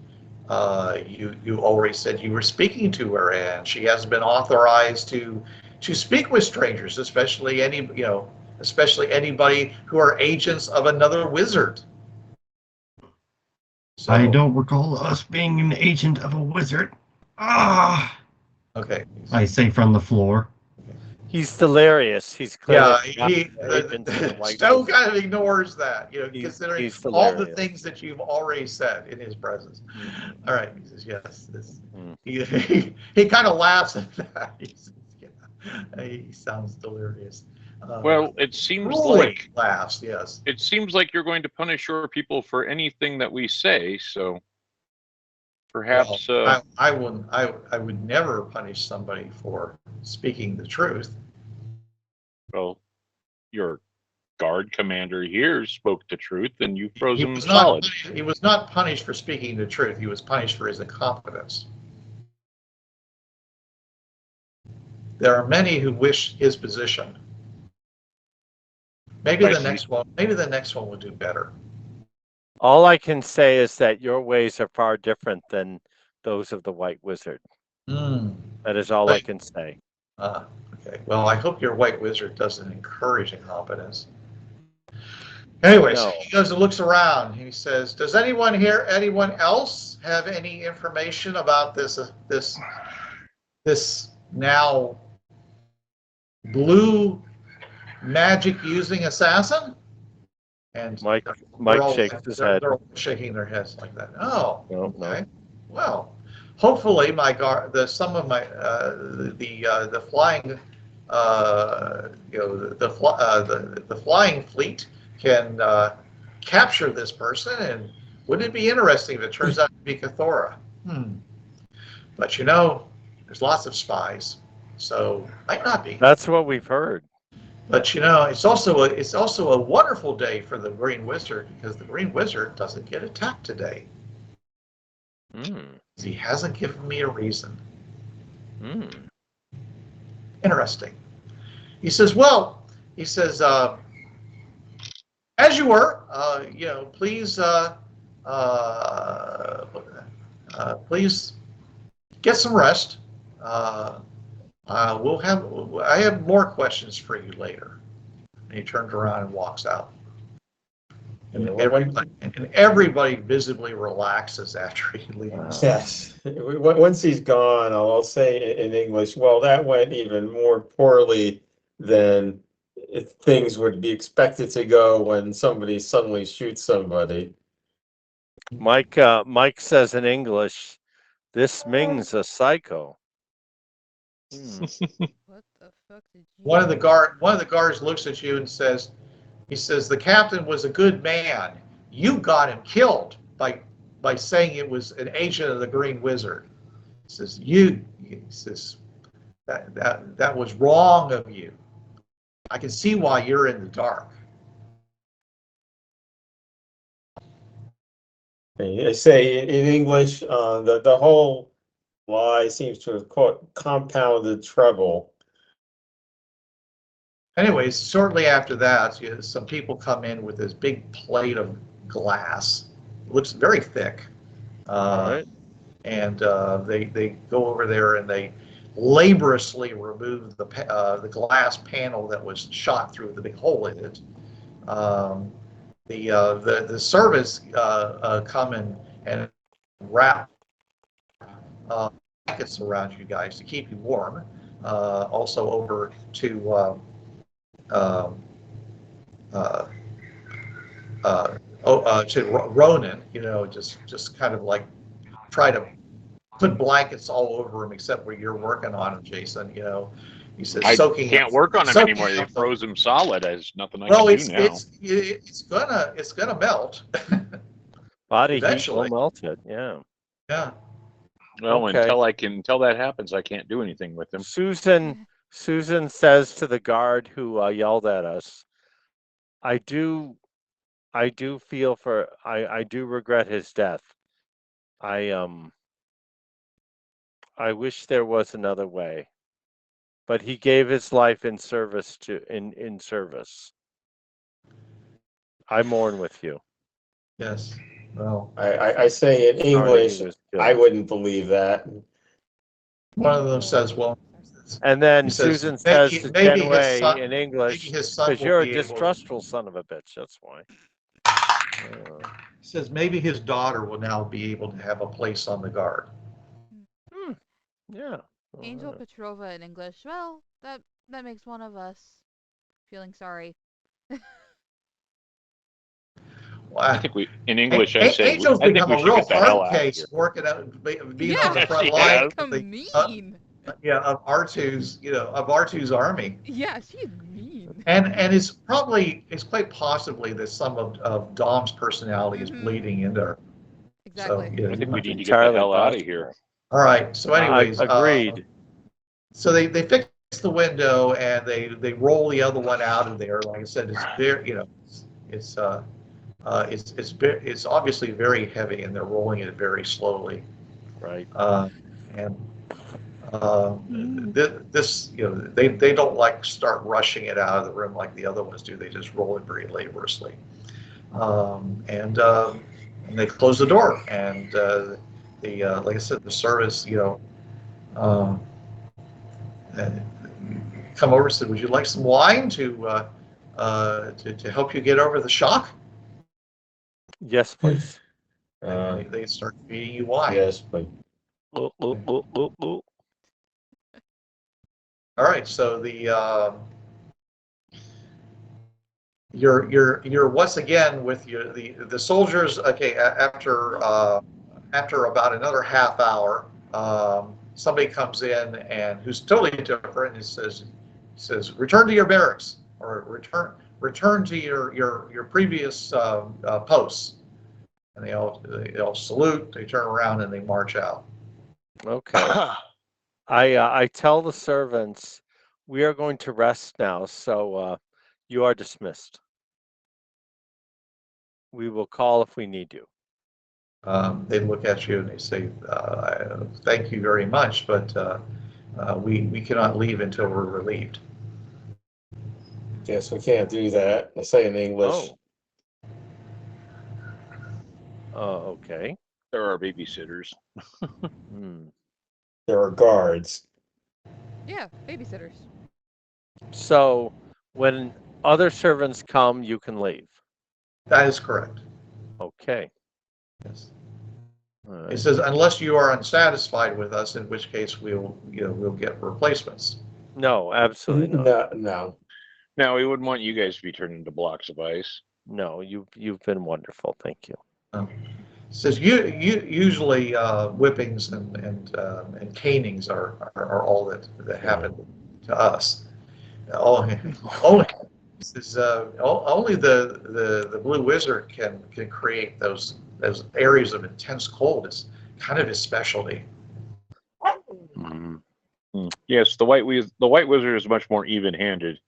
Speaker 1: you already said you were speaking to her, and she has been authorized to speak with strangers, especially anybody who are agents of another wizard. So,
Speaker 5: I don't recall us being an agent of a wizard. Ah.
Speaker 1: Okay.
Speaker 5: I say from the floor.
Speaker 3: He's delirious. He's clearly
Speaker 1: Stowe kind of ignores that, considering
Speaker 3: he's
Speaker 1: all the things that you've already said in his presence. All right, he says, yes. He kind of laughs at that. He says, yeah, he sounds delirious.
Speaker 2: Well, it seems
Speaker 1: like laughs. Yes.
Speaker 2: It seems like you're going to punish your people for anything that we say. So perhaps
Speaker 1: I would never punish somebody for speaking the truth.
Speaker 2: Well, your guard commander here spoke the truth, and you froze him solid.
Speaker 1: He was not punished for speaking the truth. He was punished for his incompetence. There are many who wish his position. Maybe the next one will do better.
Speaker 3: All I can say is that your ways are far different than those of the White Wizard.
Speaker 1: Mm.
Speaker 3: That is all I can say.
Speaker 1: Okay. Well, I hope your white wizard doesn't encourage incompetence. Anyways,
Speaker 3: No.
Speaker 1: he goes and looks around. He says, "Does anyone here, anyone else, have any information about this now blue magic using assassin?" And
Speaker 3: Mike
Speaker 1: they're all,
Speaker 3: shakes his head.
Speaker 1: they're all shaking their heads like that. Oh,
Speaker 3: No,
Speaker 1: okay.
Speaker 3: no.
Speaker 1: Well, hopefully some of my the flying the flying fleet can capture this person, and wouldn't it be interesting if it turns out to be Cathora? But there's lots of spies, so might not be.
Speaker 3: That's what we've heard.
Speaker 1: But it's also a wonderful day for the Green Wizard, because the Green Wizard doesn't get attacked today. He hasn't given me a reason. Interesting. He says, as you were, please, please get some rest. I have more questions for you later. And he turns around and walks out. And everybody visibly relaxes after he leaves.
Speaker 6: Yes. Once he's gone, I'll say in English, well, that went even more poorly than things would be expected to go when somebody suddenly shoots somebody.
Speaker 3: Mike says in English, "This Ming's a psycho."
Speaker 4: What the fuck did you?
Speaker 1: One of the guards looks at you and says, "The captain was a good man. You got him killed by saying it was an agent of the Green Wizard." He says that was wrong of you. I can see why you're in the dark.
Speaker 6: I say in English, the whole lie seems to have compounded trouble.
Speaker 1: Anyways, shortly after that, some people come in with this big plate of glass. It looks very thick.
Speaker 3: All right.
Speaker 1: And they go over there and they laboriously remove the glass panel that was shot through the big hole in it. The servants come and wrap blankets around you guys to keep you warm. Also over to Ronan, just kind of like try to put blankets all over him except where you're working on him, Jason. He says
Speaker 2: I
Speaker 1: soaking.
Speaker 2: can't work on him anymore. They froze him solid. There's nothing I can do now.
Speaker 1: It's gonna melt.
Speaker 3: Body heat
Speaker 1: Eventually.
Speaker 3: will melt it. Yeah.
Speaker 1: Yeah.
Speaker 2: Well,
Speaker 3: Okay.
Speaker 2: until that happens, I can't do anything with him.
Speaker 3: Susan says to the guard who yelled at us, I do feel I do regret his death. I wish there was another way, but he gave his life in service in service. I mourn with you.
Speaker 1: Yes. Well,
Speaker 6: I say in English, I wouldn't believe that.
Speaker 1: One of them says, "Well,"
Speaker 3: and then Susan says to Genway in English, "Because you're a distrustful son of a bitch. That's why."
Speaker 1: He says maybe his daughter will now be able to have a place on the guard.
Speaker 3: Yeah.
Speaker 4: Angel Petrova in English. Well, that makes one of us feeling sorry.
Speaker 1: Well,
Speaker 2: I think in English, I say,
Speaker 1: Angel's
Speaker 2: I think
Speaker 1: become
Speaker 2: we
Speaker 1: a
Speaker 2: should
Speaker 1: real
Speaker 2: get the hell
Speaker 1: hard
Speaker 2: out
Speaker 1: case
Speaker 2: of here.
Speaker 1: working out, being
Speaker 4: Yeah,
Speaker 1: on the front
Speaker 2: she
Speaker 1: line.
Speaker 2: has.
Speaker 4: Mean.
Speaker 1: Of R2's army.
Speaker 4: Yeah, she's mean.
Speaker 1: And it's quite possibly that some of Dom's personality is bleeding into her.
Speaker 4: Exactly.
Speaker 1: So,
Speaker 2: I think we need to get the hell out of here.
Speaker 1: All right. So, anyways,
Speaker 3: agreed.
Speaker 1: So they fix the window and they roll the other one out of there. Like I said, it's very it's obviously very heavy, and they're rolling it very slowly.
Speaker 3: Right.
Speaker 1: This they don't like start rushing it out of the room like the other ones do. They just roll it very laboriously, and they close the door. And like I said, the service Um, and come over and said, "Would you like some wine to help you get over the shock?"
Speaker 3: Yes, please.
Speaker 1: And they start feeding you wine.
Speaker 6: Yes, but
Speaker 3: Oh, oh, oh, oh, oh.
Speaker 1: All right, so you're once again with the soldiers. Okay, after about another half hour, somebody comes in and who's totally different. And says return to your barracks or return to your previous posts. And they all salute. They turn around and they march out.
Speaker 3: Okay. I tell the servants we are going to rest now, so you are dismissed. We will call if we need you.
Speaker 1: They look at you and they say, "Thank you very much, but we cannot leave until we're relieved."
Speaker 6: yes, we can't do that. I say in English.
Speaker 3: Okay.
Speaker 2: There are babysitters.
Speaker 3: Hmm.
Speaker 6: There are guards.
Speaker 4: Yeah, babysitters.
Speaker 3: So when other servants come, you can leave.
Speaker 1: That is correct.
Speaker 3: Okay.
Speaker 1: Yes.
Speaker 3: All
Speaker 1: It
Speaker 3: right.
Speaker 1: says unless you are unsatisfied with us, in which case we'll get replacements.
Speaker 3: No, absolutely not.
Speaker 6: No.
Speaker 2: Now, we wouldn't want you guys to be turned into blocks of ice.
Speaker 3: No, you've been wonderful. Thank you.
Speaker 1: It says you usually whippings and canings are all that happen to us. Only the Blue Wizard can create those areas of intense cold. It's kind of his specialty.
Speaker 3: Mm.
Speaker 2: Yes, the white wizard is much more even-handed.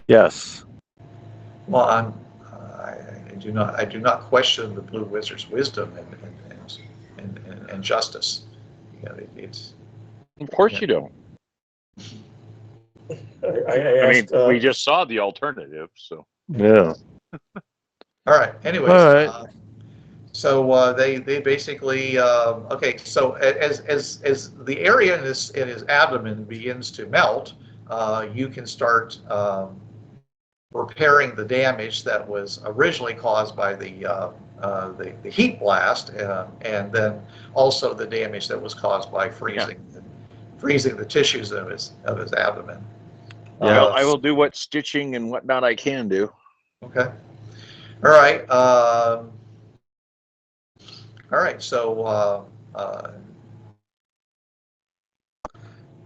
Speaker 3: Yes.
Speaker 1: Well, I do not question the Blue Wizard's wisdom and justice. You know, it's
Speaker 2: Of course you don't.
Speaker 6: I
Speaker 2: I mean,
Speaker 6: asked,
Speaker 2: we just saw the alternative, so.
Speaker 3: Yeah.
Speaker 1: all right. Anyways,
Speaker 3: All right.
Speaker 1: so they basically okay. So as the area in his abdomen begins to melt, you can start repairing the damage that was originally caused by the heat blast, and then also the damage that was caused by freezing the tissues of his abdomen.
Speaker 3: Yeah.
Speaker 2: Well, I will do what stitching and whatnot I can do.
Speaker 1: Okay. All right. All right. So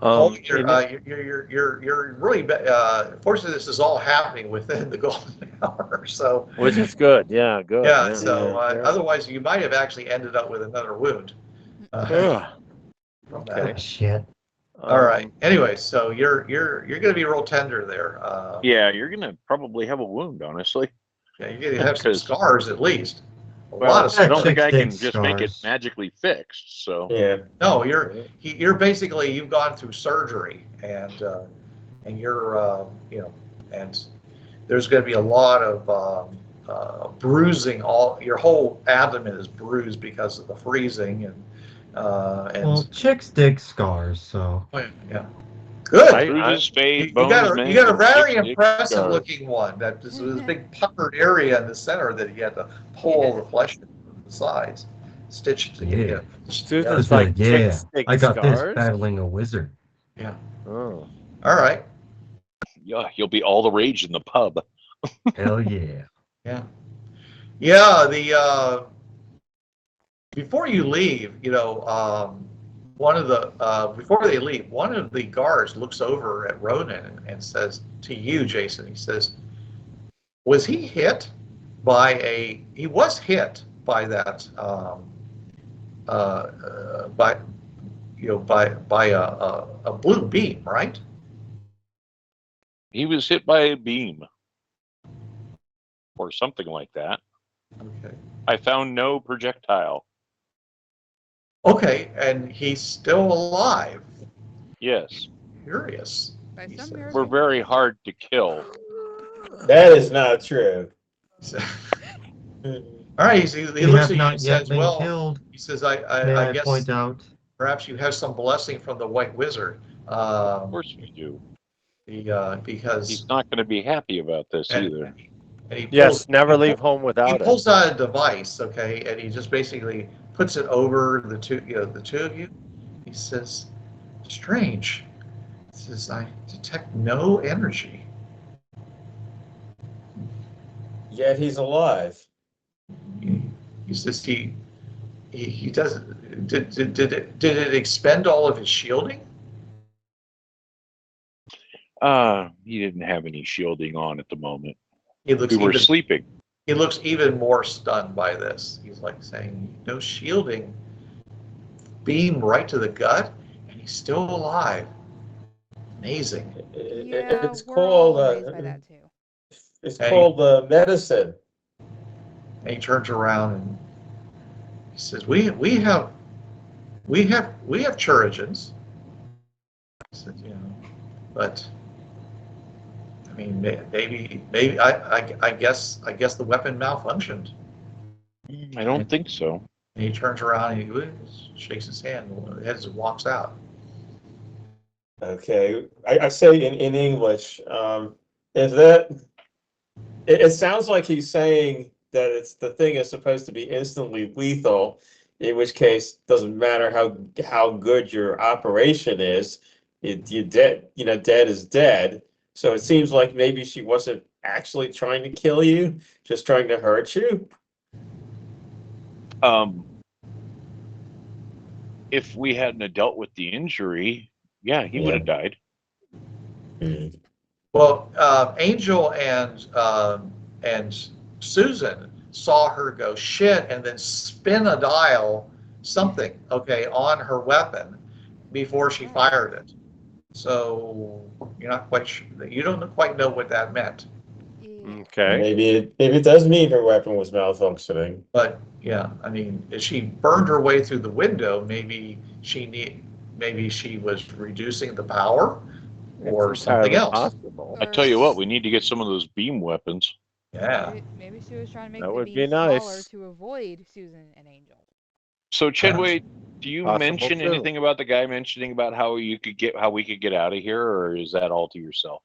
Speaker 1: you're really fortunately this is all happening within the golden hour. So
Speaker 3: Which is good. Yeah, good.
Speaker 1: yeah.
Speaker 3: Yeah.
Speaker 1: So
Speaker 6: Yeah.
Speaker 1: otherwise you might have actually ended up with another wound.
Speaker 3: Ugh.
Speaker 1: From
Speaker 3: Okay.
Speaker 1: that.
Speaker 5: Shit.
Speaker 1: All right. Anyway, so you're going to be real tender there.
Speaker 2: Yeah, you're gonna probably have a wound, honestly.
Speaker 1: Yeah, you're going to have some
Speaker 2: 'Cause-
Speaker 1: scars at least. A lot
Speaker 2: Well,
Speaker 1: of
Speaker 2: I don't
Speaker 1: scars.
Speaker 2: think I can
Speaker 5: Chick
Speaker 2: just make it
Speaker 5: scars.
Speaker 2: magically fixed. So
Speaker 6: yeah.
Speaker 1: No, you're basically you've gone through surgery and you're and there's going to be a lot of bruising. All your whole abdomen is bruised because of the freezing and
Speaker 5: Well, chicks dig scars, so.
Speaker 1: yeah. Good.
Speaker 2: bruises fade,
Speaker 1: You
Speaker 2: bones
Speaker 1: got a
Speaker 2: mend,
Speaker 1: very
Speaker 2: chicks dig
Speaker 1: impressive
Speaker 2: scars.
Speaker 1: looking one. That this was a big puckered area in the center that you had to pull the flesh from the sides, stitch it together.
Speaker 3: Susan's
Speaker 5: Just
Speaker 3: like,
Speaker 5: like, yeah,
Speaker 3: chicks dig
Speaker 5: I got
Speaker 3: scars?
Speaker 5: this battling a wizard.
Speaker 1: Yeah.
Speaker 3: Oh.
Speaker 1: All right.
Speaker 2: Yeah, you'll be all the rage in the pub.
Speaker 5: Hell yeah.
Speaker 1: Yeah. Yeah. The before you leave, one of the before they leave, one of the guards looks over at Ronan and says to you, Jason. He says, "Was he hit by a? He was hit by that by a blue beam, right?"
Speaker 2: He was hit by a beam or something like that.
Speaker 1: Okay.
Speaker 2: I found no projectile.
Speaker 1: Okay, and he's still alive.
Speaker 2: Yes,
Speaker 1: Curious.
Speaker 4: By
Speaker 1: He
Speaker 4: some
Speaker 1: says.
Speaker 4: miracle.
Speaker 2: we're very hard to kill.
Speaker 6: That is not true.
Speaker 1: All right, he
Speaker 5: We
Speaker 1: looks
Speaker 5: have
Speaker 1: at you
Speaker 5: not
Speaker 1: and
Speaker 5: yet
Speaker 1: says,
Speaker 5: been
Speaker 1: "Well,"
Speaker 5: killed.
Speaker 1: he says,
Speaker 5: May
Speaker 1: "I
Speaker 5: I
Speaker 1: guess."
Speaker 5: point out?
Speaker 1: Perhaps you have some blessing from the White Wizard.
Speaker 2: Of course we do.
Speaker 1: Because
Speaker 2: He's not going to be happy about this either.
Speaker 1: and he pulls,
Speaker 3: Yes, never leave home
Speaker 1: he
Speaker 3: without it.
Speaker 1: pulls out a device, okay, and he just basically puts it over the two of you. He says, "Strange." He says, "I detect no energy."
Speaker 6: Yet he's alive.
Speaker 1: He says he doesn't. Did it expend all of his shielding?
Speaker 2: He didn't have any shielding on at the moment.
Speaker 1: He looks
Speaker 2: We were
Speaker 1: even
Speaker 2: sleeping.
Speaker 1: he looks even more stunned by this. He's like saying, "No shielding, beam right to the gut, and he's still alive. Amazing."
Speaker 4: Yeah,
Speaker 6: It's
Speaker 4: we're all
Speaker 6: called
Speaker 4: amazed by that too.
Speaker 6: it's
Speaker 1: Hey.
Speaker 6: called medicine.
Speaker 1: And he turns around and he says, "We have Churigens." He said, "You know, but I mean, maybe I guess the weapon malfunctioned."
Speaker 2: I don't think so.
Speaker 1: And he turns around and he shakes his hand, heads and walks out.
Speaker 6: Okay, I say in English, is that it sounds like he's saying that the thing is supposed to be instantly lethal, in which case doesn't matter how good your operation is, you're dead. You know, dead is dead. So it seems like maybe she wasn't actually trying to kill you, just trying to hurt you.
Speaker 2: If we hadn't dealt with the injury, yeah, he
Speaker 6: Yeah.
Speaker 2: would have died.
Speaker 1: Well, Angel and Susan saw her go shit and then spin a dial something, okay, on her weapon before she fired it. So you're not quite sure, you don't quite know what that meant.
Speaker 4: Yeah.
Speaker 3: Okay.
Speaker 6: Maybe it does mean her weapon was malfunctioning.
Speaker 1: But yeah, I mean, if she burned her way through the window, maybe she was reducing the power or
Speaker 3: It's
Speaker 1: something
Speaker 3: entirely
Speaker 1: else.
Speaker 3: possible.
Speaker 2: I tell you what, we need to get some of those beam weapons.
Speaker 1: Yeah.
Speaker 4: Maybe she was trying to make
Speaker 3: That
Speaker 4: the
Speaker 3: would
Speaker 4: beam
Speaker 3: be
Speaker 4: smaller
Speaker 3: nice.
Speaker 4: to avoid Susan and Angel.
Speaker 2: So Chenway, do you
Speaker 3: Possible
Speaker 2: mention
Speaker 3: too.
Speaker 2: anything about the guy mentioning about how we could get out of here, or is that all to yourself?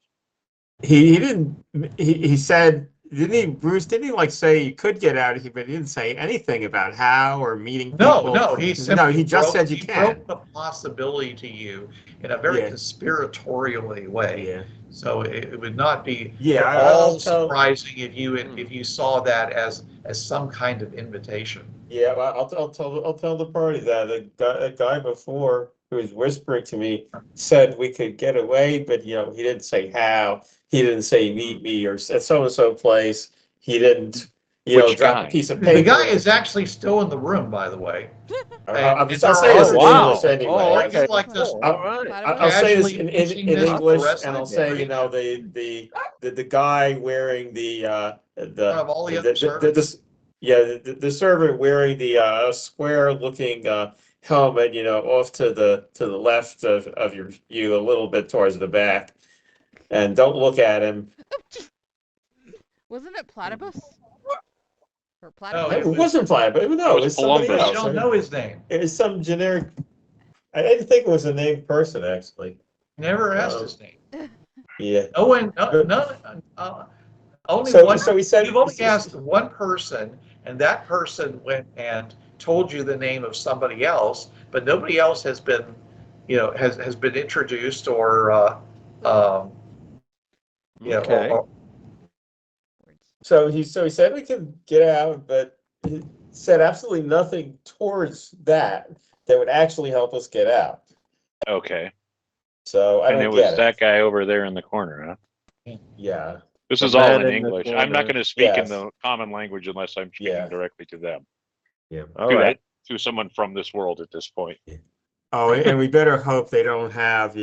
Speaker 6: He didn't. He said, didn't he, Bruce? Didn't he like say you could get out of here, but he didn't say anything about how or meeting people.
Speaker 1: No, he simply
Speaker 6: he just said you
Speaker 1: he
Speaker 6: can.
Speaker 1: broke the possibility to you in a very
Speaker 6: Yeah.
Speaker 1: conspiratorially way.
Speaker 6: Yeah.
Speaker 1: So it would not be
Speaker 6: Yeah,
Speaker 1: at all
Speaker 6: I'll tell-
Speaker 1: surprising if you saw that as some kind of invitation.
Speaker 6: Yeah, I'll tell the party that a guy before who was whispering to me said we could get away, but he didn't say how. He didn't say meet me or at so and so place. He didn't
Speaker 2: Which
Speaker 6: drop
Speaker 2: guy?
Speaker 6: a piece of paper.
Speaker 1: The guy is actually still in the room, by the way.
Speaker 6: I'll
Speaker 1: And
Speaker 6: say this in English anyway.
Speaker 3: Oh,
Speaker 1: Like,
Speaker 3: okay.
Speaker 1: like this,
Speaker 3: All right.
Speaker 6: I'll say this
Speaker 1: Casually
Speaker 6: in
Speaker 1: pitching this for
Speaker 6: English,
Speaker 1: wrestling,
Speaker 6: and I'll say, the guy wearing the
Speaker 1: of all the other servants.
Speaker 6: the servant wearing the square looking helmet, off to the left of you a little bit towards the back, and don't look at him.
Speaker 4: Wasn't it Platypus? Or
Speaker 1: No,
Speaker 4: Platypus?
Speaker 6: It wasn't Fly, but no, it was somebody
Speaker 2: Columbus.
Speaker 1: You
Speaker 6: else.
Speaker 1: don't know his name.
Speaker 6: It was some generic. I didn't think it was a named person actually.
Speaker 1: Never asked his name.
Speaker 6: Yeah.
Speaker 1: No one, only
Speaker 6: So-
Speaker 1: one.
Speaker 6: so he said-
Speaker 1: You've only asked one person, and that person went and told you the name of somebody else, but nobody else has been, has been introduced or,
Speaker 3: Okay.
Speaker 6: So he said we could get out, but he said absolutely nothing towards that would actually help us get out.
Speaker 2: Okay.
Speaker 6: So I
Speaker 2: And it
Speaker 6: don't
Speaker 2: was
Speaker 6: get
Speaker 2: that guy over there in the corner, huh?
Speaker 6: Yeah.
Speaker 2: This
Speaker 3: The
Speaker 2: is all
Speaker 3: man
Speaker 2: in
Speaker 3: in the
Speaker 2: English. I'm not
Speaker 3: corner.
Speaker 2: going to speak in
Speaker 6: Yes.
Speaker 2: the common language unless I'm speaking
Speaker 6: Yeah.
Speaker 2: directly to them.
Speaker 6: Yeah.
Speaker 3: All
Speaker 2: to
Speaker 3: right.
Speaker 2: to someone from this world at this point.
Speaker 6: Oh, and we better hope they don't have,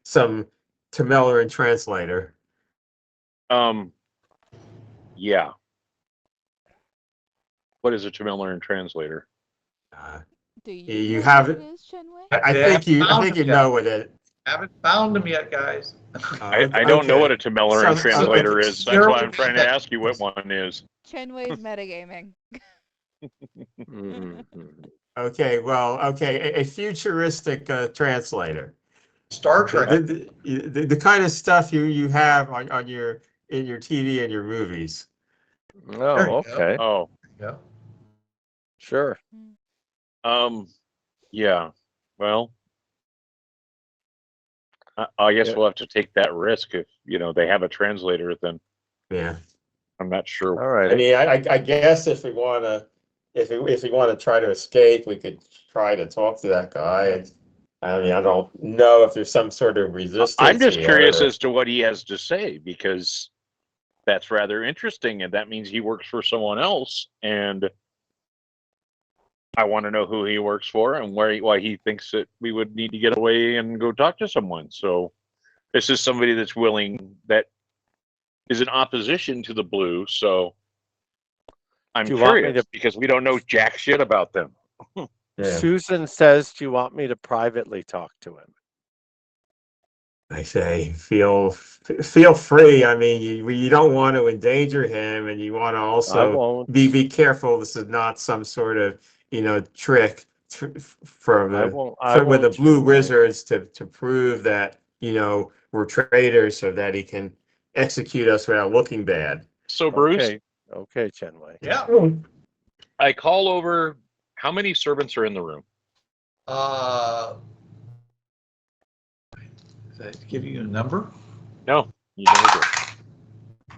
Speaker 6: some Tamilian translator.
Speaker 2: Yeah. What is a Tamilian translator?
Speaker 4: Do
Speaker 6: You
Speaker 4: know
Speaker 6: have
Speaker 4: what
Speaker 6: it.
Speaker 4: it is, Chenway?
Speaker 6: I
Speaker 1: They
Speaker 6: think you
Speaker 1: haven't found
Speaker 6: know
Speaker 1: it
Speaker 6: what it.
Speaker 1: Haven't found him yet, guys.
Speaker 2: I don't know what a Tamilian
Speaker 6: Some-
Speaker 2: translator
Speaker 1: okay.
Speaker 2: is. That's why I'm trying to ask you what one is.
Speaker 4: Chenway's metagaming.
Speaker 3: Mhm.
Speaker 6: Okay, well, okay, a futuristic translator.
Speaker 1: Star Trek.
Speaker 6: The kind of stuff you have on your in your TV and your movies.
Speaker 1: There you
Speaker 3: Oh,
Speaker 1: go.
Speaker 3: okay.
Speaker 2: Oh,
Speaker 1: Yeah.
Speaker 3: Sure.
Speaker 2: yeah. Well, I guess
Speaker 3: Yeah.
Speaker 2: we'll have to take that risk if they have a translator. Then
Speaker 6: Yeah.
Speaker 2: I'm not sure.
Speaker 3: All
Speaker 6: I
Speaker 3: right.
Speaker 6: mean, I guess if we want to, if we want to try to escape, we could try to talk to that guy. I mean, I don't know if there's some sort of resistance
Speaker 2: I'm just
Speaker 6: here,
Speaker 2: curious
Speaker 6: or-
Speaker 2: as to what he has to say, because that's rather interesting, and that means he works for someone else, and I want to know who he works for and why he thinks that we would need to get away and go talk to someone. So this is somebody that's willing, that is in opposition to the blue. So I'm
Speaker 3: Do you want me
Speaker 2: curious
Speaker 3: to-
Speaker 2: because we don't know jack shit about them.
Speaker 6: Yeah.
Speaker 3: Susan says, "Do you want me to privately talk to him?"
Speaker 6: I say, feel free. I mean, you don't want to endanger him, and you want to
Speaker 3: I
Speaker 6: also
Speaker 3: won't.
Speaker 6: be careful. This is not some sort of trick from
Speaker 3: I
Speaker 6: the
Speaker 3: won't. I
Speaker 6: with the
Speaker 3: won't.
Speaker 6: blue
Speaker 3: Chen Wei.
Speaker 6: wizards to prove that we're traitors, so that he can execute us without looking bad.
Speaker 2: So Bruce,
Speaker 3: Okay. Okay, Chen Wei.
Speaker 1: Yeah.
Speaker 2: I call over. How many servants are in the room?
Speaker 1: Did I give you a number?
Speaker 2: No, you never did.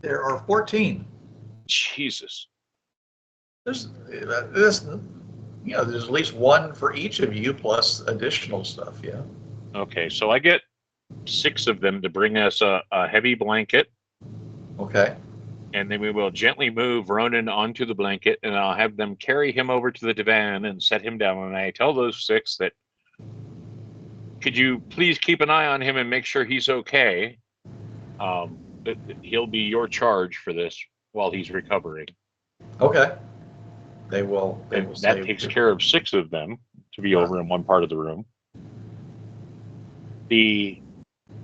Speaker 1: There are 14.
Speaker 2: Jesus.
Speaker 1: There's there's at least one for each of you plus additional stuff. Yeah.
Speaker 2: Okay, so I get 6 of them to bring us a heavy blanket,
Speaker 1: Okay.
Speaker 2: and then we will gently move Ronan onto the blanket, and I'll have them carry him over to the divan and set him down. And I tell those 6 that, could you please keep an eye on him and make sure he's okay? That he'll be your charge for this while he's recovering.
Speaker 1: Okay. They will. They
Speaker 2: And
Speaker 1: will
Speaker 2: that
Speaker 1: say
Speaker 2: takes care of 6 of them to be over in one part of the room.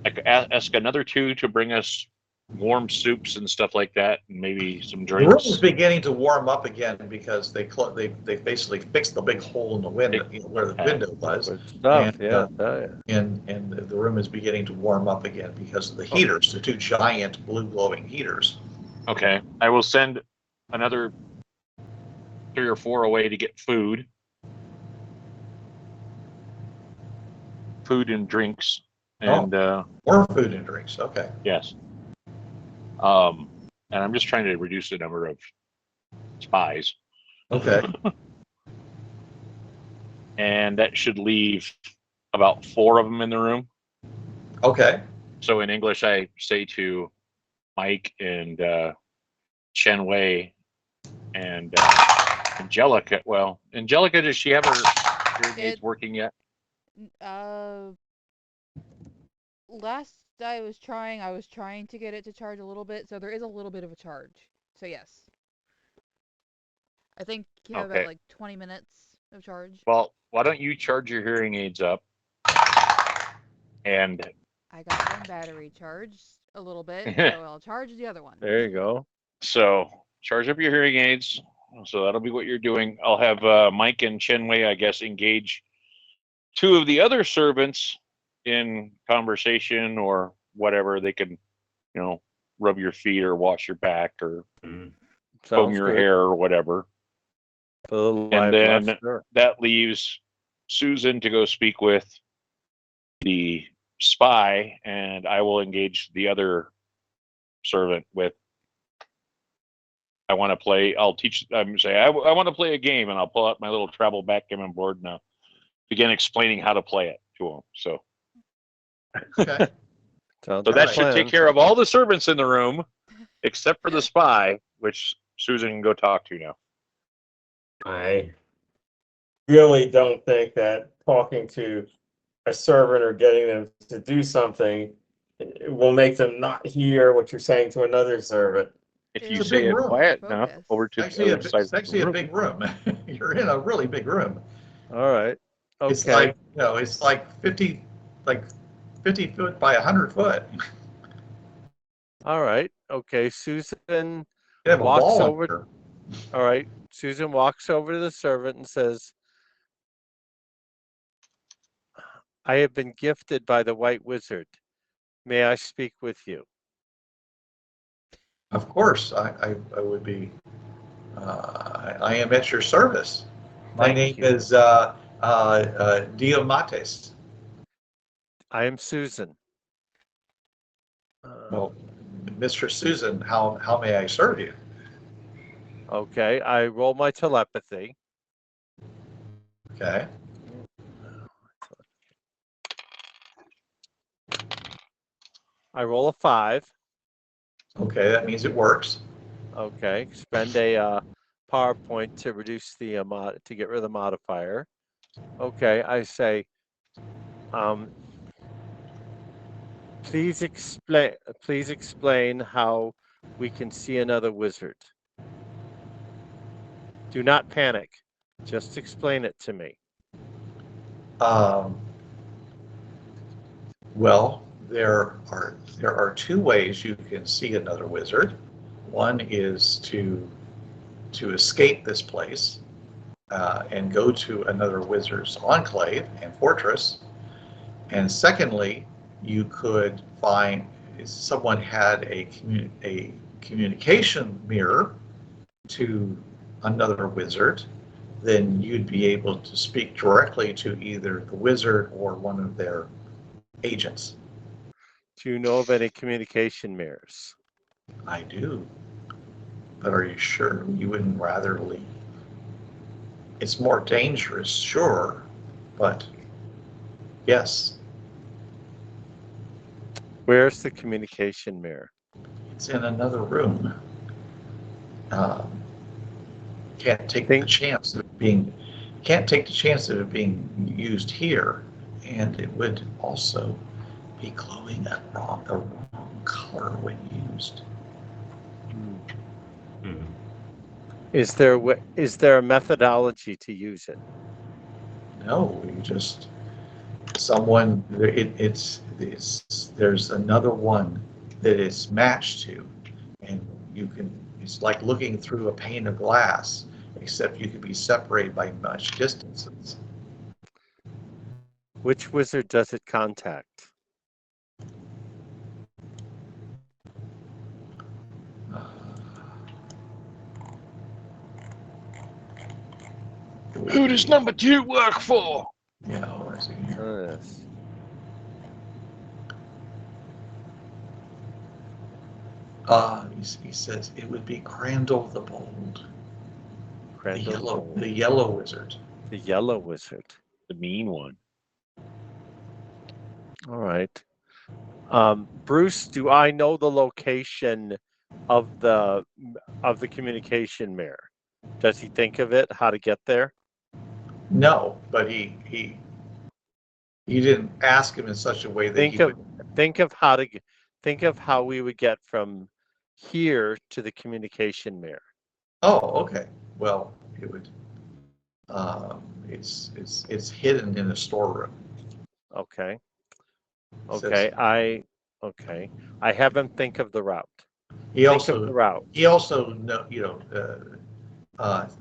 Speaker 2: I could ask another 2 to bring us warm soups and stuff like that, and maybe some
Speaker 1: The room is
Speaker 2: drinks.
Speaker 1: beginning to warm up again because they basically fixed the big hole in the window, where the window was,
Speaker 3: Good stuff.
Speaker 1: And,
Speaker 3: Yeah.
Speaker 1: and the room is beginning to warm up again because of the heaters, the 2 giant blue glowing heaters.
Speaker 2: Okay, I will send another 3 or 4 away to get food and drinks, and
Speaker 1: More food and drinks. Okay.
Speaker 2: yes. And I'm just trying to reduce the number of spies.
Speaker 1: Okay.
Speaker 2: And that should leave about 4 of them in the room.
Speaker 1: Okay.
Speaker 2: So in English, I say to Mike and Chen Wei and Angelica. Well, Angelica, does she have her hearing aids working yet?
Speaker 4: Last I was trying to get it to charge a little bit, so there is a little bit of a charge. So yes. I think you have about like 20 minutes of charge.
Speaker 2: Well, why don't you charge your hearing aids up? And
Speaker 4: I got one battery charged a little bit, so I'll charge the other one.
Speaker 3: There you go.
Speaker 2: So charge up your hearing aids. So that'll be what you're doing. I'll have Mike and Chen Wei, I guess, engage 2 of the other servants in conversation or whatever. They can, rub your feet or wash your back or comb your hair or whatever. And then that leaves Susan to go speak with the spy, and I will engage the other servant with, I want to play, I'll teach, I'm say, I want to play a game, and I'll pull out my little travel backgammon board and I'll begin explaining how to play it to him. So,
Speaker 1: Okay.
Speaker 2: so that should take care of all the servants in the room, except for the spy, which Susan can go talk to now.
Speaker 6: I really don't think that talking to a servant or getting them to do something will make them not hear what you're saying to another servant.
Speaker 2: If
Speaker 4: It's
Speaker 2: you
Speaker 1: a
Speaker 2: say
Speaker 1: big
Speaker 2: it
Speaker 1: room.
Speaker 2: quiet enough
Speaker 4: Focus.
Speaker 2: over to
Speaker 1: Actually,
Speaker 2: the other side of
Speaker 1: it's actually
Speaker 2: the
Speaker 1: a
Speaker 2: room.
Speaker 1: big room. You're in a really big room.
Speaker 3: All right. Okay.
Speaker 1: It's like it's like 50 foot by 100 foot.
Speaker 3: All right. Okay. Susan
Speaker 1: You have a
Speaker 3: walks
Speaker 1: wall in
Speaker 3: over.
Speaker 1: here.
Speaker 3: All right. Susan walks over to the servant and says, I have been gifted by the White Wizard. May I speak with you?
Speaker 1: Of course, I would be. I am at your service. My
Speaker 3: Thank
Speaker 1: name
Speaker 3: you.
Speaker 1: is Diomates.
Speaker 3: I am Susan.
Speaker 1: Well, Mistress Susan, how may I serve you?
Speaker 3: Okay, I roll my telepathy.
Speaker 1: Okay.
Speaker 3: I roll a 5.
Speaker 1: Okay, that means it works.
Speaker 3: Okay, spend a PowerPoint to reduce the to get rid of the modifier. Okay, I say, please explain how we can see another wizard. Do not panic. Just explain it to me.
Speaker 1: Well, there are two ways you can see another wizard. One is to escape this place and go to another wizard's enclave and fortress. And secondly, you could find if someone had a communication mirror to another wizard, then you'd be able to speak directly to either the wizard or one of their agents.
Speaker 3: Do you know of any communication mirrors?
Speaker 1: I do. But are you sure you wouldn't rather leave? It's more dangerous, sure, but yes.
Speaker 3: Where's the communication mirror?
Speaker 1: It's in another room. Can't take the chance of it being used here, and it would also be glowing the wrong color when used.
Speaker 3: Is there a methodology to use it?
Speaker 1: No, you just someone. There's another one that it's matched to, and you can. It's like looking through a pane of glass, except you can be separated by much distances.
Speaker 3: Which wizard does it contact?
Speaker 2: Who does number 2 work for?
Speaker 1: Yeah, I see.
Speaker 3: Yes.
Speaker 1: He says it would be Crandall the Bold,
Speaker 3: Crandall
Speaker 1: the yellow wizard.
Speaker 3: The yellow wizard.
Speaker 2: The mean one.
Speaker 3: All right. Bruce, do I know the location of the communication mirror? Does he think of it? How to get there?
Speaker 1: No, but he didn't ask him in such a way that
Speaker 3: think of how we would get from here to the communication mirror.
Speaker 1: Oh, okay. Well, it would. It's hidden in a storeroom.
Speaker 3: Okay.
Speaker 1: Okay.
Speaker 3: I have him think of the route.
Speaker 1: He also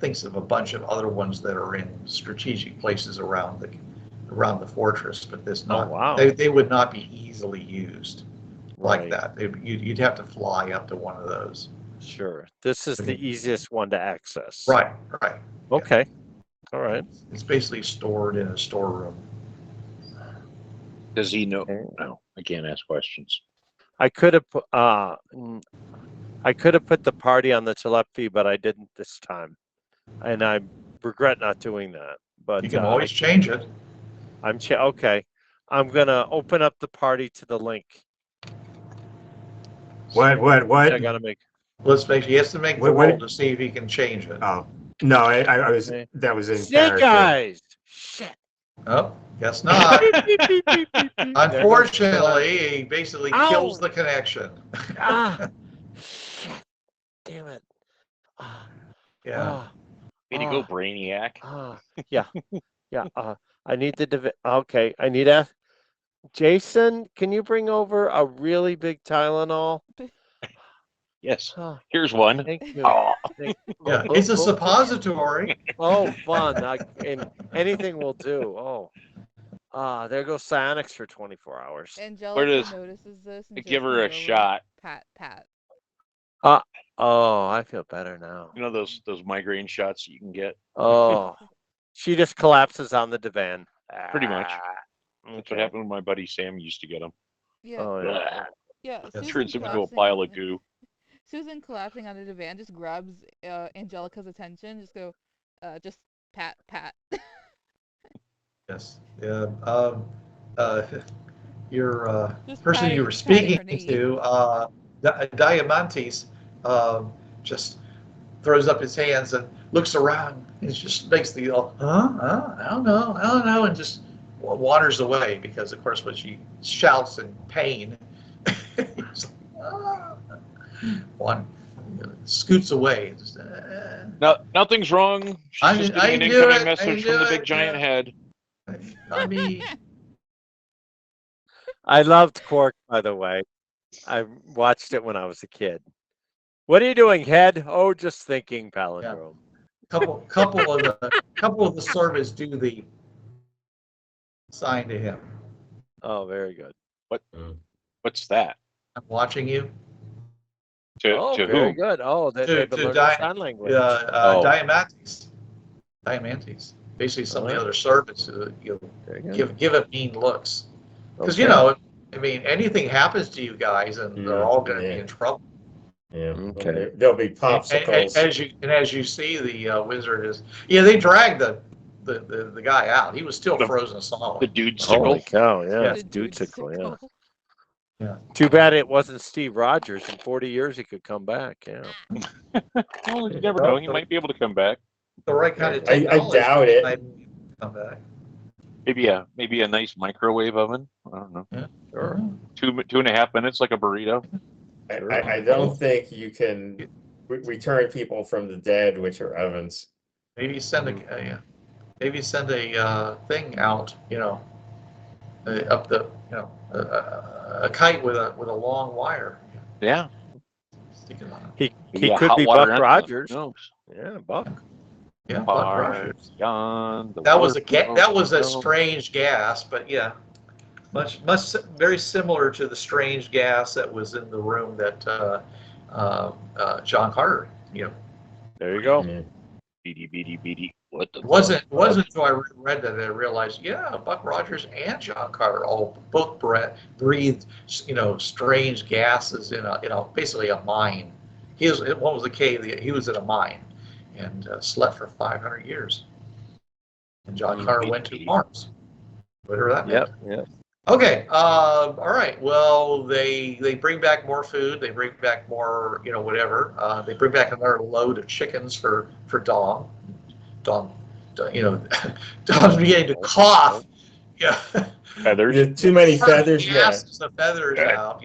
Speaker 1: thinks of a bunch of other ones that are in strategic places around the fortress, but they would not be easily used like that. You'd have to fly up to one of those.
Speaker 3: Sure. This is the easiest one to access.
Speaker 1: Right.
Speaker 3: Okay.
Speaker 1: Yeah.
Speaker 3: All right.
Speaker 1: It's basically stored in a storeroom.
Speaker 2: Does he know? No, I can't ask questions.
Speaker 3: I could have put the party on the telepathy, but I didn't this time, and I regret not doing that. But
Speaker 1: you can always change it.
Speaker 3: Okay. I'm gonna open up the party to the link.
Speaker 6: What?
Speaker 3: I gotta make.
Speaker 1: He has to make the roll to see if he can change it.
Speaker 6: Oh no, I was that was in
Speaker 3: Snake
Speaker 6: character.
Speaker 3: Eyes. Shit.
Speaker 1: Oh, guess not. Unfortunately, he basically kills the connection.
Speaker 3: Shit. Damn it.
Speaker 1: Yeah.
Speaker 2: Way to go, Brainiac.
Speaker 3: Yeah. I need to. Okay. I need a. Jason, can you bring over a really big Tylenol?
Speaker 2: Yes.
Speaker 3: Oh,
Speaker 2: Here's one.
Speaker 3: thank you.
Speaker 2: Oh,
Speaker 1: Yeah, it's a suppository.
Speaker 3: Oh, fun. And anything will do. Oh. There goes Psionics for 24 hours.
Speaker 4: Angelica
Speaker 2: does-
Speaker 4: notices this and
Speaker 2: give
Speaker 4: just
Speaker 2: her a
Speaker 4: goes over,
Speaker 2: shot.
Speaker 4: Pat.
Speaker 3: Oh, I feel better now.
Speaker 2: You know those migraine shots you can get?
Speaker 3: Oh, she just collapses on the divan.
Speaker 2: Pretty much.
Speaker 3: Ah,
Speaker 2: That's what
Speaker 3: okay.
Speaker 2: happened when my buddy Sam used to get them.
Speaker 4: Yeah.
Speaker 3: Oh, yeah.
Speaker 4: Yeah.
Speaker 1: That's
Speaker 4: Susan
Speaker 2: Turns him into a
Speaker 4: collapsing-
Speaker 2: pile of goo.
Speaker 4: Susan collapsing on the divan just grabs Angelica's attention. Just pat.
Speaker 1: Yes. Yeah. Your
Speaker 4: Just
Speaker 1: person you were
Speaker 4: patting her
Speaker 1: speaking
Speaker 4: knee.
Speaker 1: to, Diamantes, just throws up his hands and looks around and just makes the I don't know, and just wanders away because, of course, when she shouts in pain, he's like, "Ah." One scoots away. Just,
Speaker 2: No, nothing's wrong. She's just getting an incoming message from the big giant head.
Speaker 1: I mean,
Speaker 3: I loved Quark, by the way. I watched it when I was a kid. What are you doing, head? Oh, just thinking, palindrome.
Speaker 1: couple of the servants do the sign to him.
Speaker 3: Oh, very good.
Speaker 2: What's that?
Speaker 1: I'm watching you.
Speaker 3: Oh,
Speaker 2: To
Speaker 3: very
Speaker 2: whom?
Speaker 3: good. Oh, they've been
Speaker 1: to
Speaker 3: learning sign language.
Speaker 2: Oh.
Speaker 1: Diamantes. Basically, some of the other servants
Speaker 3: Very good.
Speaker 1: give it mean looks. Because
Speaker 3: Okay.
Speaker 1: I mean, anything happens to you guys, and they're all going to be in trouble.
Speaker 6: Yeah.
Speaker 3: Okay.
Speaker 6: There'll be
Speaker 1: And
Speaker 6: popsicles.
Speaker 1: as you see, the wizard is. Yeah, they dragged the guy out. He was still frozen
Speaker 2: The
Speaker 1: solid.
Speaker 2: dude
Speaker 3: Holy
Speaker 2: sickle.
Speaker 3: cow, yeah.
Speaker 4: The
Speaker 3: Dude
Speaker 4: dude
Speaker 3: sickle, yeah.
Speaker 4: sickle.
Speaker 1: Yeah.
Speaker 3: Too bad it wasn't Steve Rogers. In 40 years, he could come back. Yeah.
Speaker 2: Well, you never know. He might be able to come back.
Speaker 1: The right kind of
Speaker 6: I
Speaker 1: technology.
Speaker 6: doubt it.
Speaker 1: might come back.
Speaker 2: Maybe a nice microwave oven. I don't know.
Speaker 1: Yeah.
Speaker 3: Sure.
Speaker 2: 2.5 minutes, like a burrito.
Speaker 6: I don't think you can return people from the dead, which are ovens.
Speaker 1: Maybe send a thing out. Up the a kite with a long wire.
Speaker 2: Yeah.
Speaker 1: Sticking on it.
Speaker 3: He
Speaker 2: Yeah,
Speaker 3: could
Speaker 2: hot
Speaker 3: be
Speaker 2: water
Speaker 3: Buck
Speaker 2: anthem.
Speaker 3: Rogers.
Speaker 2: Who knows?
Speaker 3: Yeah, Buck.
Speaker 1: Yeah, Buck
Speaker 2: Far
Speaker 1: Rogers.
Speaker 2: beyond the
Speaker 1: That was
Speaker 2: water-
Speaker 1: a strange gas, but yeah, much very similar to the strange gas that was in the room that John Carter.
Speaker 3: There you go.
Speaker 2: Beady. What the
Speaker 1: It wasn't until I read that I realized, yeah, Buck Rogers and John Carter both breathed, strange gases in basically a mine. One was a cave. He was in a mine and slept for 500 years. And John Carter went to Mars. Whatever that meant.
Speaker 3: Yep.
Speaker 1: Okay. All right. Well, they bring back more food. They bring back more, whatever. They bring back another load of chickens for Dom. Dom's beginning to cough. Yeah.
Speaker 2: feathers?
Speaker 6: Too many feathers. Yeah.
Speaker 1: Masses of feathers out.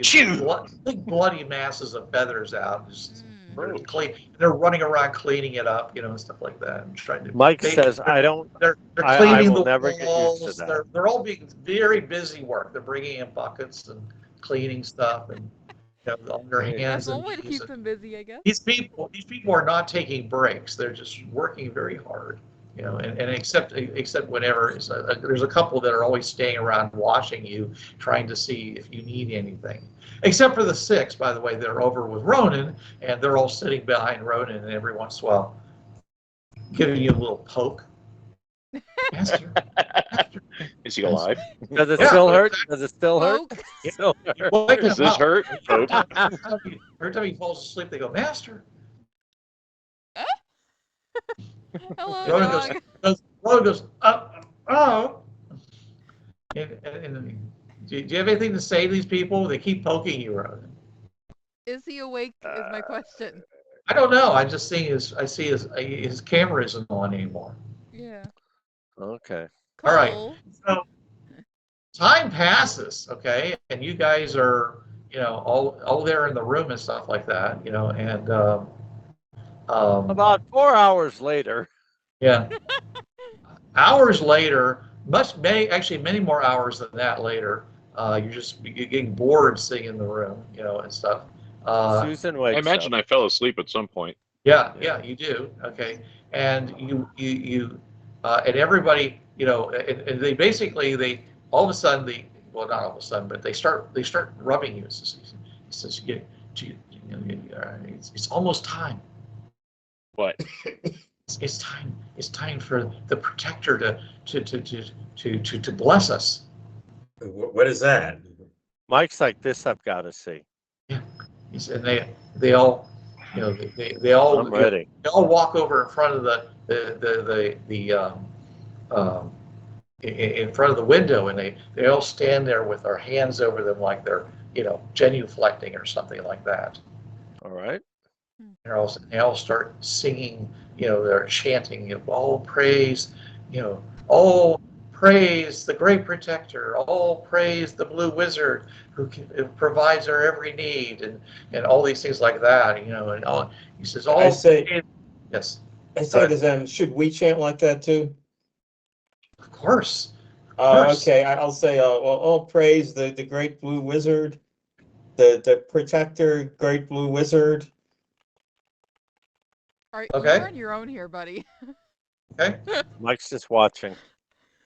Speaker 1: Big bloody masses of feathers out. Just clean. They're running around cleaning it up, and stuff like that. And trying to.
Speaker 3: Mike says,
Speaker 1: They're
Speaker 3: I
Speaker 1: cleaning
Speaker 3: will
Speaker 1: the
Speaker 3: never get used to
Speaker 1: walls.
Speaker 3: that.
Speaker 1: They're all being very busy work. They're bringing in buckets and cleaning stuff and on their hands.
Speaker 4: That's one
Speaker 1: and
Speaker 4: way to
Speaker 1: knees.
Speaker 4: keep them busy, I guess.
Speaker 1: These people are not taking breaks. They're just working very hard, and except whenever there's a couple that are always staying around watching you, trying to see if you need anything. Except for the 6, by the way, they're over with Ronan, and they're all sitting behind Ronan, and every once in a while giving you a little poke. Master.
Speaker 2: Is he alive?
Speaker 3: Does it
Speaker 1: Yeah.
Speaker 3: still hurt? Does it still hurt?
Speaker 4: Poke.
Speaker 3: Still hurt.
Speaker 1: Wake
Speaker 2: Does
Speaker 1: him
Speaker 2: this
Speaker 1: up.
Speaker 2: hurt? Poke.
Speaker 1: Every time he falls asleep, they go, Master.
Speaker 4: Hello,
Speaker 1: Ronan
Speaker 4: dog.
Speaker 1: Ronan goes, oh. And do you have anything to say to these people? They keep poking you, Ronan.
Speaker 4: Is he awake? Is my question.
Speaker 1: I don't know. I just see his camera isn't on anymore.
Speaker 4: Yeah.
Speaker 3: Okay.
Speaker 1: All right.
Speaker 4: Cole.
Speaker 1: So time passes, okay, and you guys are, all there in the room and stuff like that, and
Speaker 3: About 4 hours later.
Speaker 1: yeah, hours later, many more hours than that later. You're getting bored sitting in the room, and stuff.
Speaker 3: Susan
Speaker 2: I
Speaker 3: wakes
Speaker 2: imagine
Speaker 3: up.
Speaker 2: I fell asleep at some point.
Speaker 1: Yeah, you do. Okay, and and everybody, and they basically all of a sudden well, not all of a sudden, but they start rubbing you. It says it's almost time.
Speaker 2: What?
Speaker 1: It's time. It's time for the protector to bless us.
Speaker 6: What is that?
Speaker 3: Mike's like, this I've got to see.
Speaker 1: Yeah, and they all, they all
Speaker 3: I'm ready.
Speaker 1: They all walk over in front of in front of the window, and they all stand there with their hands over them like they're genuflecting or something like that.
Speaker 3: All right.
Speaker 1: They all start singing, they're chanting, all praise, all praise the great protector, all praise the blue wizard who provides our every need, and all these things like that, and all, he says, all
Speaker 6: I say,
Speaker 1: yes,
Speaker 6: I say to them, should we chant like that too?
Speaker 1: of course.
Speaker 6: Okay, I'll say, well, all praise the great blue wizard, the protector, great blue wizard.
Speaker 4: All right,
Speaker 1: Okay.
Speaker 4: you're on your own here, buddy.
Speaker 1: Okay,
Speaker 3: Mike's just watching.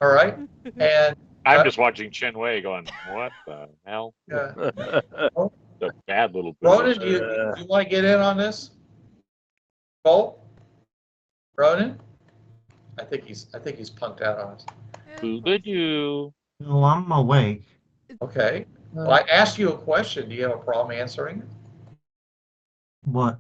Speaker 1: all right, and
Speaker 2: I'm just watching Chen Wei going, what the hell? The bad little
Speaker 1: Ronan,
Speaker 2: boogers.
Speaker 1: do you want to get in on this? Cole? Ronan? I think he's punked out on us.
Speaker 2: Boo-ba-doo.
Speaker 5: No, I'm awake.
Speaker 1: Okay. Well, I asked you a question. Do you have a problem answering it?
Speaker 5: What?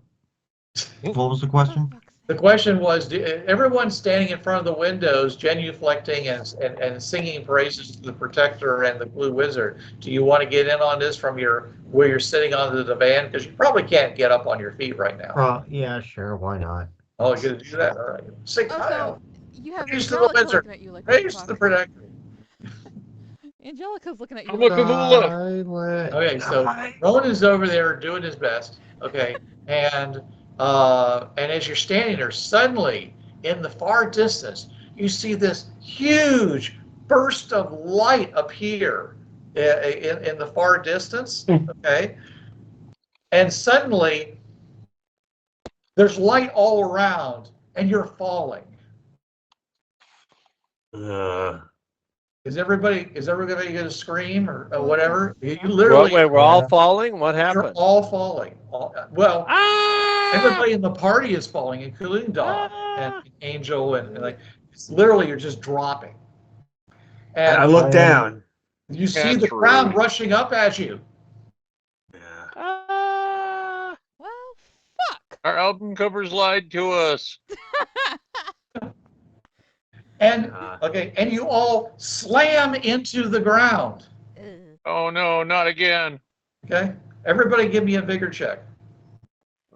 Speaker 5: What was the question?
Speaker 1: The question was, everyone's standing in front of the windows, genuflecting and singing praises to the protector and the blue wizard. Do you want to get in on this from where you're sitting on the divan? Because you probably can't get up on your feet right now.
Speaker 5: Yeah, sure, why not?
Speaker 1: Oh, you're going to do that? All right. Sing
Speaker 4: Also, you have
Speaker 1: praise to the
Speaker 4: Angelica
Speaker 1: wizard.
Speaker 4: looking at you like, what the
Speaker 1: Praise to the
Speaker 4: fuck?
Speaker 1: protector.
Speaker 4: Angelica's looking at you
Speaker 2: I'm
Speaker 4: like,
Speaker 2: looking Kavula.
Speaker 1: Okay, so Ronan's over there doing his best. Okay, and as you're standing there, suddenly in the far distance, you see this huge burst of light appear in the far distance. Okay, and suddenly there's light all around, and you're falling. Is everybody going to scream or whatever? You literally.
Speaker 3: Wait, we're all falling? What happened?
Speaker 1: You're all falling. Everybody in the party is falling, including Dom and Angel, and like it's literally you're just dropping. And
Speaker 6: I look down.
Speaker 1: you see
Speaker 2: That's
Speaker 1: the crowd
Speaker 2: rude.
Speaker 1: rushing up at you.
Speaker 4: well, fuck.
Speaker 2: Our album covers lied to us.
Speaker 1: And and you all slam into the ground.
Speaker 2: Oh no, not again.
Speaker 1: Okay, everybody, give me a vigor check.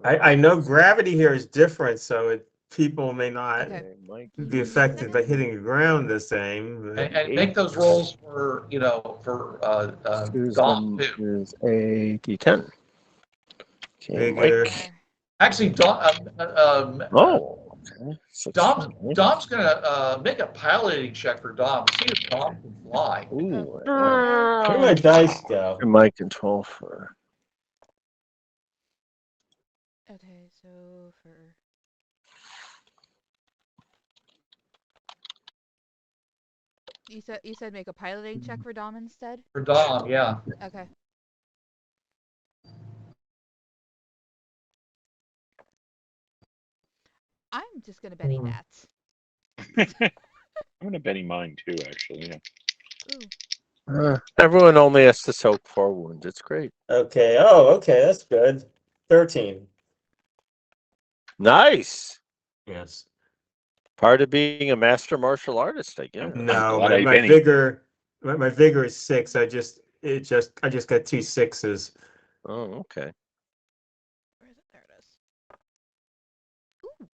Speaker 6: I know gravity here is different, so people may not
Speaker 4: Okay.
Speaker 6: be affected by hitting the ground the same.
Speaker 1: And make those rolls for Dom too.
Speaker 3: Is a D10. Okay,
Speaker 6: Vigor.
Speaker 3: Mike.
Speaker 1: Actually, Dom.
Speaker 3: Okay.
Speaker 1: Dom's gonna make a piloting check for Dom. See if Dom can fly.
Speaker 3: Ooh.
Speaker 6: Where do my dice go?
Speaker 3: Mike and 12 for.
Speaker 4: Okay, so for you said make a piloting check for Dom instead?
Speaker 1: For Dom, yeah.
Speaker 4: Okay. I'm just gonna Benny that.
Speaker 2: I'm gonna Benny mine too, actually. Yeah.
Speaker 4: Ooh.
Speaker 3: Everyone only has to soak 4 wounds. It's great.
Speaker 6: Okay. Oh, okay. That's good. 13.
Speaker 3: Nice.
Speaker 6: Yes.
Speaker 3: Part of being a master martial artist, I guess.
Speaker 6: No,
Speaker 2: glad I
Speaker 6: my
Speaker 2: Benny.
Speaker 6: vigor. My vigor is 6. I just got 2 6s.
Speaker 3: Oh, okay.
Speaker 4: Where is it? There it is. Ooh.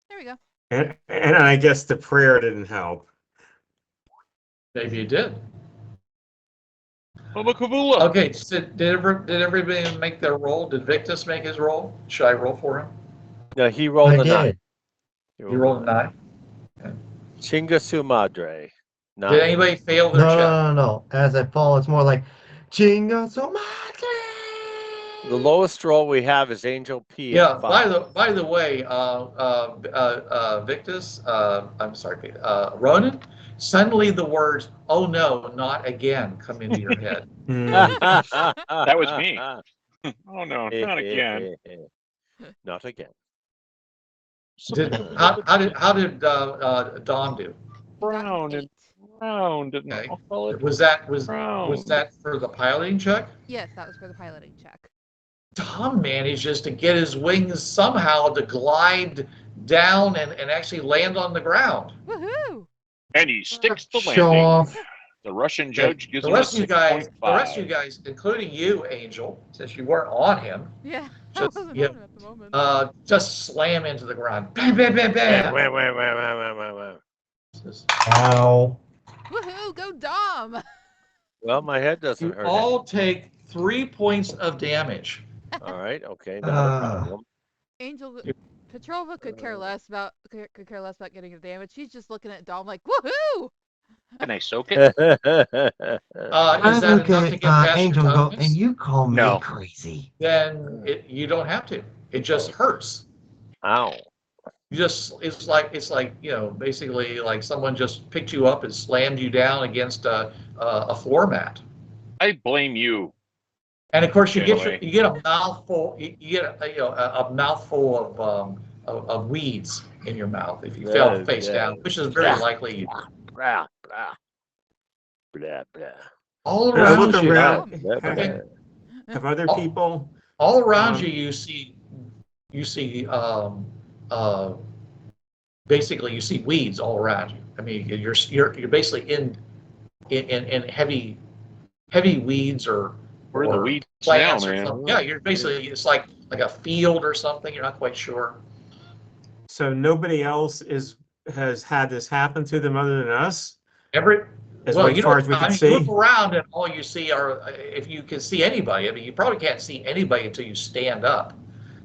Speaker 4: There we go.
Speaker 6: And I guess the prayer didn't help.
Speaker 1: Maybe you did.
Speaker 2: I'm a Kavula.
Speaker 1: Okay, so did everybody make their roll? Did Victus make his roll? Should I roll for him?
Speaker 3: No, he rolled
Speaker 5: I
Speaker 3: a 9.
Speaker 5: did.
Speaker 1: He rolled a 9.
Speaker 3: Chingasu Madre. Nah.
Speaker 1: Did anybody fail their
Speaker 5: No,
Speaker 1: check?
Speaker 5: no. As I fall, it's more like Chinga
Speaker 3: The lowest roll we have is Angel P.
Speaker 1: Yeah.
Speaker 3: At 5.
Speaker 1: By the way, Victus, I'm sorry, Ronan. Suddenly the words "Oh no, not again" come into your head.
Speaker 2: That was me. Oh no, not again.
Speaker 3: Not again.
Speaker 1: How did Dom do?
Speaker 2: Round and round. And
Speaker 1: Okay.
Speaker 2: I'll call it
Speaker 1: Was
Speaker 2: round.
Speaker 1: that for the piloting check?
Speaker 4: Yes, that was for the piloting check.
Speaker 1: Tom manages to get his wings somehow to glide down and actually land on the ground.
Speaker 4: Woohoo!
Speaker 2: And he sticks the
Speaker 5: Show
Speaker 2: landing.
Speaker 5: off.
Speaker 2: The Russian judge gives
Speaker 1: The
Speaker 2: him a
Speaker 1: rest of you guys,
Speaker 2: 6.5.
Speaker 1: including you, Angel, since you weren't on him,
Speaker 4: Yeah, I
Speaker 1: Just-
Speaker 4: wasn't
Speaker 1: yeah.
Speaker 4: on it at the moment.
Speaker 1: just slam into the ground. Bam, bam, bam, bam. Just-
Speaker 5: Ow.
Speaker 4: Woohoo! Go Dom!
Speaker 3: Well, my head doesn't
Speaker 1: You
Speaker 3: hurt.
Speaker 1: all take 3 points of damage.
Speaker 3: All right. Okay. Not a problem.
Speaker 4: Angel Petrova could care less about getting the damage. She's just looking at Dom like, woohoo!
Speaker 2: Can I soak it?
Speaker 1: Is that enough to get past
Speaker 5: Angel
Speaker 1: your
Speaker 5: go,
Speaker 1: toughness?
Speaker 5: and you call me
Speaker 2: No.
Speaker 5: crazy.
Speaker 1: Then you don't have to. It just hurts.
Speaker 3: Ow.
Speaker 1: It's like basically like someone just picked you up and slammed you down against a floor mat.
Speaker 2: I blame you.
Speaker 1: And of course you
Speaker 2: Anyway.
Speaker 1: get a mouthful a mouthful of weeds in your mouth if you fell face down, which is very likely you do.
Speaker 3: Blah, blah. Blah, blah.
Speaker 1: All
Speaker 6: Can I look
Speaker 1: around you,
Speaker 6: around?
Speaker 3: Blah, blah, blah.
Speaker 6: Have other
Speaker 1: Oh.
Speaker 6: people?
Speaker 1: all around
Speaker 6: Um,
Speaker 1: you see basically you see weeds all around you. I mean you're basically in heavy weeds or
Speaker 2: We're in the weeds
Speaker 1: plants
Speaker 2: now,
Speaker 1: or
Speaker 2: man.
Speaker 1: something. Yeah, you're basically it's like a field or something. You're not quite sure.
Speaker 6: So nobody else has had this happen to them other than us, as
Speaker 1: Well,
Speaker 6: far as we
Speaker 1: I
Speaker 6: can
Speaker 1: mean,
Speaker 6: see.
Speaker 1: you look around and all you see are, if you can see anybody, I mean, you probably can't see anybody until you stand up,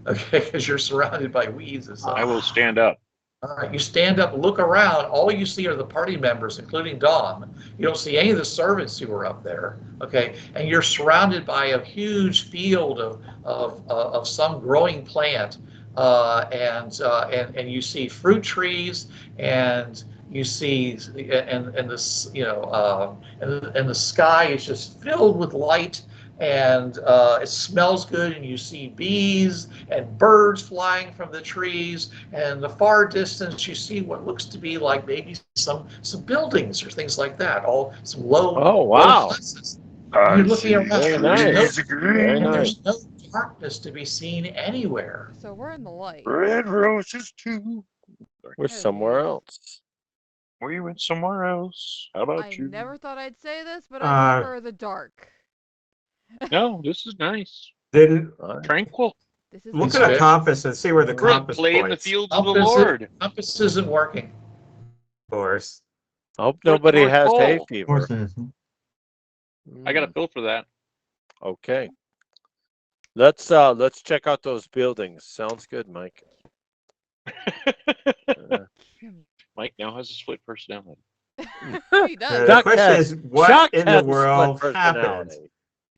Speaker 1: okay, because you're surrounded by weeds and stuff.
Speaker 2: I will stand up.
Speaker 1: All right, you stand up, look around, all you see are the party members, including Dom. You don't see any of the servants who are up there, okay, and you're surrounded by a huge field of some growing plant, and you see fruit trees and you see and this and the sky is just filled with light and it smells good and you see bees and birds flying from the trees and in the far distance you see what looks to be like maybe some buildings or things like that, all some low
Speaker 3: wow.
Speaker 1: places. You're looking around.
Speaker 3: Very nice. Very nice.
Speaker 1: There's no darkness to be seen anywhere.
Speaker 4: So we're in the light.
Speaker 2: Red roses too.
Speaker 3: We're somewhere else.
Speaker 2: We went somewhere else. How about
Speaker 4: I
Speaker 2: you?
Speaker 4: never thought I'd say this, but I prefer the dark.
Speaker 2: No, this is nice.
Speaker 6: Then
Speaker 2: Tranquil.
Speaker 4: This is
Speaker 6: look
Speaker 1: It's
Speaker 6: at a
Speaker 1: good.
Speaker 6: compass and see where the
Speaker 2: We're
Speaker 6: compass
Speaker 2: play in the
Speaker 6: points.
Speaker 2: fields of the
Speaker 1: Compass-
Speaker 2: Lord.
Speaker 1: Compass isn't working.
Speaker 6: Of course.
Speaker 3: I hope
Speaker 2: Where's
Speaker 3: nobody
Speaker 2: North
Speaker 3: has
Speaker 2: Pole?
Speaker 3: hay
Speaker 5: Of
Speaker 3: fever.
Speaker 5: course it isn't.
Speaker 2: I got a bill for that.
Speaker 3: Okay. Let's check out those buildings. Sounds good, Mike.
Speaker 2: Mike now has a split personality.
Speaker 4: He does.
Speaker 6: The
Speaker 3: Chuck
Speaker 6: question
Speaker 3: has-
Speaker 6: is, what
Speaker 3: Chuck
Speaker 6: in the
Speaker 3: has split
Speaker 6: world happened?
Speaker 3: personality.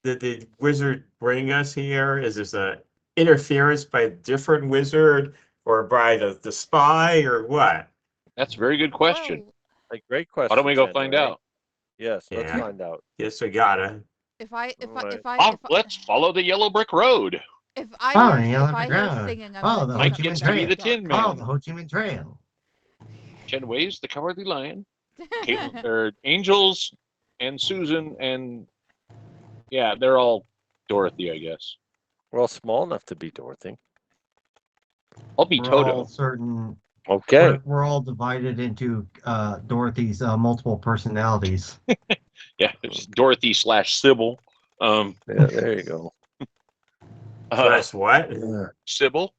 Speaker 6: Did the wizard bring us here? Is this a interference by a different wizard or by the spy or what?
Speaker 2: That's a very good question.
Speaker 4: Well,
Speaker 3: A great question.
Speaker 2: Why don't we go
Speaker 3: Chen,
Speaker 2: find
Speaker 3: right?
Speaker 2: out?
Speaker 3: Yes, let's
Speaker 6: Yeah.
Speaker 3: find out.
Speaker 6: Yes, we gotta.
Speaker 4: if I
Speaker 2: Let's follow the yellow brick road.
Speaker 4: if I
Speaker 5: Oh,
Speaker 4: hear,
Speaker 5: yeah,
Speaker 4: if I hear
Speaker 5: yeah.
Speaker 4: singing, I'm
Speaker 5: Oh,
Speaker 4: gonna
Speaker 5: the
Speaker 4: do
Speaker 2: Mike
Speaker 4: something
Speaker 2: gets
Speaker 5: to be
Speaker 4: very
Speaker 2: the
Speaker 4: dark.
Speaker 2: Tin Man.
Speaker 5: Oh, the Ho Chi Minh Trail.
Speaker 2: Chen waves the Cowardly Lion. Kaitlin, or Angels and Susan and yeah, they're all Dorothy, I guess.
Speaker 3: We're all small enough to be Dorothy.
Speaker 2: I'll be
Speaker 5: We're
Speaker 2: Toto.
Speaker 5: all certain.
Speaker 3: Okay.
Speaker 5: We're all divided into Dorothy's multiple personalities.
Speaker 2: Yeah, it's Dorothy / Sybil.
Speaker 3: Yeah, there you go.
Speaker 6: Slash what?
Speaker 2: Sybil.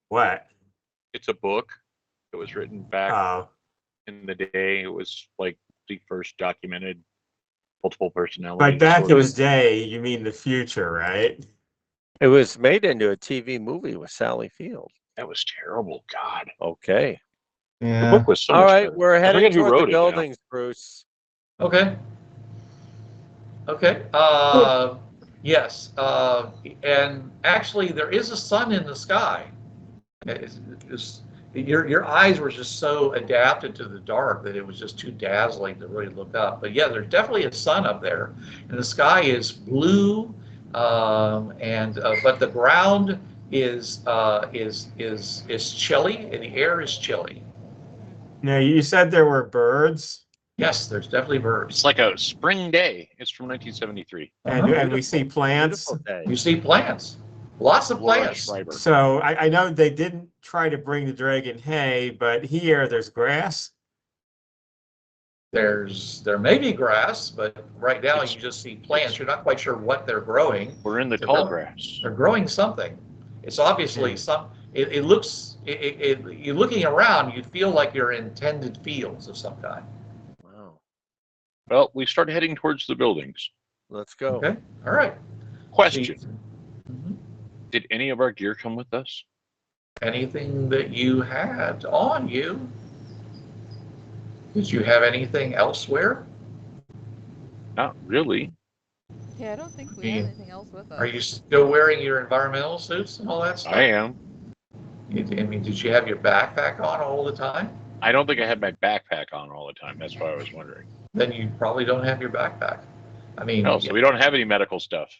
Speaker 6: What?
Speaker 2: It's a book. It was written back
Speaker 6: Oh,
Speaker 2: in the day. It was like the first documented multiple personality.
Speaker 6: by back
Speaker 2: disorder.
Speaker 6: it was day, you mean the future, right?
Speaker 3: It was made into a TV movie with Sally Field.
Speaker 2: That was terrible. God.
Speaker 3: Okay.
Speaker 2: The
Speaker 5: Yeah.
Speaker 2: book was so
Speaker 3: All
Speaker 2: much
Speaker 3: right,
Speaker 2: better.
Speaker 3: we're
Speaker 2: I
Speaker 3: heading
Speaker 2: forget who
Speaker 3: toward
Speaker 2: wrote
Speaker 3: the
Speaker 2: it now.
Speaker 3: buildings, Bruce.
Speaker 1: Okay. Okay. Yes. And actually, there is a sun in the sky. It's, your eyes were just so adapted to the dark that it was just too dazzling to really look up. But yeah, there's definitely a sun up there, and the sky is blue, and but the ground is chilly, and the air is chilly.
Speaker 6: Now, you said there were birds,
Speaker 1: Yes, there's definitely birds.
Speaker 2: It's like a spring day. It's from 1973.
Speaker 6: and we see plants.
Speaker 3: Beautiful day.
Speaker 1: You see plants, lots of
Speaker 2: Laura
Speaker 1: plants.
Speaker 2: Schreiber.
Speaker 6: So I know they didn't try to bring the dragon hay, but here there's grass.
Speaker 1: There may be grass, but right now you just see plants. You're not quite sure what they're growing.
Speaker 2: We're in the
Speaker 1: They're
Speaker 2: tall
Speaker 1: not-
Speaker 2: grass.
Speaker 1: They're growing something. It's obviously some. It looks. You're looking around. You feel like you're in tended fields of some kind.
Speaker 3: Wow.
Speaker 2: Well, we start heading towards the buildings.
Speaker 3: Let's go.
Speaker 1: Okay. All right.
Speaker 2: Question:
Speaker 1: Mhm.
Speaker 2: Did any of our gear come with us?
Speaker 1: Anything that you had on you? Did you have anything elsewhere?
Speaker 2: Not really.
Speaker 4: Yeah, I don't think we
Speaker 1: Yeah.
Speaker 4: have anything else with us.
Speaker 1: Are you still wearing your environmental suits and all that stuff?
Speaker 2: I am.
Speaker 1: I mean, did you have your backpack on all the time?
Speaker 2: I don't think I had my backpack on all the time. That's why I was wondering.
Speaker 1: Then you probably don't have your backpack. I mean,
Speaker 2: No, so we don't have any medical stuff.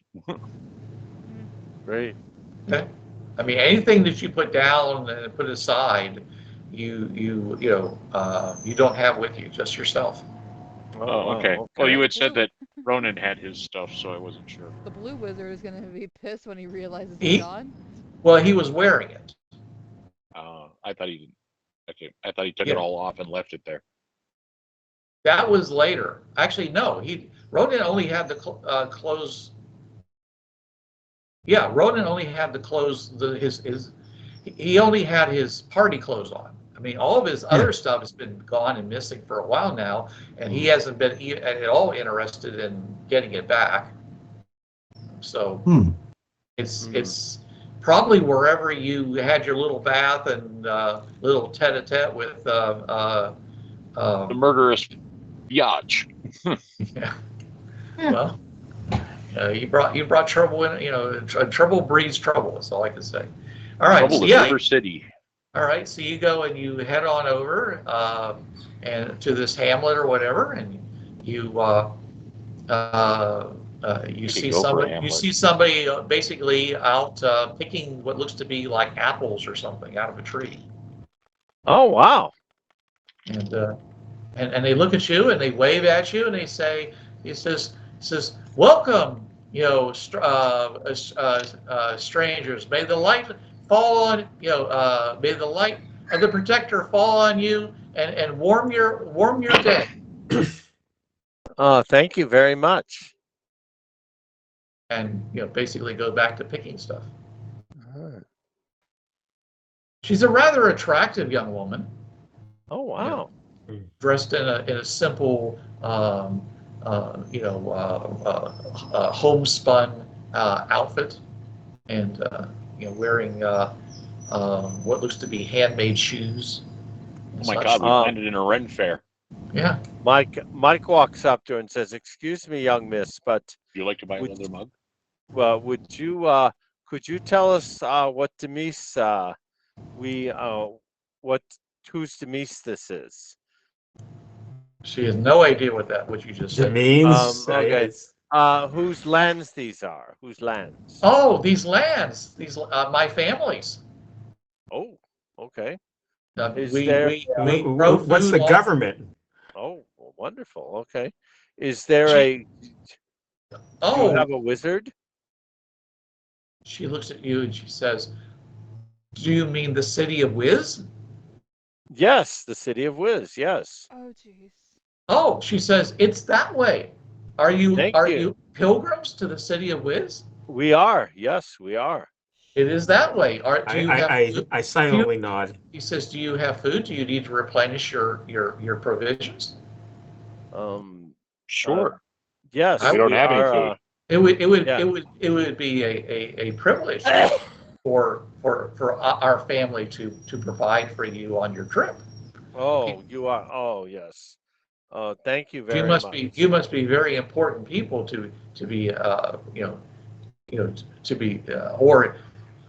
Speaker 3: Great.
Speaker 1: okay. I mean, anything that you put down and put aside, you don't have with you, just yourself.
Speaker 2: Oh,
Speaker 3: wow,
Speaker 2: okay. Well, you had said that Ronan had his stuff, so I wasn't sure.
Speaker 4: The blue wizard is gonna be pissed when he realizes
Speaker 1: He-
Speaker 4: it's gone.
Speaker 1: Well, he was wearing it.
Speaker 2: I thought he didn't. Okay, I thought he took
Speaker 1: Yeah.
Speaker 2: it all off and left it there.
Speaker 1: That was later. Actually, no. Ronan only had the clothes. Yeah, Ronan only had the clothes. He only had his party clothes on. I mean, all of his other stuff has been gone and missing for a while now, and he hasn't been at all interested in getting it back. So it's probably wherever you had your little bath and little tete-a-tete with
Speaker 2: The murderous biatch.
Speaker 1: yeah. Well, you brought trouble in. Trouble breeds trouble. That's all I can say. All right.
Speaker 2: Trouble
Speaker 1: So
Speaker 2: with
Speaker 1: yeah.
Speaker 2: River City.
Speaker 1: All right. So you go and you head on over and to this hamlet or whatever, and you see
Speaker 2: go for a
Speaker 1: somebody. You
Speaker 2: hamlet.
Speaker 1: see somebody basically out picking what looks to be like apples or something out of a tree.
Speaker 3: Oh, wow.
Speaker 1: And they look at you and they wave at you and he says, welcome, strangers. May the light fall on, may the light of the protector fall on you and warm your day.
Speaker 3: Thank you very much.
Speaker 1: And basically go back to picking stuff. She's a rather attractive young woman.
Speaker 3: Oh, wow.
Speaker 1: Dressed in a simple, homespun outfit, and wearing what looks to be handmade shoes.
Speaker 2: Oh my God, we landed in a Ren fair.
Speaker 1: Yeah.
Speaker 3: Mike walks up to her and says, "Excuse me, young miss, but
Speaker 2: Would you like to buy another mug?
Speaker 3: well, could you tell us what Demise whose Demise this is?"
Speaker 1: She has no idea what you just said.
Speaker 6: Means
Speaker 3: okay. Whose lands these are? Whose lands?
Speaker 1: Oh, these lands, my family's.
Speaker 3: Oh, okay. Is
Speaker 1: We grow
Speaker 6: what's
Speaker 1: food
Speaker 6: the
Speaker 1: on-
Speaker 6: government?
Speaker 3: Oh, wonderful. Okay. Is there
Speaker 1: She-
Speaker 3: do
Speaker 1: Oh,
Speaker 3: you have a wizard?
Speaker 1: she looks at you and she says, "Do you mean the city of Wiz?"
Speaker 3: Yes, the city of Wiz. Yes.
Speaker 4: Oh, jeez.
Speaker 1: Oh, she says, "It's that way. Are you
Speaker 3: Thank you.
Speaker 1: you pilgrims to the city of Wiz?"
Speaker 3: We are. Yes, we are.
Speaker 1: It is that way. Do you have food?
Speaker 6: I silently nod.
Speaker 1: He says, "Do you have food? Do you need to replenish your provisions?"
Speaker 2: Sure.
Speaker 3: Yes.
Speaker 2: we don't have any
Speaker 3: are,
Speaker 2: food.
Speaker 1: It would be a privilege for our family to provide for you on your trip.
Speaker 3: Oh, you are. Oh, yes. Thank you very
Speaker 1: You must
Speaker 3: much.
Speaker 1: be very important people to be to be or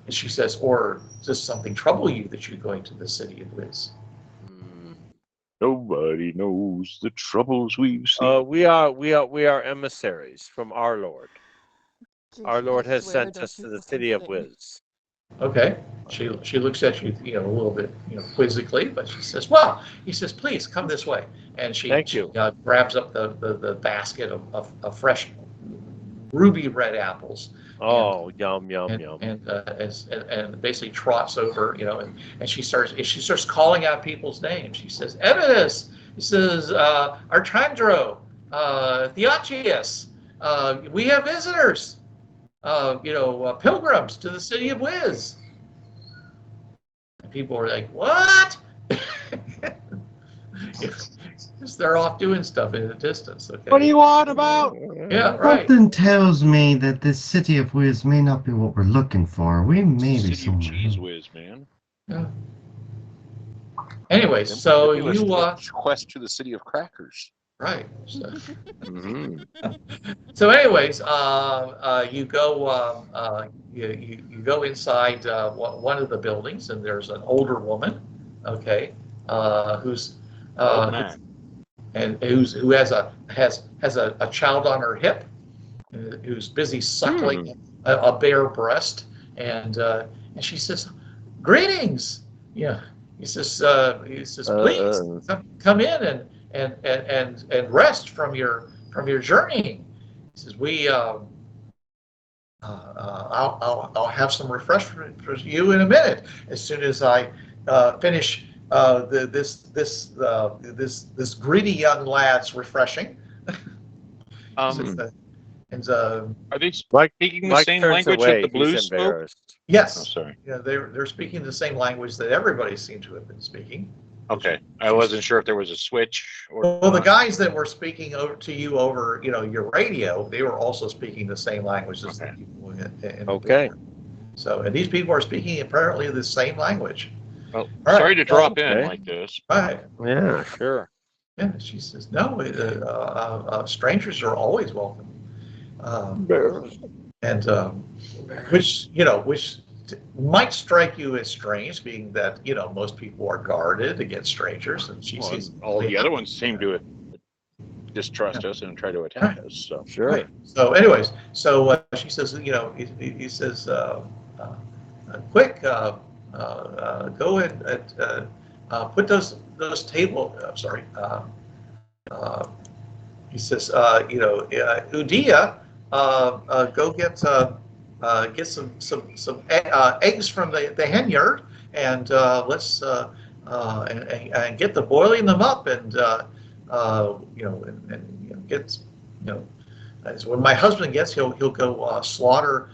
Speaker 1: she says, or does something trouble you that you're going to the city of Wiz?
Speaker 2: Nobody knows the troubles we've seen.
Speaker 3: We are emissaries from our Lord. Our
Speaker 4: Jason, I
Speaker 3: Lord has
Speaker 4: swear,
Speaker 3: sent
Speaker 4: don't
Speaker 3: us
Speaker 4: you
Speaker 3: to the
Speaker 4: fucking
Speaker 3: city of
Speaker 4: say-
Speaker 3: Wiz.
Speaker 1: Okay. She looks at you, a little bit, quizzically, but she says, "Well," he says, "please come this way." And
Speaker 3: Thank you.
Speaker 1: grabs up the basket of fresh ruby red apples.
Speaker 3: Oh, yum, yum,
Speaker 1: And
Speaker 3: yum.
Speaker 1: and basically trots over, and she starts calling out people's names. She says, "Evidus," he says, "Archandro, Theochius, we have visitors, pilgrims to the city of Wiz." And people are like, "What?" They're off doing stuff in the distance. Okay.
Speaker 2: What are you on about?
Speaker 1: Yeah, right.
Speaker 5: Something tells me that this city of Wiz may not be what we're looking for. We may be
Speaker 2: City of
Speaker 5: somewhere
Speaker 2: Cheese
Speaker 5: else.
Speaker 2: Whiz, man.
Speaker 1: Yeah. Anyway, so
Speaker 2: Maybe let's
Speaker 1: you
Speaker 2: do a quest to the city of crackers.
Speaker 1: right.
Speaker 2: Mm-hmm.
Speaker 1: So, anyways, you go you go inside one of the buildings, and there's an older woman, okay, who's
Speaker 2: Old man.
Speaker 1: who has a child on her hip, who's busy suckling a bare breast, and she says, "Greetings." Yeah, he says, "Please come in and rest from your journey." He says, I'll have some refreshment for you in a minute, as soon as I finish this greedy young lad's refreshing. And
Speaker 2: Are they
Speaker 3: Mike
Speaker 2: speaking the
Speaker 3: Mike
Speaker 2: same
Speaker 3: turns
Speaker 2: language
Speaker 3: away.
Speaker 2: that the
Speaker 3: He's
Speaker 2: blues spoke?
Speaker 3: embarrassed.
Speaker 1: yes,
Speaker 2: Oh, sorry.
Speaker 1: yeah, they're speaking the same language that everybody seemed to have been speaking.
Speaker 2: Okay, I wasn't sure if there was a switch or.
Speaker 1: Well, the guys that were speaking to you over, your radio, they were also speaking the same language as the people in the
Speaker 3: Okay.
Speaker 1: picture. So, and these people are speaking apparently the same language.
Speaker 2: Well,
Speaker 1: All
Speaker 2: sorry
Speaker 1: right,
Speaker 2: to drop in
Speaker 3: okay.
Speaker 2: like this.
Speaker 1: Right.
Speaker 3: Yeah, sure.
Speaker 1: Yeah, she says, "No, strangers are always welcome." And which might strike you as strange, being that most people are guarded against strangers, and she sees
Speaker 2: All the other ones seem to distrust us and try to attack us. So
Speaker 3: Sure.
Speaker 1: Right. So, anyways, she says, he says, "Quick, go and put those table. I'm sorry." He says, "Udia, go get some eggs from the hen yard, and let's and get the boiling them up, and get as when my husband gets, he'll go slaughter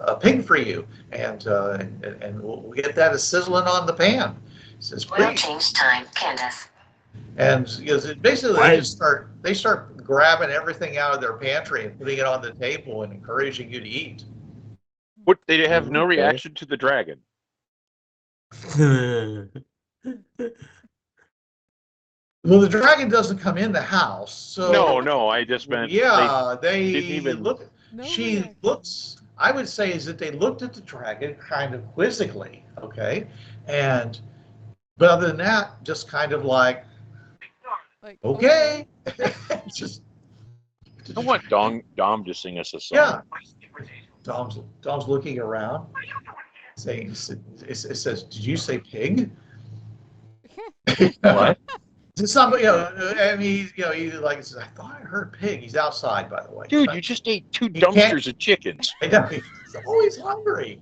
Speaker 1: a pig for you, and we'll get that as sizzling on the pan." He says,
Speaker 8: We'll
Speaker 1: "Please."
Speaker 8: change time, Candace.
Speaker 1: And basically they start grabbing everything out of their pantry and putting it on the table and encouraging you to eat.
Speaker 2: what? They have no
Speaker 3: Okay.
Speaker 2: reaction to the dragon.
Speaker 1: Well, the dragon doesn't come in the house, so
Speaker 2: No, I just meant.
Speaker 1: yeah,
Speaker 2: they
Speaker 1: they
Speaker 2: didn't even-
Speaker 1: look.
Speaker 4: No
Speaker 1: She
Speaker 4: reaction.
Speaker 1: looks. I would say is that they looked at the dragon kind of quizzically, okay, but other than that, just kind of like,
Speaker 4: Like,
Speaker 1: okay, just.
Speaker 2: I want Dom to sing us a song.
Speaker 1: Yeah. Dom's looking around, saying, it says, "Did you say pig?"
Speaker 3: What?
Speaker 1: Somebody, and he like says, "I thought I heard pig." He's outside, by the way.
Speaker 2: Dude, you just ate 2
Speaker 1: You can't-
Speaker 2: dumpsters of chickens.
Speaker 1: I know, he's always hungry.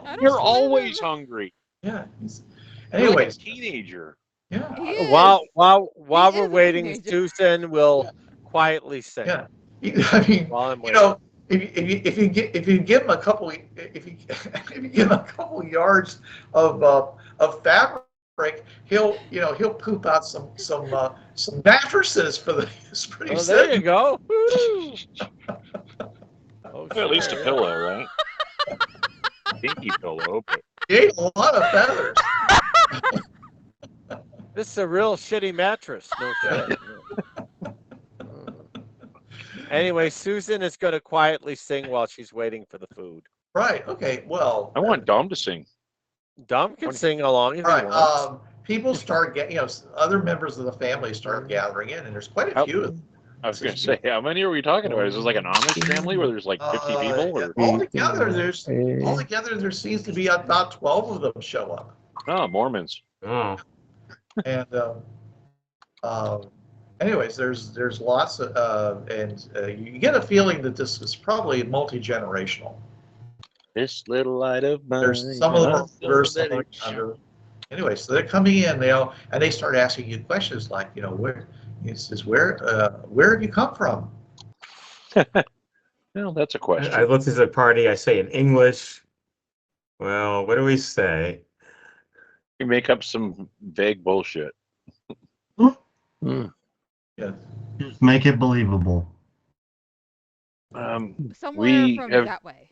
Speaker 4: I don't
Speaker 2: You're
Speaker 4: blame
Speaker 2: always
Speaker 4: him.
Speaker 2: hungry.
Speaker 1: Yeah.
Speaker 2: You're like a
Speaker 1: Anyways,
Speaker 2: teenager.
Speaker 1: yeah,
Speaker 4: He is.
Speaker 3: While
Speaker 4: He
Speaker 3: we're
Speaker 4: is a
Speaker 3: waiting,
Speaker 4: teenager.
Speaker 3: Susan will quietly sing.
Speaker 1: yeah. I mean,
Speaker 3: While I'm waiting.
Speaker 1: if you give him a couple yards of fabric, he'll poop out some mattresses for the pretty
Speaker 3: Oh, there you
Speaker 1: soon.
Speaker 3: go. Woo. Oh,
Speaker 2: At least a
Speaker 3: sure.
Speaker 2: pillow, right? Pinky pillow. But
Speaker 1: He ate a lot of feathers.
Speaker 3: This is a real shitty mattress. No shit. Anyway, Susan is going to quietly sing while she's waiting for the food.
Speaker 1: Right. Okay. Well,
Speaker 2: I want Dom to sing.
Speaker 3: Dom can sing along if
Speaker 1: all
Speaker 3: he
Speaker 1: right.
Speaker 3: wants.
Speaker 1: People start getting, other members of the family start gathering in, and there's quite a few of them.
Speaker 2: I was going to say, how many are we talking about? Is this like an Amish family where there's like 50 people? Or?
Speaker 1: Altogether, there seems to be about 12 of them show up.
Speaker 2: Oh, Mormons.
Speaker 6: Oh.
Speaker 1: And anyways, there's lots of, and you get a feeling that this is probably multi-generational.
Speaker 2: This little light of mine.
Speaker 1: There's some of them are older, some are younger. Anyway, so they're coming in, and they start asking you questions like, where have you come from?
Speaker 2: Well, that's a question.
Speaker 6: I look at the party, I say in English. Well, what do we say?
Speaker 2: You make up some vague bullshit.
Speaker 1: Yeah.
Speaker 5: Just make it believable.
Speaker 4: Somewhere from that way.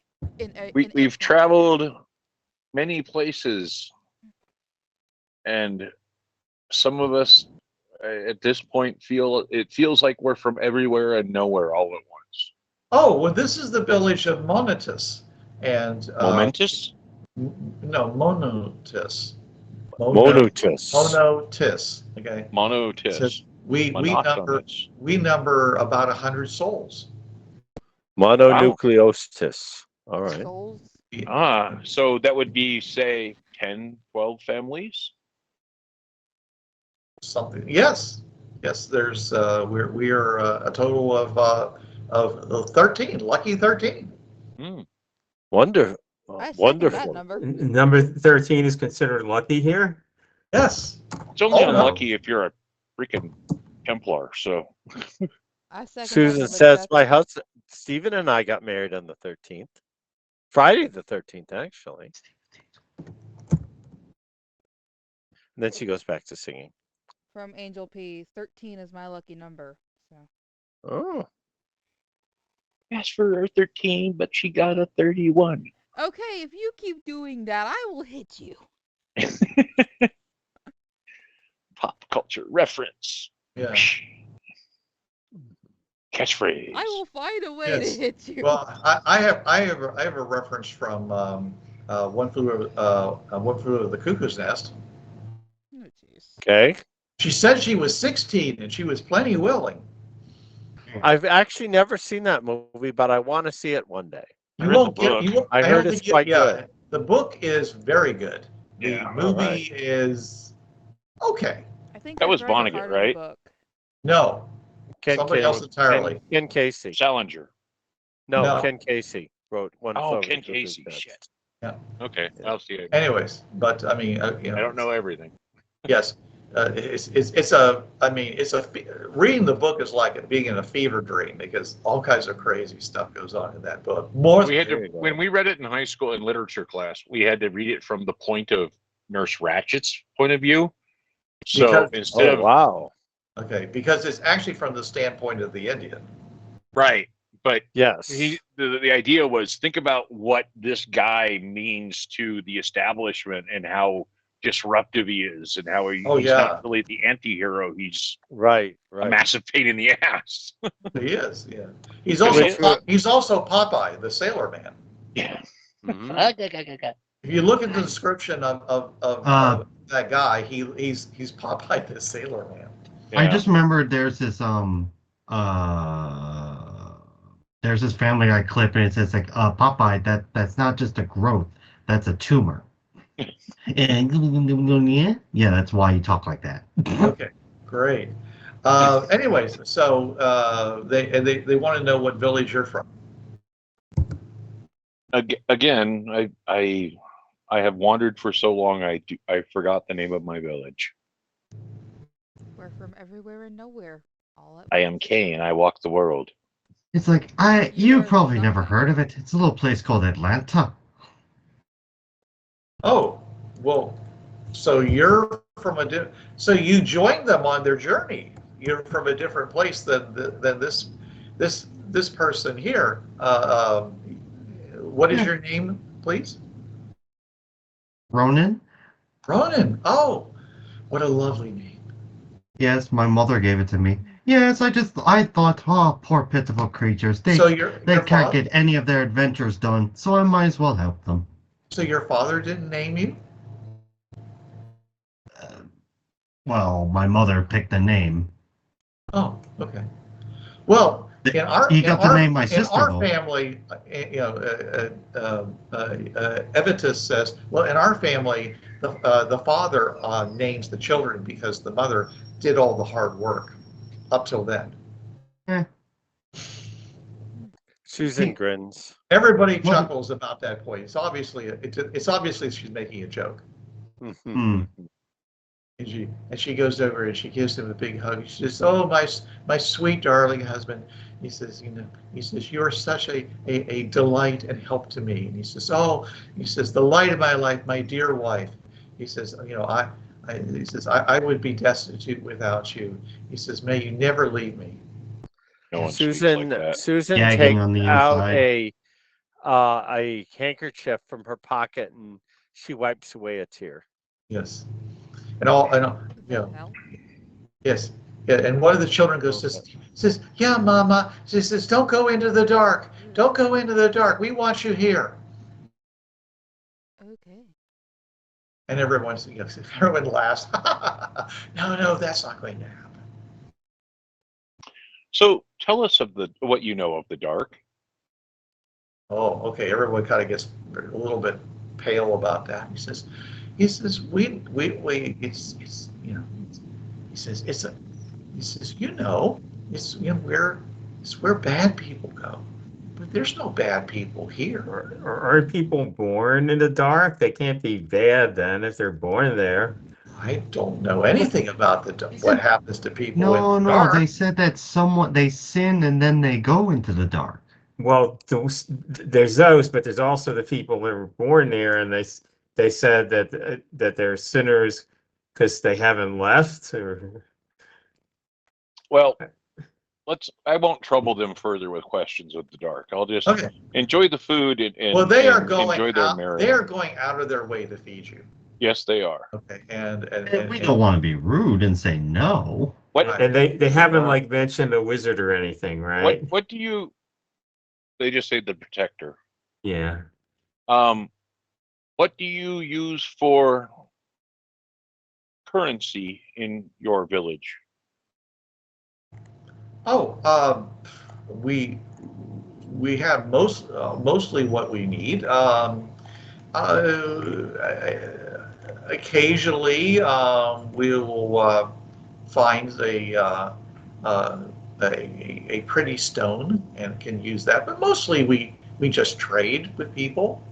Speaker 2: We've traveled many places, and some of us at this point feels like we're from everywhere and nowhere all at once.
Speaker 1: Oh, well, this is the village of Monotus, and
Speaker 2: Momentous?
Speaker 1: No, Monotus.
Speaker 3: Monotus.
Speaker 1: Okay.
Speaker 2: Monotus.
Speaker 1: So we number about 100 souls.
Speaker 3: Mononucleosis. All right.
Speaker 4: Souls.
Speaker 2: So that would be, say, 10, 12 families?
Speaker 1: Something. Yes. There's we are a total of 13. Lucky 13.
Speaker 3: Wonderful.
Speaker 4: I second
Speaker 3: Wonderful.
Speaker 4: that number.
Speaker 6: Number 13 is considered lucky here?
Speaker 1: Yes.
Speaker 2: It's only
Speaker 1: Oh, no.
Speaker 2: unlucky if you're a freaking Templar, so.
Speaker 4: I second that
Speaker 3: Susan
Speaker 4: number
Speaker 3: says,
Speaker 4: exactly.
Speaker 3: my husband, Stephen and I got married on the 13th. Friday the 13th, actually. And then she goes back to singing.
Speaker 4: From Angel P, 13 is my lucky number. So.
Speaker 3: Oh.
Speaker 2: Asked for her 13, but she got a 31.
Speaker 4: Okay, if you keep doing that, I will hit you.
Speaker 2: Pop culture reference.
Speaker 1: Yeah.
Speaker 2: Catchphrase.
Speaker 4: I will find a way
Speaker 1: Yes.
Speaker 4: to hit you.
Speaker 1: Well, I have a reference from One Flew Over the Cuckoo's Nest.
Speaker 4: Oh, jeez.
Speaker 3: Okay.
Speaker 1: She said she was 16 and she was plenty willing.
Speaker 3: I've actually never seen that movie, but I want to see it one day.
Speaker 1: You won't get.
Speaker 3: I heard it's quite good.
Speaker 1: The book is very good.
Speaker 2: Yeah.
Speaker 1: The movie is okay.
Speaker 4: I think
Speaker 2: That
Speaker 4: I've
Speaker 2: was
Speaker 4: read part
Speaker 2: Vonnegut,
Speaker 4: of the
Speaker 2: right?
Speaker 4: book.
Speaker 1: No, somebody else entirely.
Speaker 3: Ken Casey.
Speaker 2: Salinger.
Speaker 1: No.
Speaker 3: Ken Casey wrote One
Speaker 2: Oh,
Speaker 3: Flew Over
Speaker 2: Ken
Speaker 3: the Cuckoo's
Speaker 2: Casey.
Speaker 3: Nest.
Speaker 2: Shit.
Speaker 1: Yeah.
Speaker 2: Okay, I'll see it.
Speaker 1: Anyways, but I mean,
Speaker 2: I don't know everything.
Speaker 1: Yes, reading the book is like being in a fever dream because all kinds of crazy stuff goes on in that book.
Speaker 2: When we read it in high school in literature class, we had to read it from the point of Nurse Ratchet's point of view. So instead
Speaker 3: wow.
Speaker 1: Okay, because it's actually from the standpoint of the Indian.
Speaker 2: Right, but
Speaker 3: Yes.
Speaker 2: the idea was think about what this guy means to the establishment and how disruptive he is and how he's not really the anti-hero. He's
Speaker 3: right.
Speaker 2: a massive pain in the ass.
Speaker 1: He is, yeah. He's also Popeye, the sailor man.
Speaker 2: Yeah.
Speaker 1: If you look at the description of that guy, he's Popeye, the sailor man.
Speaker 2: Yeah.
Speaker 5: I just remembered there's this Family Guy clip and it says like Popeye, that's not just a growth, that's a tumor. And yeah, that's why you talk like that.
Speaker 1: Okay, great. Anyways, so they want to know what village you're from.
Speaker 2: Again, I have wandered for so long. I forgot the name of my village.
Speaker 4: We're from everywhere and nowhere. All at
Speaker 2: I am Kane. I walk the world.
Speaker 5: It's like you've probably never heard of it. It's a little place called Atlanta.
Speaker 1: Oh, well, so you're from so you joined them on their journey. You're from a different place than this person here. What is your name, please?
Speaker 5: Ronan?
Speaker 1: Ronan. Oh, what a lovely name.
Speaker 5: Yes, my mother gave it to me. Yes, I thought, oh, poor pitiful creatures.
Speaker 1: So
Speaker 5: They
Speaker 1: your
Speaker 5: can't
Speaker 1: father,
Speaker 5: get any of their adventures done, so I might as well help them.
Speaker 1: so your father didn't name you?
Speaker 5: Well, my mother picked a name.
Speaker 1: Oh, okay. Well,
Speaker 5: He got to name my
Speaker 1: in
Speaker 5: sister,
Speaker 1: our
Speaker 5: though.
Speaker 1: family, Evitus says, well, in our family, the father names the children because the mother did all the hard work up till then.
Speaker 5: Eh,
Speaker 3: Susan
Speaker 5: he-
Speaker 3: grins.
Speaker 1: Everybody
Speaker 5: Mother,
Speaker 1: chuckles about that point. It's obviously she's making a joke.
Speaker 5: hmm.
Speaker 1: And she goes over and she gives him a big hug. She says, "Oh, my sweet darling husband." He says, he says, "You're such a delight and help to me." And he says, "Oh," he says, "the light of my life, my dear wife." He says, he says, I would be destitute without you." He says, "May you never leave me."
Speaker 2: No one speaks like that.
Speaker 3: Susan
Speaker 5: Gagging
Speaker 3: takes
Speaker 5: on the
Speaker 3: out
Speaker 5: inside.
Speaker 3: a handkerchief from her pocket and she wipes away a tear.
Speaker 1: Yes. And
Speaker 4: Well,
Speaker 1: yes. Yeah, and one of the children says, "Yeah, Mama." She says, "Don't go into the dark. Don't go into the dark. We want you here."
Speaker 4: okay.
Speaker 1: And everyone laughs. No, that's not going to happen.
Speaker 2: So tell us what you know of the dark.
Speaker 1: Oh, okay. Everyone kind of gets a little bit pale about that. He says, it's he says, he says, it's where bad people go. But there's no bad people here.
Speaker 6: Aren't people born in the dark? They can't be bad then if they're born there.
Speaker 1: I don't know anything about what happens to people in the
Speaker 5: No,
Speaker 1: dark.
Speaker 5: they said that they sin and then they go into the dark.
Speaker 6: Well, there's those, but there's also the people that were born there, and they said that they're sinners because they haven't left. Or
Speaker 2: Well, I won't trouble them further with questions of the dark. I'll just
Speaker 1: Okay.
Speaker 2: enjoy the food and
Speaker 1: Well, they are going
Speaker 2: enjoy their
Speaker 1: out. They
Speaker 2: merriment.
Speaker 1: are going out of their way to feed you.
Speaker 2: Yes, they are.
Speaker 1: Okay, and
Speaker 5: We don't want to be rude and say no.
Speaker 2: What
Speaker 1: Right.
Speaker 6: and they haven't like mentioned a wizard or anything, right?
Speaker 2: what do you? They just say the protector.
Speaker 6: Yeah.
Speaker 2: What do you use for currency in your village?
Speaker 1: Oh, we have mostly what we need. Occasionally, we'll find uh, a pretty stone and can use that, but mostly we just trade with people.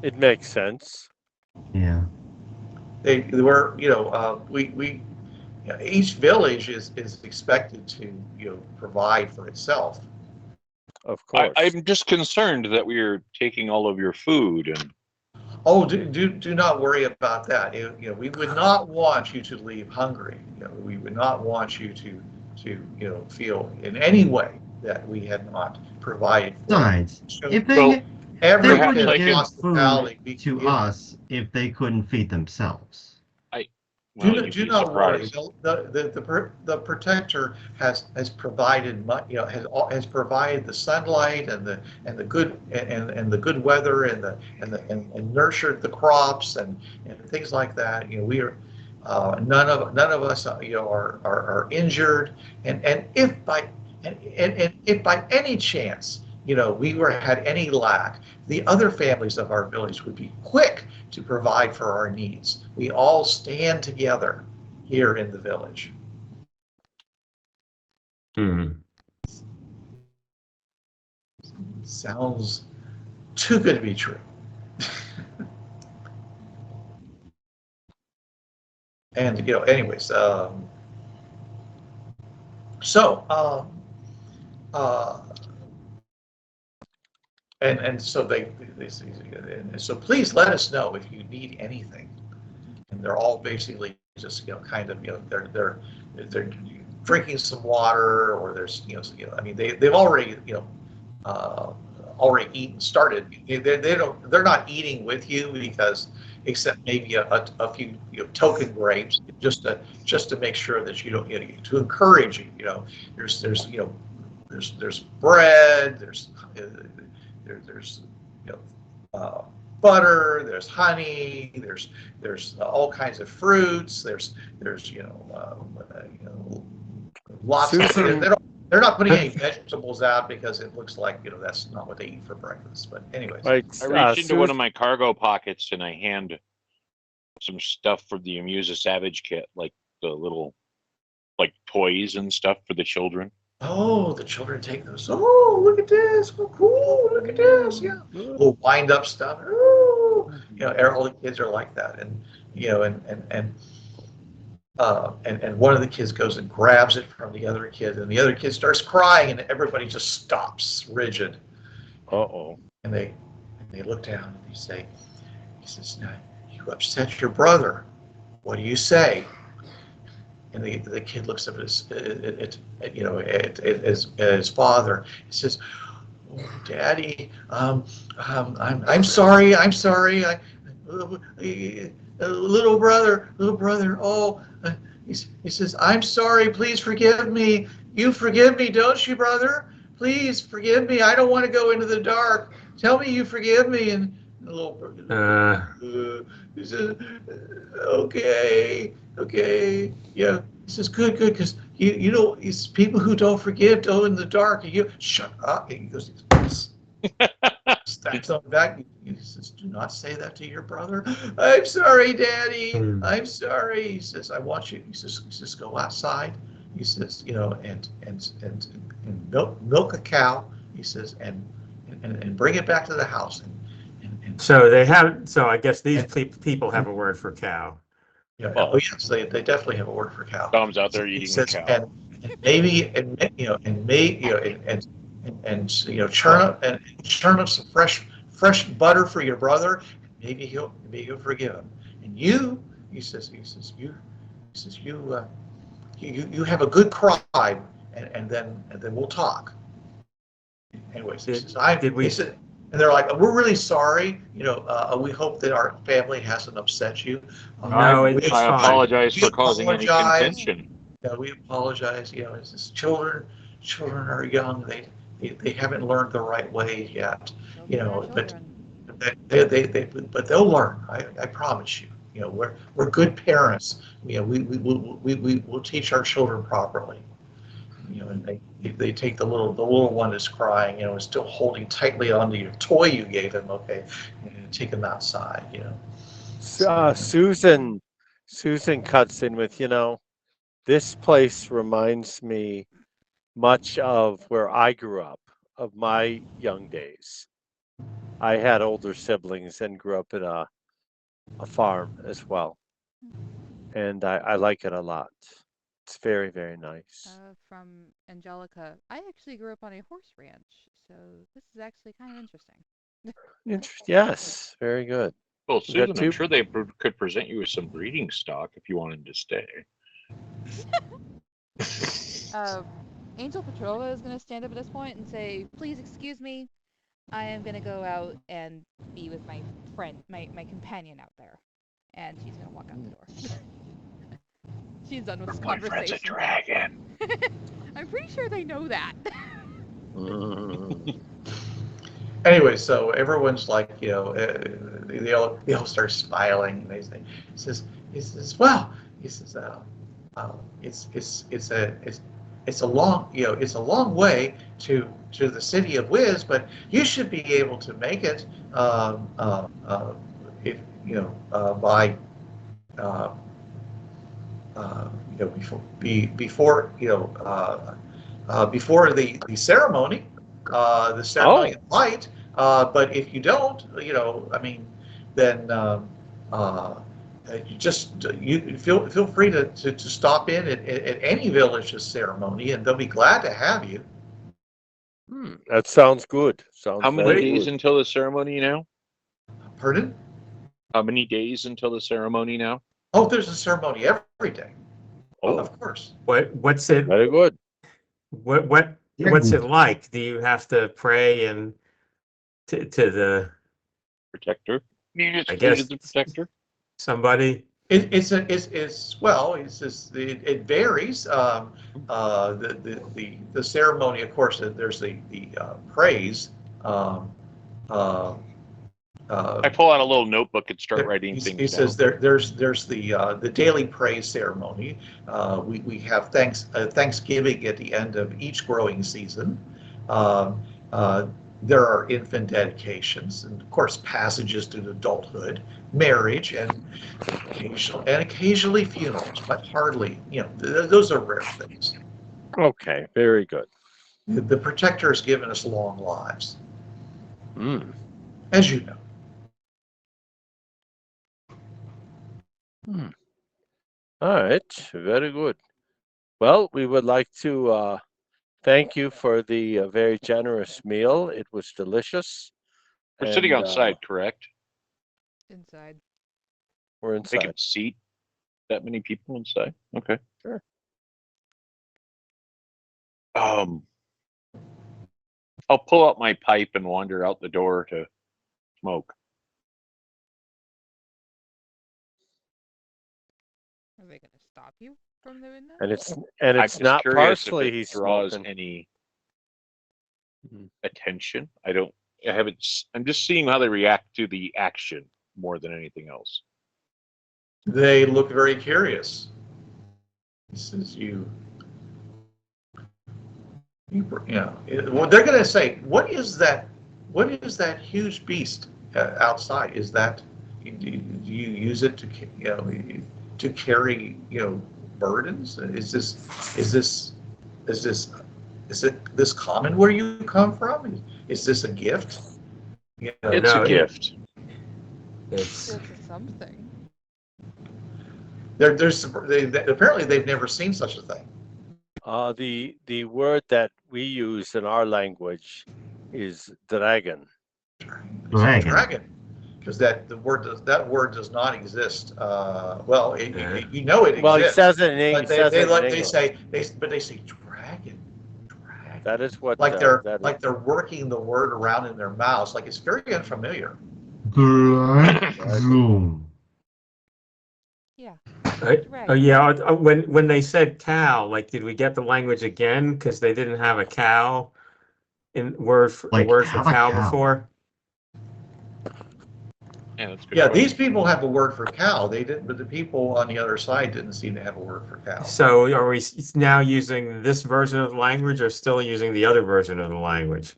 Speaker 3: It makes sense.
Speaker 5: Yeah.
Speaker 1: Each village is expected to provide for itself.
Speaker 3: Of course.
Speaker 2: I'm just concerned that we're taking all of your food and.
Speaker 1: Oh, do not worry about that. We would not want you to leave hungry. We would not want you to feel in any way that we had not provided for you.
Speaker 5: Besides,
Speaker 1: So
Speaker 5: if
Speaker 2: Well,
Speaker 5: they
Speaker 2: perhaps
Speaker 5: wouldn't
Speaker 2: I
Speaker 5: give
Speaker 2: can.
Speaker 1: hospitality,
Speaker 5: food to us if they couldn't feed themselves.
Speaker 2: Well, you'd
Speaker 1: do
Speaker 2: be
Speaker 1: not worry.
Speaker 2: surprised.
Speaker 1: The protector has provided has provided the sunlight and the good and the good weather and nurtured the crops and things like that. We are none of us are injured, and if by and if by any chance we had any lack, the other families of our village would be quick to provide for our needs. We all stand together here in the village. Sounds too good to be true. And anyways, so and so and so please let us know if you need anything. And they're all basically just kind of they're drinking some water, or there's I mean they've already already eaten started. They're not eating with you because except maybe a few token grapes just to make sure that you don't to encourage you. There's bread, there's butter, there's honey, there's all kinds of fruits, there's lots of they're not putting any vegetables out because it looks like that's not what they eat for breakfast. But anyways,
Speaker 3: Right.
Speaker 2: I reach into one of my cargo pockets and I hand some stuff for the Amuse a Savage kit, like the little toys and stuff for the children.
Speaker 1: Oh, the children take those. Oh, look at this! Oh, cool! Look at this! Yeah, little wind up stuff. Oh, all the kids are like that, and and one of the kids goes and grabs it from the other kid, and the other kid starts crying, and everybody just stops rigid.
Speaker 3: Uh-oh.
Speaker 1: And they look down and he says, "Now you upset your brother. What do you say?" And the kid looks up at his father. He says, "Oh, Daddy, I'm sorry. I'm sorry. Little brother. Oh." He says, "I'm sorry. Please forgive me. You forgive me, don't you, brother? Please forgive me. I don't want to go into the dark. Tell me you forgive me." And the little brother, he says, okay, yeah. He says, good, because you know, it's people who don't forgive go in the dark. And you shut up. And he goes, stacks on back. He says, "Do not say that to your brother." "I'm sorry, Daddy. I'm sorry." He says, "I want you." He says, "Go outside." He says, and milk a cow. He says, and bring it back to the house. And
Speaker 6: So they have. So I guess these people have a word for cow.
Speaker 1: Yeah. Oh yes, they definitely have a word for cow.
Speaker 2: Tom's out there eating a cow.
Speaker 1: And maybe churn up some fresh butter for your brother. Maybe he'll forgive him. And you have a good cry, and then we'll talk. Anyways, and they're like, "We're really sorry. We hope that our family hasn't upset you.
Speaker 6: No,
Speaker 2: I apologize for causing any contention."
Speaker 1: Yeah, we apologize. As children are young. They haven't learned the right way yet. But they'll learn. I promise you. We're good parents. We'll teach our children properly. And they take the little one that's crying, is still holding tightly onto your toy you gave him. Okay, and take him outside.
Speaker 3: Susan cuts in with, this place reminds me much of where I grew up, of my young days. I had older siblings and grew up in a farm as well, and I like it a lot. It's very, very nice.
Speaker 4: From Angelica, I actually grew up on a horse ranch, so this is actually kind of interesting.
Speaker 3: Yes, very good.
Speaker 2: Well, Susan, I'm sure they could present you with some breeding stock if you wanted to stay.
Speaker 4: Angel Petrova is going to stand up at this point and say, "Please excuse me. I am going to go out and be with my friend, my companion out there." And she's going to walk out the door. She's done with this conversation.
Speaker 2: Boyfriend's a dragon.
Speaker 4: I'm pretty sure they know that.
Speaker 1: Anyway, so everyone's like, they all start smiling, and he says, "Well," he says, it's a long way to the city of Wiz, but you should be able to make it by before the ceremony, of light. But if you don't, then you feel free to stop in at any village's ceremony, and they'll be glad to have you.
Speaker 3: That sounds good.
Speaker 2: How many days until the ceremony now?
Speaker 1: Pardon?
Speaker 2: How many days until the ceremony now?
Speaker 1: Oh, there's a ceremony every day.
Speaker 2: Oh,
Speaker 1: of course.
Speaker 6: What's it?
Speaker 3: Very good.
Speaker 6: What's it like? Do you have to pray and to the
Speaker 2: Protector. You just
Speaker 6: I
Speaker 2: created
Speaker 6: guess
Speaker 2: the protector.
Speaker 6: somebody.
Speaker 1: It's just it varies. The ceremony, of course, there's the praise.
Speaker 2: I pull out a little notebook and start writing
Speaker 1: He
Speaker 2: things
Speaker 1: says
Speaker 2: down.
Speaker 1: there's the daily praise ceremony. We have Thanksgiving at the end of each growing season. Um, there are infant dedications, and of course passages to adulthood, marriage, and occasionally funerals, but hardly, those are rare things.
Speaker 3: Okay, very good.
Speaker 1: The protector has given us long lives, as you know.
Speaker 3: All right, very good. Well, we would like to thank you for the very generous meal. It was delicious.
Speaker 2: We're sitting outside, correct?
Speaker 4: Inside.
Speaker 3: We're
Speaker 2: They
Speaker 3: inside.
Speaker 2: can seat that many people inside. Okay.
Speaker 3: Sure.
Speaker 2: I'll pull out my pipe and wander out the door to smoke.
Speaker 4: Are they going to stop you from doing that?
Speaker 3: And it's
Speaker 2: I'm just
Speaker 3: not
Speaker 2: curious
Speaker 3: parsley
Speaker 2: if it
Speaker 3: he's
Speaker 2: draws
Speaker 3: smoking.
Speaker 2: any attention. I haven't. I'm just seeing how they react to the action more than anything else.
Speaker 1: They look very curious. This is well, they're going to say, what is that huge beast outside? Is that, do you use it to carry burdens? Is it this common where you come from? Is this a gift?
Speaker 2: It's a gift.
Speaker 6: It's
Speaker 4: It's a something.
Speaker 1: Apparently they've never seen such a thing.
Speaker 3: The word that we use in our language is dragon.
Speaker 1: Dragon. Because that word does not exist. Well, it exists.
Speaker 3: Well, he says it in
Speaker 1: But
Speaker 3: English.
Speaker 1: they say dragon.
Speaker 3: That is what
Speaker 1: Like they're working the word around in their mouths. Like it's very unfamiliar.
Speaker 4: Yeah.
Speaker 6: oh yeah. When they said cow, like, did we get the language again? Because they didn't have a cow in word for cow before.
Speaker 2: Yeah, that's a good
Speaker 1: Yeah,
Speaker 2: question.
Speaker 1: these people have a word for cow. They didn't, but the people on the other side didn't seem to have a word for cow.
Speaker 6: So are we now using this version of the language, or still using the other version of the language?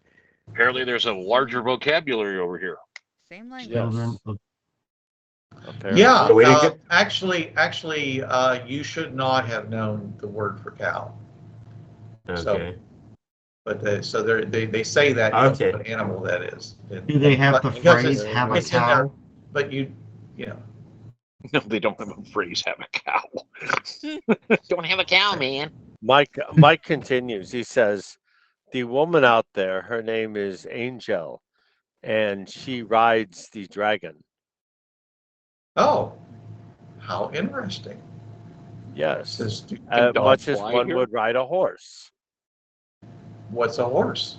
Speaker 2: Apparently, there's a larger vocabulary over here.
Speaker 4: Same language.
Speaker 3: Yes.
Speaker 1: Yeah,
Speaker 6: So we didn't get-
Speaker 1: actually, you should not have known the word for cow.
Speaker 6: Okay.
Speaker 1: But they say that
Speaker 6: Okay.
Speaker 1: what animal that is.
Speaker 5: Do they have the
Speaker 1: Because
Speaker 5: phrase "have a
Speaker 1: it's in there,
Speaker 5: cow"?
Speaker 1: but
Speaker 2: No, they don't have a phrase. Have a cow. Don't have a cow, man.
Speaker 3: Mike continues. He says, the woman out there, her name is Angel, and she rides the dragon.
Speaker 1: oh, how interesting.
Speaker 3: Yes.
Speaker 2: Can dogs
Speaker 3: Much as
Speaker 2: fly
Speaker 3: one
Speaker 2: here?
Speaker 3: would ride a horse.
Speaker 1: What's a horse?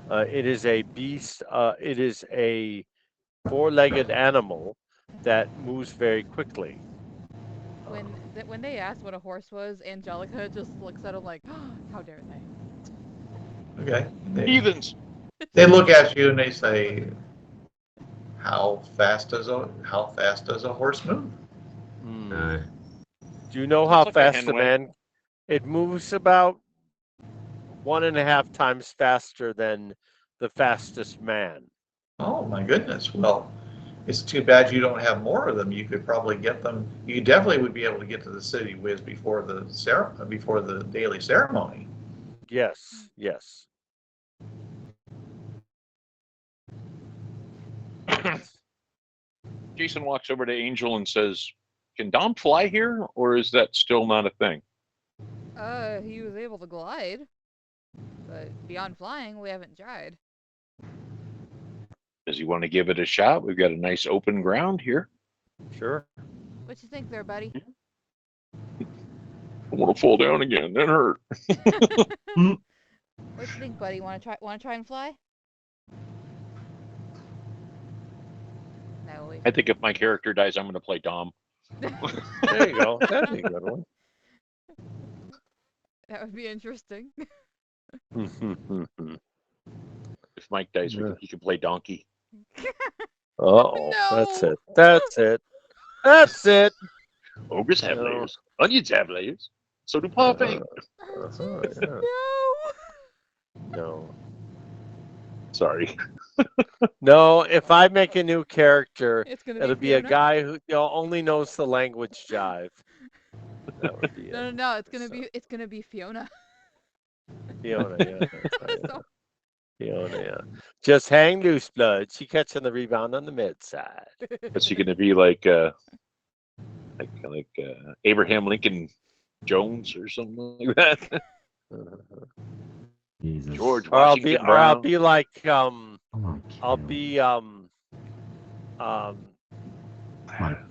Speaker 3: It is a beast. It is a four-legged animal that moves very quickly.
Speaker 4: When they asked what a horse was, Angelica just looks at him like, oh, how dare they?
Speaker 1: Okay.
Speaker 2: Heathens.
Speaker 1: They look at you and they say, how fast does a horse move?
Speaker 3: Do you know
Speaker 2: Looks
Speaker 3: how
Speaker 2: like a
Speaker 3: fast
Speaker 2: hen
Speaker 3: a
Speaker 2: wag.
Speaker 3: man? It moves about 1.5 times faster than the fastest man.
Speaker 1: Oh my goodness. Well, it's too bad you don't have more of them. You could probably get them. You definitely would be able to get to the city whiz before the daily ceremony.
Speaker 3: Yes, yes.
Speaker 2: Jason walks over to Angel and says, "Can Dom fly here, or is that still not a thing?"
Speaker 4: He was able to glide, but beyond flying, we haven't tried.
Speaker 2: Does he want to give it a shot? We've got a nice open ground here.
Speaker 3: Sure.
Speaker 4: What you think there, buddy?
Speaker 2: I want to fall down again. That hurt.
Speaker 4: What you think, buddy? Want to try and fly? annihilation.
Speaker 2: I think if my character dies, I'm going to play Dom.
Speaker 3: There you go. That'd be a good one.
Speaker 4: That would be interesting.
Speaker 2: If Mike dies, he can play Donkey.
Speaker 3: Uh-oh.
Speaker 4: No.
Speaker 3: That's it. That's it. That's it.
Speaker 2: Ogres have
Speaker 3: No.
Speaker 2: layers. Onions have layers. So do parfait.
Speaker 4: Oh,
Speaker 3: Uh-huh,
Speaker 4: jeez,
Speaker 3: yeah.
Speaker 4: no.
Speaker 3: No.
Speaker 2: Sorry.
Speaker 3: No, if I make a new character,
Speaker 4: It's gonna
Speaker 3: it'll
Speaker 4: be
Speaker 3: be a
Speaker 4: Fiona.
Speaker 3: guy who only knows the language jive. That would be
Speaker 4: No,
Speaker 3: it.
Speaker 4: it's gonna be Fiona.
Speaker 3: Fiona, yeah. That's right, yeah.
Speaker 4: So,
Speaker 3: Fiona, yeah. Just hang loose, blood. She catching the rebound on the mid side.
Speaker 2: Is she going to be like Abraham Lincoln Jones or something like that?
Speaker 5: Jesus.
Speaker 2: George
Speaker 3: Or I'll
Speaker 2: Washington
Speaker 3: be
Speaker 2: Brown.
Speaker 3: like
Speaker 5: Oh,
Speaker 3: I'll
Speaker 5: kill.
Speaker 3: be
Speaker 5: My-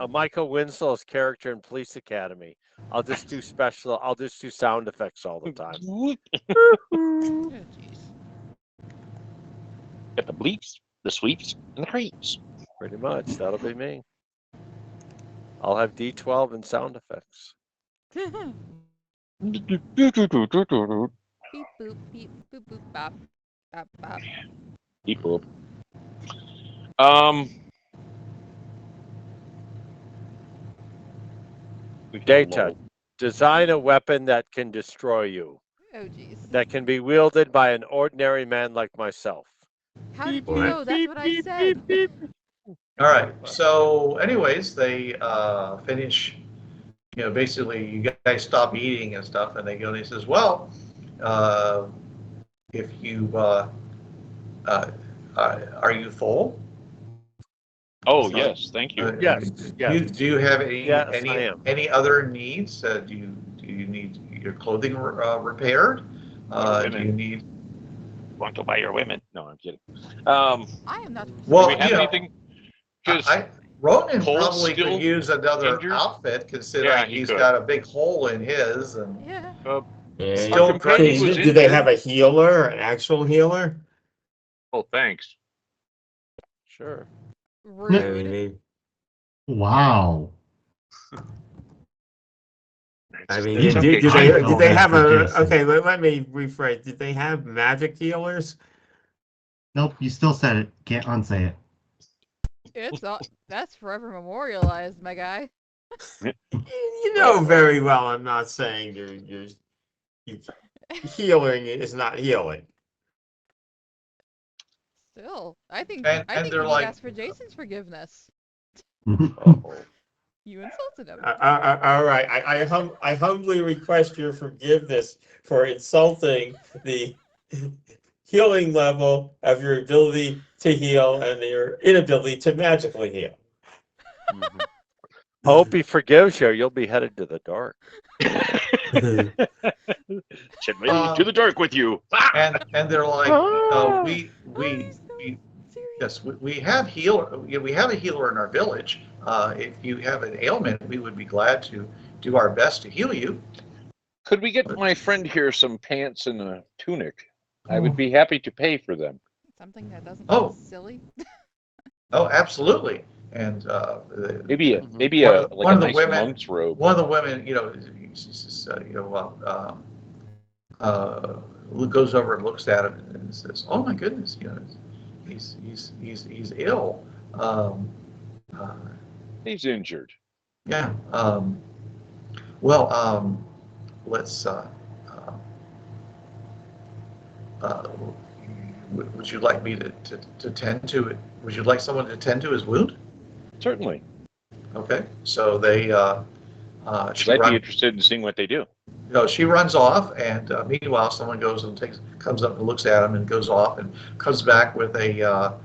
Speaker 3: Michael Winslow's character in Police Academy. I'll just do sound effects all the time.
Speaker 4: oh, jeez.
Speaker 2: Got the bleeps, the sweeps, and the creeps.
Speaker 3: Pretty much. That'll be me. I'll have D12 and sound effects.
Speaker 4: Beep boop beep boop boop bop bop bop.
Speaker 2: Beep boop. We've got
Speaker 3: Data.
Speaker 2: low.
Speaker 3: Design a weapon that can destroy you.
Speaker 4: Oh jeez.
Speaker 3: That can be wielded by an ordinary man like myself.
Speaker 4: How did you
Speaker 6: Boy.
Speaker 4: know? That's what I said.
Speaker 1: All right. So, anyways, they finish. You know, basically, you guys stop eating and stuff, and they go and he says, "Well, if you are you full?
Speaker 2: Oh,
Speaker 1: So,
Speaker 2: yes. Thank you.
Speaker 3: Yes, yes.
Speaker 1: Do you have any
Speaker 3: Yes, I am.
Speaker 1: any other needs? Do you need your clothing repaired? Do you need?
Speaker 2: Want to buy your women? No, I'm kidding.
Speaker 4: I am not.
Speaker 1: Well,
Speaker 2: Do we have
Speaker 1: you know,
Speaker 2: anything? Because
Speaker 1: Ronan
Speaker 2: Cole's
Speaker 1: probably
Speaker 2: still
Speaker 1: could use another
Speaker 2: injured?
Speaker 1: outfit, considering
Speaker 2: Yeah, he
Speaker 1: he's
Speaker 2: could.
Speaker 1: got a big hole in his, and
Speaker 4: Yeah.
Speaker 1: Still
Speaker 2: our companion was
Speaker 6: Do they
Speaker 2: injured.
Speaker 6: have a healer, an actual healer?
Speaker 2: Oh, thanks.
Speaker 3: Sure.
Speaker 4: Rude.
Speaker 5: Wow.
Speaker 6: I mean,
Speaker 2: It's
Speaker 6: do
Speaker 2: okay.
Speaker 6: they have a,
Speaker 5: Jason.
Speaker 6: okay, let me rephrase. Did they have magic healers?
Speaker 5: Nope, you still said it. Can't unsay it.
Speaker 4: It's all. That's forever memorialized, my guy.
Speaker 6: You know very well I'm not saying you're healing is not healing.
Speaker 4: Still, I think
Speaker 1: And
Speaker 4: you
Speaker 1: they're
Speaker 4: need
Speaker 1: like-
Speaker 4: to ask for Jason's forgiveness.
Speaker 3: Uh-oh.
Speaker 4: You insulted him.
Speaker 6: All right, I humbly request your forgiveness for insulting the healing level of your ability to heal and your inability to magically heal.
Speaker 3: Mhm. Hope he forgives you. You'll be headed to the dark.
Speaker 2: Send me to the dark with you.
Speaker 1: and they're like, we
Speaker 4: Serious.
Speaker 1: yes, we have healer. We have a healer in our village. If you have an ailment, we would be glad to do our best to heal you.
Speaker 2: Could we get my friend here some pants and a tunic? I would be happy to pay for them.
Speaker 4: Something that doesn't
Speaker 1: Oh.
Speaker 4: sound silly.
Speaker 1: Oh, absolutely. And
Speaker 2: Maybe a
Speaker 3: Mhm.
Speaker 2: maybe
Speaker 1: One
Speaker 2: a
Speaker 1: of the-
Speaker 2: like
Speaker 1: one
Speaker 2: a
Speaker 1: of the
Speaker 2: nice
Speaker 1: women-
Speaker 2: monk's robe.
Speaker 1: one of the women, goes over and looks at him and says, "Oh my goodness, he's ill."
Speaker 2: He's injured.
Speaker 1: Yeah. Let's. Would you like me to tend to it? Would you like someone to tend to his wound?
Speaker 2: Certainly.
Speaker 1: Okay. So they.
Speaker 2: Because I'd be interested in seeing what they do.
Speaker 1: She runs off, and meanwhile, someone goes and comes up and looks at him, and goes off and comes back with a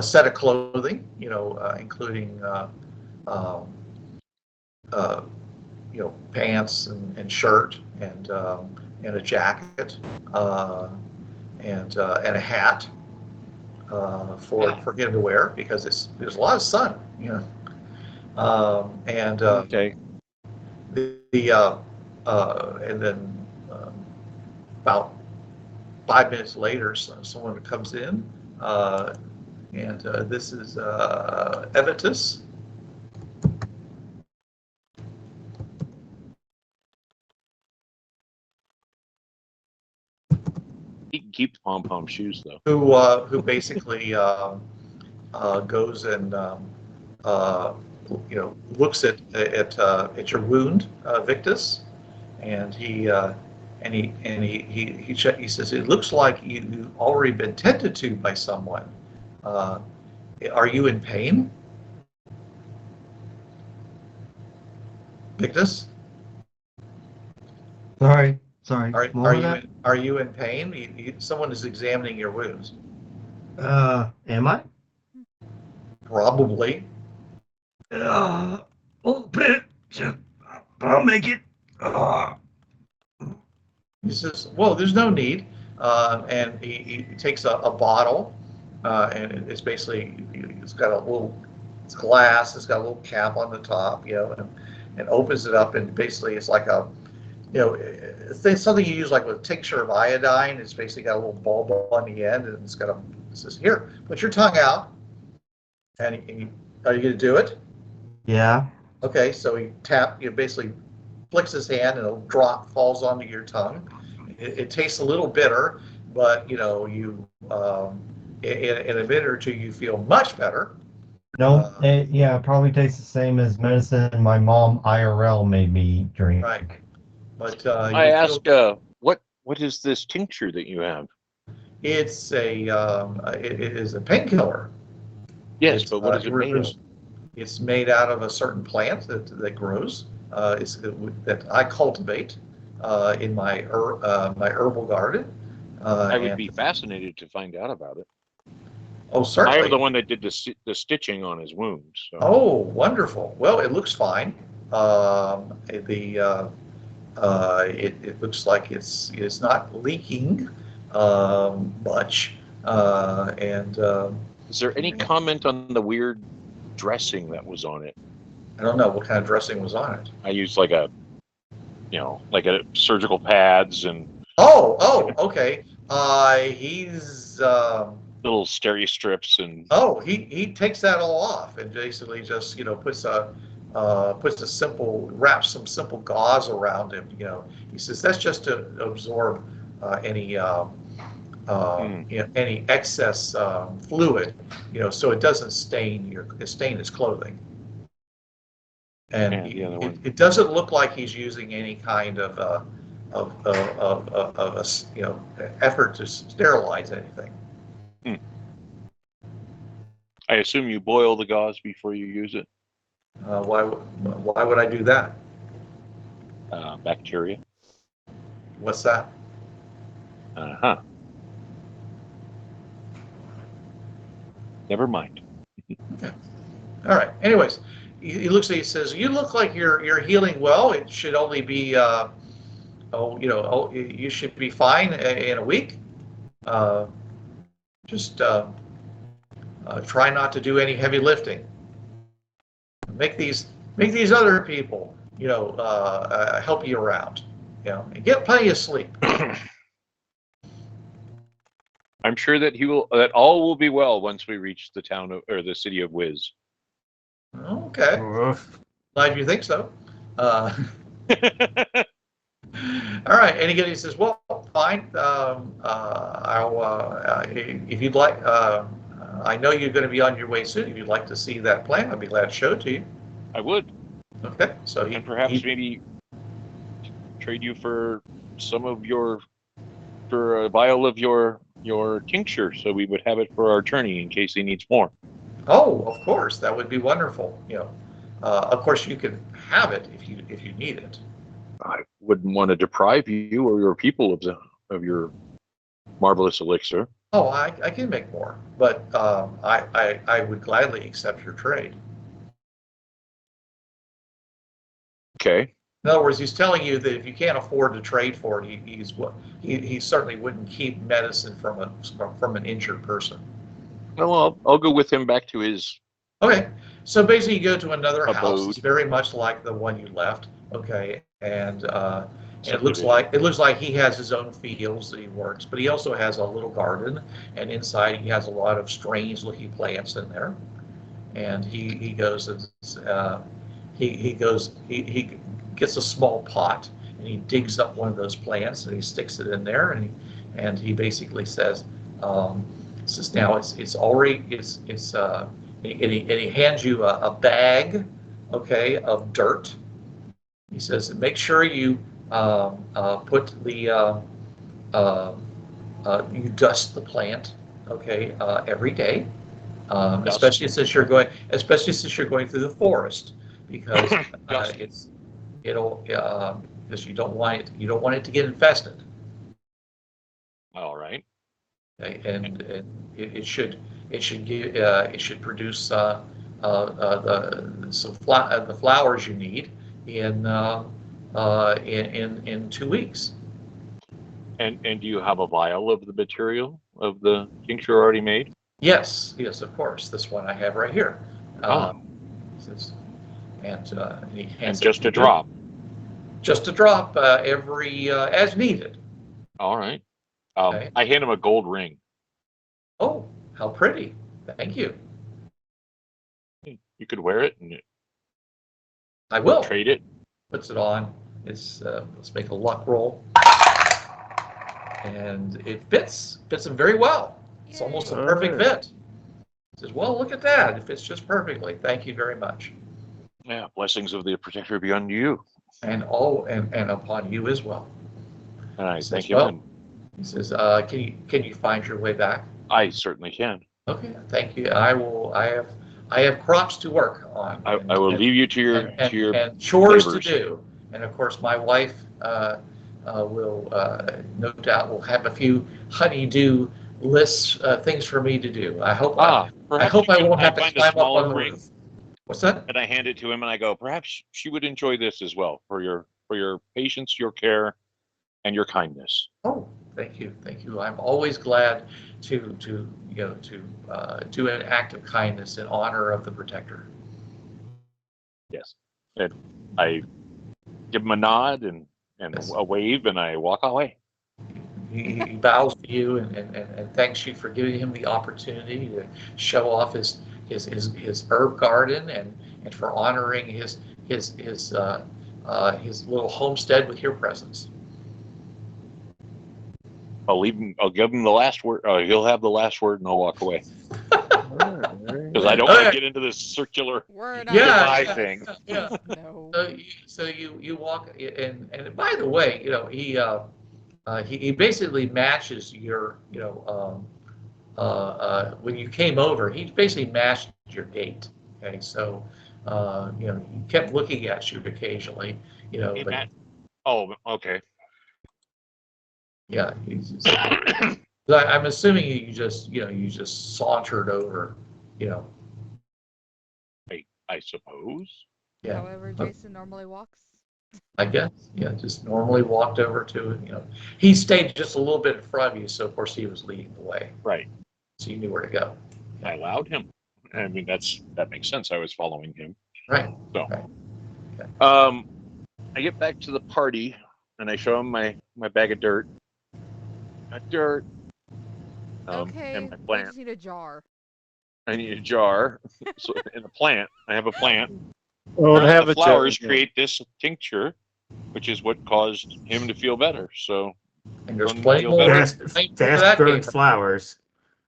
Speaker 1: set of clothing, including pants and shirt and a jacket and a hat for him to wear, because there's a lot of sun, and
Speaker 3: Okay.
Speaker 1: and then about 5 minutes later, someone comes in, And this is Evitus.
Speaker 2: He can keep the pom-pom shoes, though.
Speaker 1: Who basically goes and looks at your wound, Victus, and he says it looks like you've already been tended to by someone. Are you in pain, Victus?
Speaker 5: Sorry.
Speaker 1: Are you in pain? Someone is examining your wounds.
Speaker 5: Am I?
Speaker 1: Probably.
Speaker 5: A little bit. I'll make it.
Speaker 1: He says, "Well, there's no need," and he takes a bottle, and it's basically it's got a little it's glass. It's got a little cap on the top, and opens it up, and basically it's like a it's something you use like with a tincture of iodine. It's basically got a little bulb on the end, and it says, "Here, put your tongue out." And are you going to do it?
Speaker 5: Yeah.
Speaker 1: Okay, so he basically flicks his hand, and a drop falls onto your tongue. It tastes a little bitter, but in a minute or two you feel much better.
Speaker 5: No, it probably tastes the same as medicine my mom IRL made me drink.
Speaker 1: Right. But
Speaker 2: I asked, what is this tincture that you have?
Speaker 1: It's it is a painkiller.
Speaker 2: Yes, but what is it made of?
Speaker 1: It's made out of a certain plant that grows. That I cultivate in my herbal garden.
Speaker 2: I would be fascinated to find out about it.
Speaker 1: Oh, certainly.
Speaker 2: I am the one that did the stitching on his wounds. So.
Speaker 1: Oh, wonderful. Well, it looks fine. It looks like it's not leaking much.
Speaker 2: Is there any comment on the weird dressing that was on it?
Speaker 1: I don't know what kind of dressing was on it.
Speaker 2: I used like a surgical pads and.
Speaker 1: Oh, okay. He's
Speaker 2: little steri strips and.
Speaker 1: Oh, he takes that all off and basically just wraps some simple gauze around him. He says that's just to absorb any excess fluid, so it doesn't stain his clothing. And it doesn't look like he's using any kind of effort to sterilize anything.
Speaker 2: I assume you boil the gauze before you use it.
Speaker 1: Why would I do that?
Speaker 2: Bacteria.
Speaker 1: What's that?
Speaker 2: Uh-huh. Never mind.
Speaker 1: Okay. All right. Anyways, he looks at you, he says, "You look like you're healing well. It should only be you should be fine in a week. Just try not to do any heavy lifting. Make these other people help you around, and get plenty of sleep."
Speaker 2: I'm sure that that all will be well once we reach the the city of Wiz.
Speaker 1: Okay. Glad you think so. All right. And again, he says, "Well, fine. I'll if you'd like. I know you're going to be on your way soon. If you'd like to see that plan, I'd be glad to show it to you."
Speaker 2: I would.
Speaker 1: Okay. So
Speaker 2: maybe trade you for some of for a vial of your tincture, so we would have it for our attorney in case he needs more.
Speaker 1: Oh, of course, that would be wonderful. Of course, you can have it if you need it.
Speaker 2: I wouldn't want to deprive you or your people of your marvelous elixir.
Speaker 1: Oh, I can make more, but I would gladly accept your trade.
Speaker 2: Okay.
Speaker 1: In other words, he's telling you that if you can't afford to trade for it, he certainly wouldn't keep medicine from an injured person.
Speaker 2: Well, I'll go with him back to his.
Speaker 1: Okay, so basically you go to another house.
Speaker 2: Abode.
Speaker 1: It's very much like the one you left. Okay, and And it looks like he has his own fields that he works, but he also has a little garden, and inside he has a lot of strange looking plants in there. And he goes and he gets a small pot, and he digs up one of those plants and he sticks it in there, and he basically says now it's already and he hands you a bag, okay, of dirt. He says, make sure you put the you dust the plant, okay, every day, especially since you're going through the forest, because because you don't want it to get infested.
Speaker 2: All right.
Speaker 1: Okay? And it should produce the flowers you need in 2 weeks.
Speaker 2: And do you have a vial of the material of the tincture already made?
Speaker 1: Yes, of course. This one I have right here. And he hands it
Speaker 2: just
Speaker 1: to
Speaker 2: a
Speaker 1: you.
Speaker 2: drop.
Speaker 1: Just a drop every as needed.
Speaker 2: All right.
Speaker 1: Okay.
Speaker 2: I hand him a gold ring.
Speaker 1: Oh, how pretty! Thank you.
Speaker 2: You could wear it and
Speaker 1: I will
Speaker 2: trade it.
Speaker 1: Puts it on. Let's make a luck roll, and it fits him very well. It's almost a perfect fit. He says, "Well, look at that! It fits just perfectly. Thank you very much."
Speaker 2: Yeah, blessings of the protector be unto you.
Speaker 1: And upon you as well.
Speaker 2: And I thank him.
Speaker 1: Well, he says, "Can you find your way back?"
Speaker 2: I certainly can.
Speaker 1: Okay, thank you. I have crops to work on.
Speaker 2: I will leave you to your
Speaker 1: and chores
Speaker 2: labors.
Speaker 1: to do. And of course, my wife will no doubt will have a few honey-do lists, things for me to do. I hope I won't have to climb up on the roof. What's that?
Speaker 2: And I hand it to him, and I go, perhaps she would enjoy this as well for your patience, your care, and your kindness.
Speaker 1: Oh, thank you. I'm always glad to do an act of kindness in honor of the protector.
Speaker 2: Yes. And I give him a nod and a wave, and I walk away.
Speaker 1: He bows to you and thanks you for giving him the opportunity to show off his herb garden and for honoring his little homestead with your presence.
Speaker 2: I'll give him the last word. He'll have the last word, and I'll walk away. Because I don't want to get into this circular goodbye thing.
Speaker 1: Yeah.
Speaker 4: No.
Speaker 1: So you walk, and by the way, he basically matches your, when you came over, he basically matched your gait. Okay, so he kept looking at you occasionally,
Speaker 2: Oh, okay.
Speaker 1: Yeah, I'm assuming you just sauntered over,
Speaker 2: I suppose.
Speaker 1: Yeah.
Speaker 4: However, Jason normally walks.
Speaker 1: I guess, yeah, just normally walked over to it. He stayed just a little bit in front of you, so of course he was leading the way.
Speaker 2: Right.
Speaker 1: So you knew where to go.
Speaker 2: I allowed him. I mean, that makes sense. I was following him.
Speaker 1: Right.
Speaker 2: So,
Speaker 1: right. Okay.
Speaker 2: I get back to the party and I show him my bag of dirt. Got dirt.
Speaker 4: Okay,
Speaker 2: And my
Speaker 4: we
Speaker 2: plant.
Speaker 4: just need a jar.
Speaker 2: I need a jar. So in a plant, I have a plant.
Speaker 3: The
Speaker 2: flowers create this tincture, which is what caused him to feel better. So,
Speaker 1: and there's plenty more
Speaker 6: fast-growing flowers.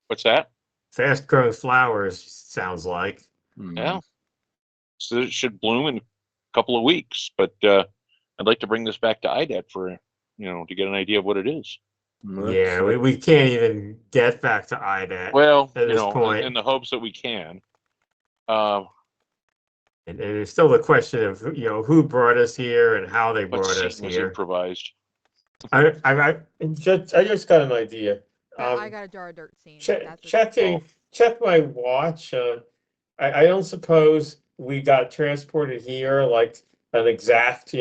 Speaker 2: What's that?
Speaker 6: Fast-growing flowers sounds like.
Speaker 2: Yeah. So it should bloom in a couple of weeks, but I'd like to bring this back to IDET for to get an idea of what it is.
Speaker 6: Yeah, we can't even get back to IDET.
Speaker 2: Well,
Speaker 6: at this point.
Speaker 2: in the hopes that we can.
Speaker 6: And there's still the question of who brought us here and how they brought us
Speaker 2: was
Speaker 6: here.
Speaker 2: Improvised.
Speaker 6: I just got an idea.
Speaker 4: I got a jar of dirt scene.
Speaker 6: Check my watch. I don't suppose we got transported here like an exact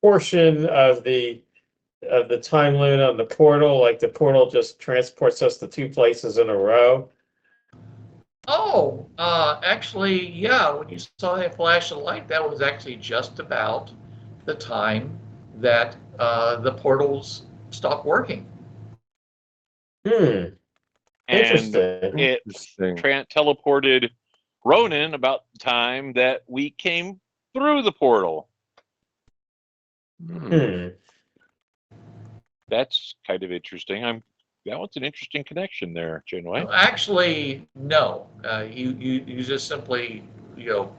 Speaker 6: portion of the time limit on the portal. Like the portal just transports us to two places in a row.
Speaker 1: Oh, actually, yeah, when you saw that flash of light, that was actually just about the time that the portals stopped working.
Speaker 6: Hmm.
Speaker 2: And
Speaker 6: Interesting.
Speaker 2: it
Speaker 3: Interesting.
Speaker 2: teleported Ronan about the time that we came through the portal.
Speaker 6: Hmm.
Speaker 2: That's kind of interesting. That was an interesting connection there, Janeway.
Speaker 1: Actually, no. You just simply, you know,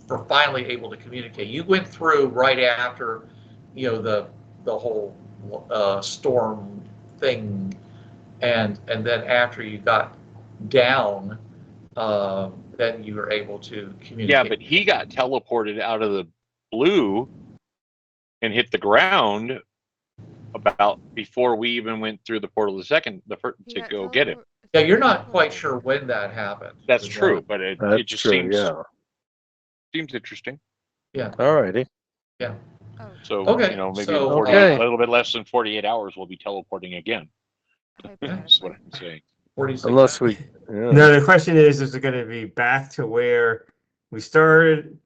Speaker 1: were finally able to communicate. You went through right after, the whole storm thing, and then after you got down, then you were able to
Speaker 2: Yeah,
Speaker 1: communicate.
Speaker 2: but he got teleported out of the blue and hit the ground about before we even went through the portal
Speaker 4: He
Speaker 2: to
Speaker 4: got
Speaker 2: go get him.
Speaker 1: Yeah, you're not
Speaker 4: teleported
Speaker 1: quite sure when that happened.
Speaker 2: That's
Speaker 1: is
Speaker 2: true,
Speaker 1: what-
Speaker 2: but it
Speaker 3: That's
Speaker 2: just
Speaker 3: true.
Speaker 2: seems
Speaker 3: Yeah.
Speaker 2: interesting.
Speaker 1: Yeah.
Speaker 3: All righty.
Speaker 1: Yeah.
Speaker 4: Oh,
Speaker 2: So
Speaker 1: Okay.
Speaker 2: maybe in
Speaker 1: So
Speaker 2: 48,
Speaker 3: Okay.
Speaker 2: a little bit less than 48 hours, we'll be teleporting again. That's what
Speaker 4: hypothetically.
Speaker 2: I'm saying.
Speaker 1: 46.
Speaker 3: Unless we. Yeah.
Speaker 6: No, the question is it going to be back to where we started?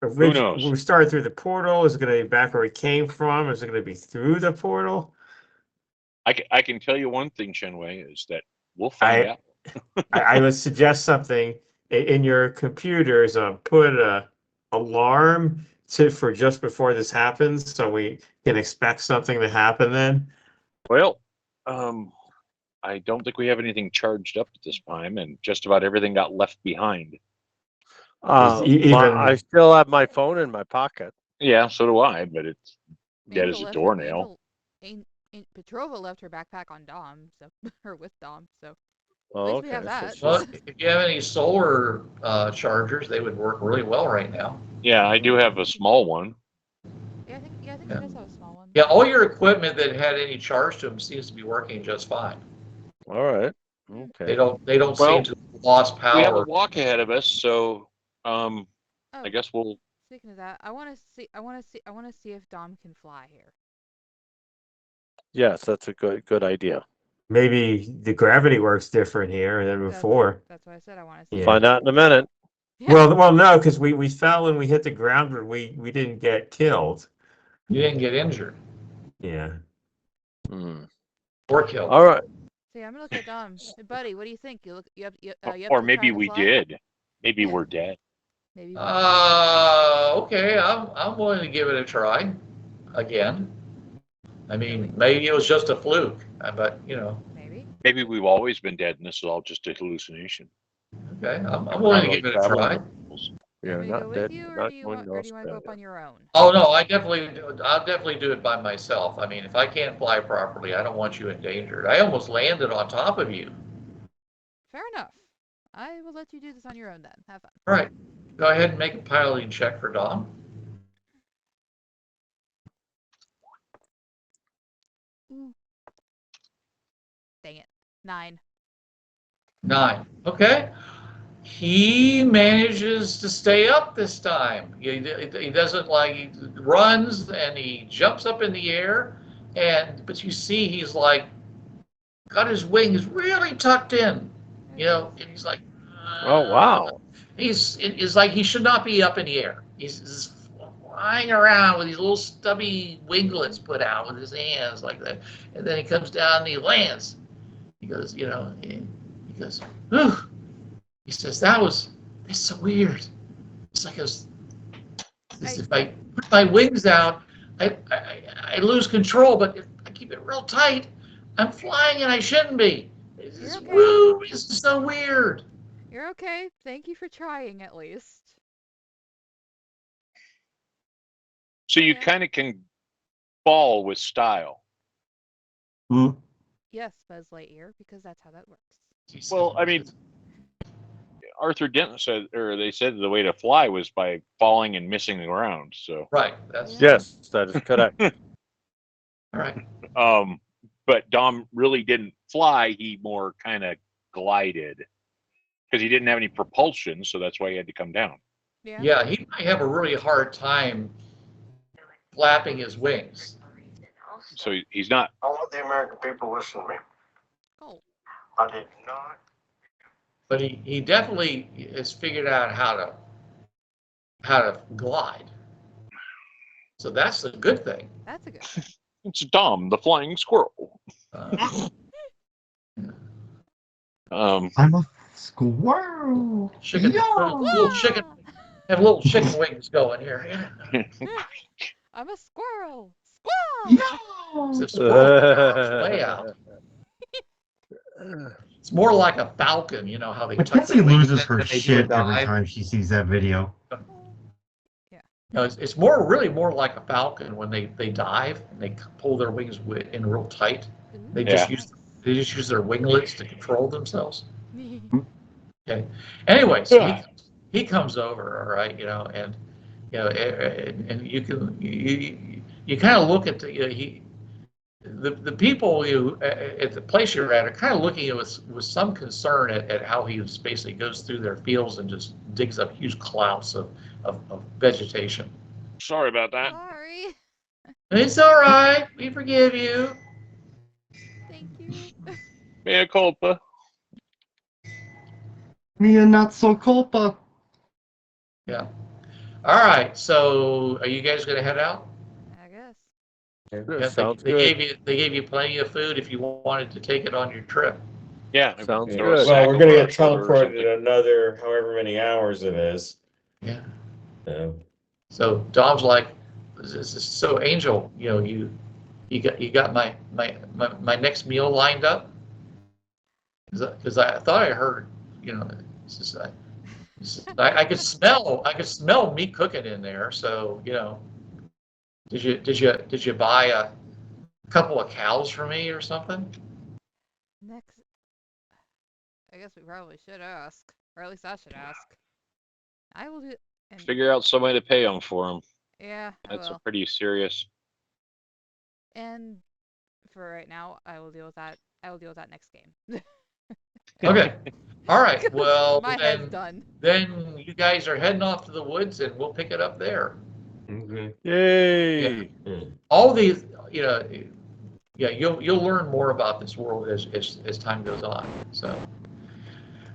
Speaker 2: Who knows?
Speaker 6: We started through the portal. Is it going to be back where we came from? Is it going to be through the portal?
Speaker 2: I can tell you one thing, Shenwei, is that we'll find out.
Speaker 6: I would suggest something in your computers. Put a alarm for just before this happens, so we can expect something to happen then.
Speaker 2: Well, I don't think we have anything charged up at this time, and just about everything got left behind.
Speaker 3: I still have my phone in my pocket.
Speaker 2: Yeah, so do I, but it's dead as a
Speaker 4: Angel
Speaker 2: doornail.
Speaker 4: Petrova left her backpack on Dom, so or with Dom, so at
Speaker 3: Oh,
Speaker 4: least
Speaker 3: okay.
Speaker 4: we have
Speaker 3: So
Speaker 4: that.
Speaker 3: she's-
Speaker 1: Well, if you have any solar chargers, they would work really well right now.
Speaker 2: Yeah, I do have a small one.
Speaker 4: Yeah, I think
Speaker 1: Yeah.
Speaker 4: she does have a small one.
Speaker 1: Yeah, all your equipment that had any charge to them seems to be working just fine.
Speaker 3: All right.
Speaker 1: They
Speaker 3: Okay.
Speaker 1: don't
Speaker 2: Well,
Speaker 1: seem to have lost
Speaker 2: We have a
Speaker 1: power.
Speaker 2: walk ahead of us, so
Speaker 4: Oh,
Speaker 2: I guess we'll.
Speaker 4: speaking of that, I want to see if Dom can fly here.
Speaker 3: Yes, that's a good idea.
Speaker 6: Maybe the gravity works different here than before.
Speaker 4: That's why I said I want to see.
Speaker 6: Yeah.
Speaker 3: Find out in a minute.
Speaker 4: Yeah.
Speaker 6: Well, no, because we fell and we hit the ground, but we didn't get killed.
Speaker 1: You didn't get injured
Speaker 6: Yeah.
Speaker 1: or killed.
Speaker 3: All right.
Speaker 4: See, I'm gonna look at Dom. Hey, buddy, what do you think? You have
Speaker 2: Or
Speaker 4: to
Speaker 2: maybe
Speaker 4: try to
Speaker 2: we
Speaker 4: fly?
Speaker 2: did. Maybe
Speaker 4: Yeah.
Speaker 2: we're dead.
Speaker 4: Maybe.
Speaker 1: Okay, I'm willing to give it a try again. I mean, maybe it was just a fluke, but
Speaker 4: Maybe.
Speaker 2: Maybe we've always been dead, and this is all just a hallucination.
Speaker 1: okay, I'm willing to give it a try.
Speaker 3: We are
Speaker 4: Want me to
Speaker 3: not
Speaker 4: go
Speaker 3: dead.
Speaker 4: with you,
Speaker 3: We're
Speaker 4: or
Speaker 3: not
Speaker 4: do you
Speaker 3: going
Speaker 4: want,
Speaker 3: to
Speaker 4: or do you want to go up
Speaker 3: Australia.
Speaker 4: on your own?
Speaker 1: Oh no, I'll definitely do it by myself. I mean, if I can't fly properly, I don't want you endangered. I almost landed on top of you.
Speaker 4: Fair enough. I will let you do this on your own then. Have fun.
Speaker 1: All right, go ahead and make a piloting check for Dom.
Speaker 4: Ooh. Dang it. 9.
Speaker 1: 9. Okay. He manages to stay up this time. He doesn't he runs and he jumps up in the air, but you see he's like got his wings really tucked in, and he's like,
Speaker 3: Oh wow.
Speaker 1: it's like he should not be up in the air. He's flying around with these little stubby winglets put out with his hands like that, and then he comes down and he lands. He goes, he goes, whew. He says, that's so weird. It's like if I put my wings out, I lose control, but if I keep it real tight, I'm flying and I shouldn't be. It's,
Speaker 4: okay.
Speaker 1: Woo, this is so weird.
Speaker 4: You're okay. Thank you for trying at least.
Speaker 2: So you
Speaker 4: Yeah.
Speaker 2: kind of can fall with style.
Speaker 4: Yes, Buzz Lightyear, because that's how that works.
Speaker 2: Well, I mean, Arthur Denton said, or they said the way to fly was by falling and missing the ground. So
Speaker 1: Right. That's
Speaker 3: Yes, that is correct.
Speaker 1: all right.
Speaker 2: But Dom really didn't fly. He more kind of glided because he didn't have any propulsion. So that's why he had to come down.
Speaker 4: Yeah.
Speaker 1: Yeah, he might have a really hard time flapping his wings.
Speaker 2: So he's not.
Speaker 8: I want the American people to listen to me.
Speaker 4: Oh.
Speaker 8: I did not
Speaker 1: But he definitely has figured out how to glide. So that's a good thing.
Speaker 4: That's a good thing.
Speaker 2: It's Dom, the flying squirrel.
Speaker 5: I'm a squirrel.
Speaker 1: Chicken, little chicken, have little chicken wings going here.
Speaker 4: I'm a squirrel. Squirrel.
Speaker 5: Yo!
Speaker 1: The squirrel way out. It's more like a falcon, you know how they tuck
Speaker 5: Mackenzie
Speaker 1: their wings
Speaker 5: loses
Speaker 1: in
Speaker 5: her
Speaker 1: and they do a
Speaker 5: shit every
Speaker 1: dive.
Speaker 5: time she sees that video.
Speaker 1: No, it's really more like a falcon when they dive and they pull their wings in real tight. They just use their winglets to control themselves. Okay. Anyway, so he comes over, all right, you know, and you know, and you kind of look at the people at the place you're at are kind of looking at with some concern at how he basically goes through their fields and just digs up huge clouds of vegetation.
Speaker 2: Sorry about that.
Speaker 4: Sorry.
Speaker 1: It's all right. We forgive you.
Speaker 4: Thank you.
Speaker 2: Mea culpa.
Speaker 5: Mia not so culpa.
Speaker 1: Yeah. All right. So, are you guys going to head out?
Speaker 4: I guess.
Speaker 1: Yeah,
Speaker 3: Sounds
Speaker 1: they
Speaker 3: good.
Speaker 1: gave you plenty of food if you wanted to take it on your trip.
Speaker 2: Yeah.
Speaker 3: Sounds
Speaker 2: there was
Speaker 3: good.
Speaker 2: a
Speaker 6: Well,
Speaker 2: sack
Speaker 6: we're
Speaker 2: of
Speaker 6: gonna
Speaker 2: brush
Speaker 6: get
Speaker 2: butter or
Speaker 6: teleported
Speaker 2: something.
Speaker 6: another however many hours it is.
Speaker 1: Yeah.
Speaker 6: So,
Speaker 1: So Dom's like, so Angel, you know, you got my next meal lined up? Because I thought I heard, you know, I could smell meat cooking in there. So you know, did you buy a couple of cows for me or something?
Speaker 4: Next. I guess we probably should ask, or at least I should ask. I will do. And
Speaker 2: Figure out some way to pay them for them.
Speaker 4: yeah, I
Speaker 2: That's a
Speaker 4: will.
Speaker 2: pretty serious.
Speaker 4: And for right now, I will deal with that. I will deal with that next game.
Speaker 1: Okay. All right. Well,
Speaker 4: My head's done.
Speaker 1: then you guys are heading off to the woods, and we'll pick it up there.
Speaker 6: okay.
Speaker 3: Yay!
Speaker 1: All these, you know, yeah, you'll learn more about this world as time goes on.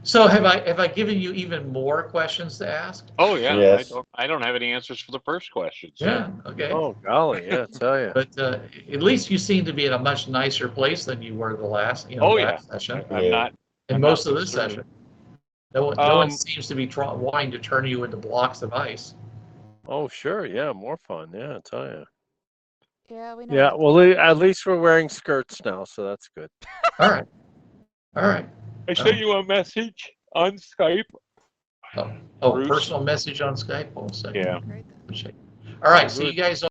Speaker 1: So have I given you even more questions to ask?
Speaker 2: Oh yeah.
Speaker 6: Yes.
Speaker 2: I don't have any answers for the first question. So.
Speaker 1: Yeah. Okay.
Speaker 3: Oh golly, yeah, I tell you.
Speaker 1: But at least you seem to be in a much nicer place than you were the last,
Speaker 2: Oh,
Speaker 1: last session,
Speaker 2: I'm
Speaker 6: Yeah.
Speaker 2: not.
Speaker 1: and
Speaker 2: I'm
Speaker 1: most
Speaker 2: not
Speaker 1: of this
Speaker 2: concerned.
Speaker 1: session. No one seems to be wanting to turn you into blocks of ice.
Speaker 3: Oh sure, yeah, more fun. Yeah, I tell you.
Speaker 4: Yeah, we know.
Speaker 3: Yeah,
Speaker 4: what
Speaker 3: well, at least we're wearing skirts now, so that's good.
Speaker 1: All right. All right.
Speaker 2: I sent you a message on Skype.
Speaker 1: Oh,
Speaker 2: Roux.
Speaker 1: personal message on Skype. One second.
Speaker 2: Yeah.
Speaker 4: Great then.
Speaker 1: All right.
Speaker 3: Oh,
Speaker 1: So you
Speaker 3: good.
Speaker 1: guys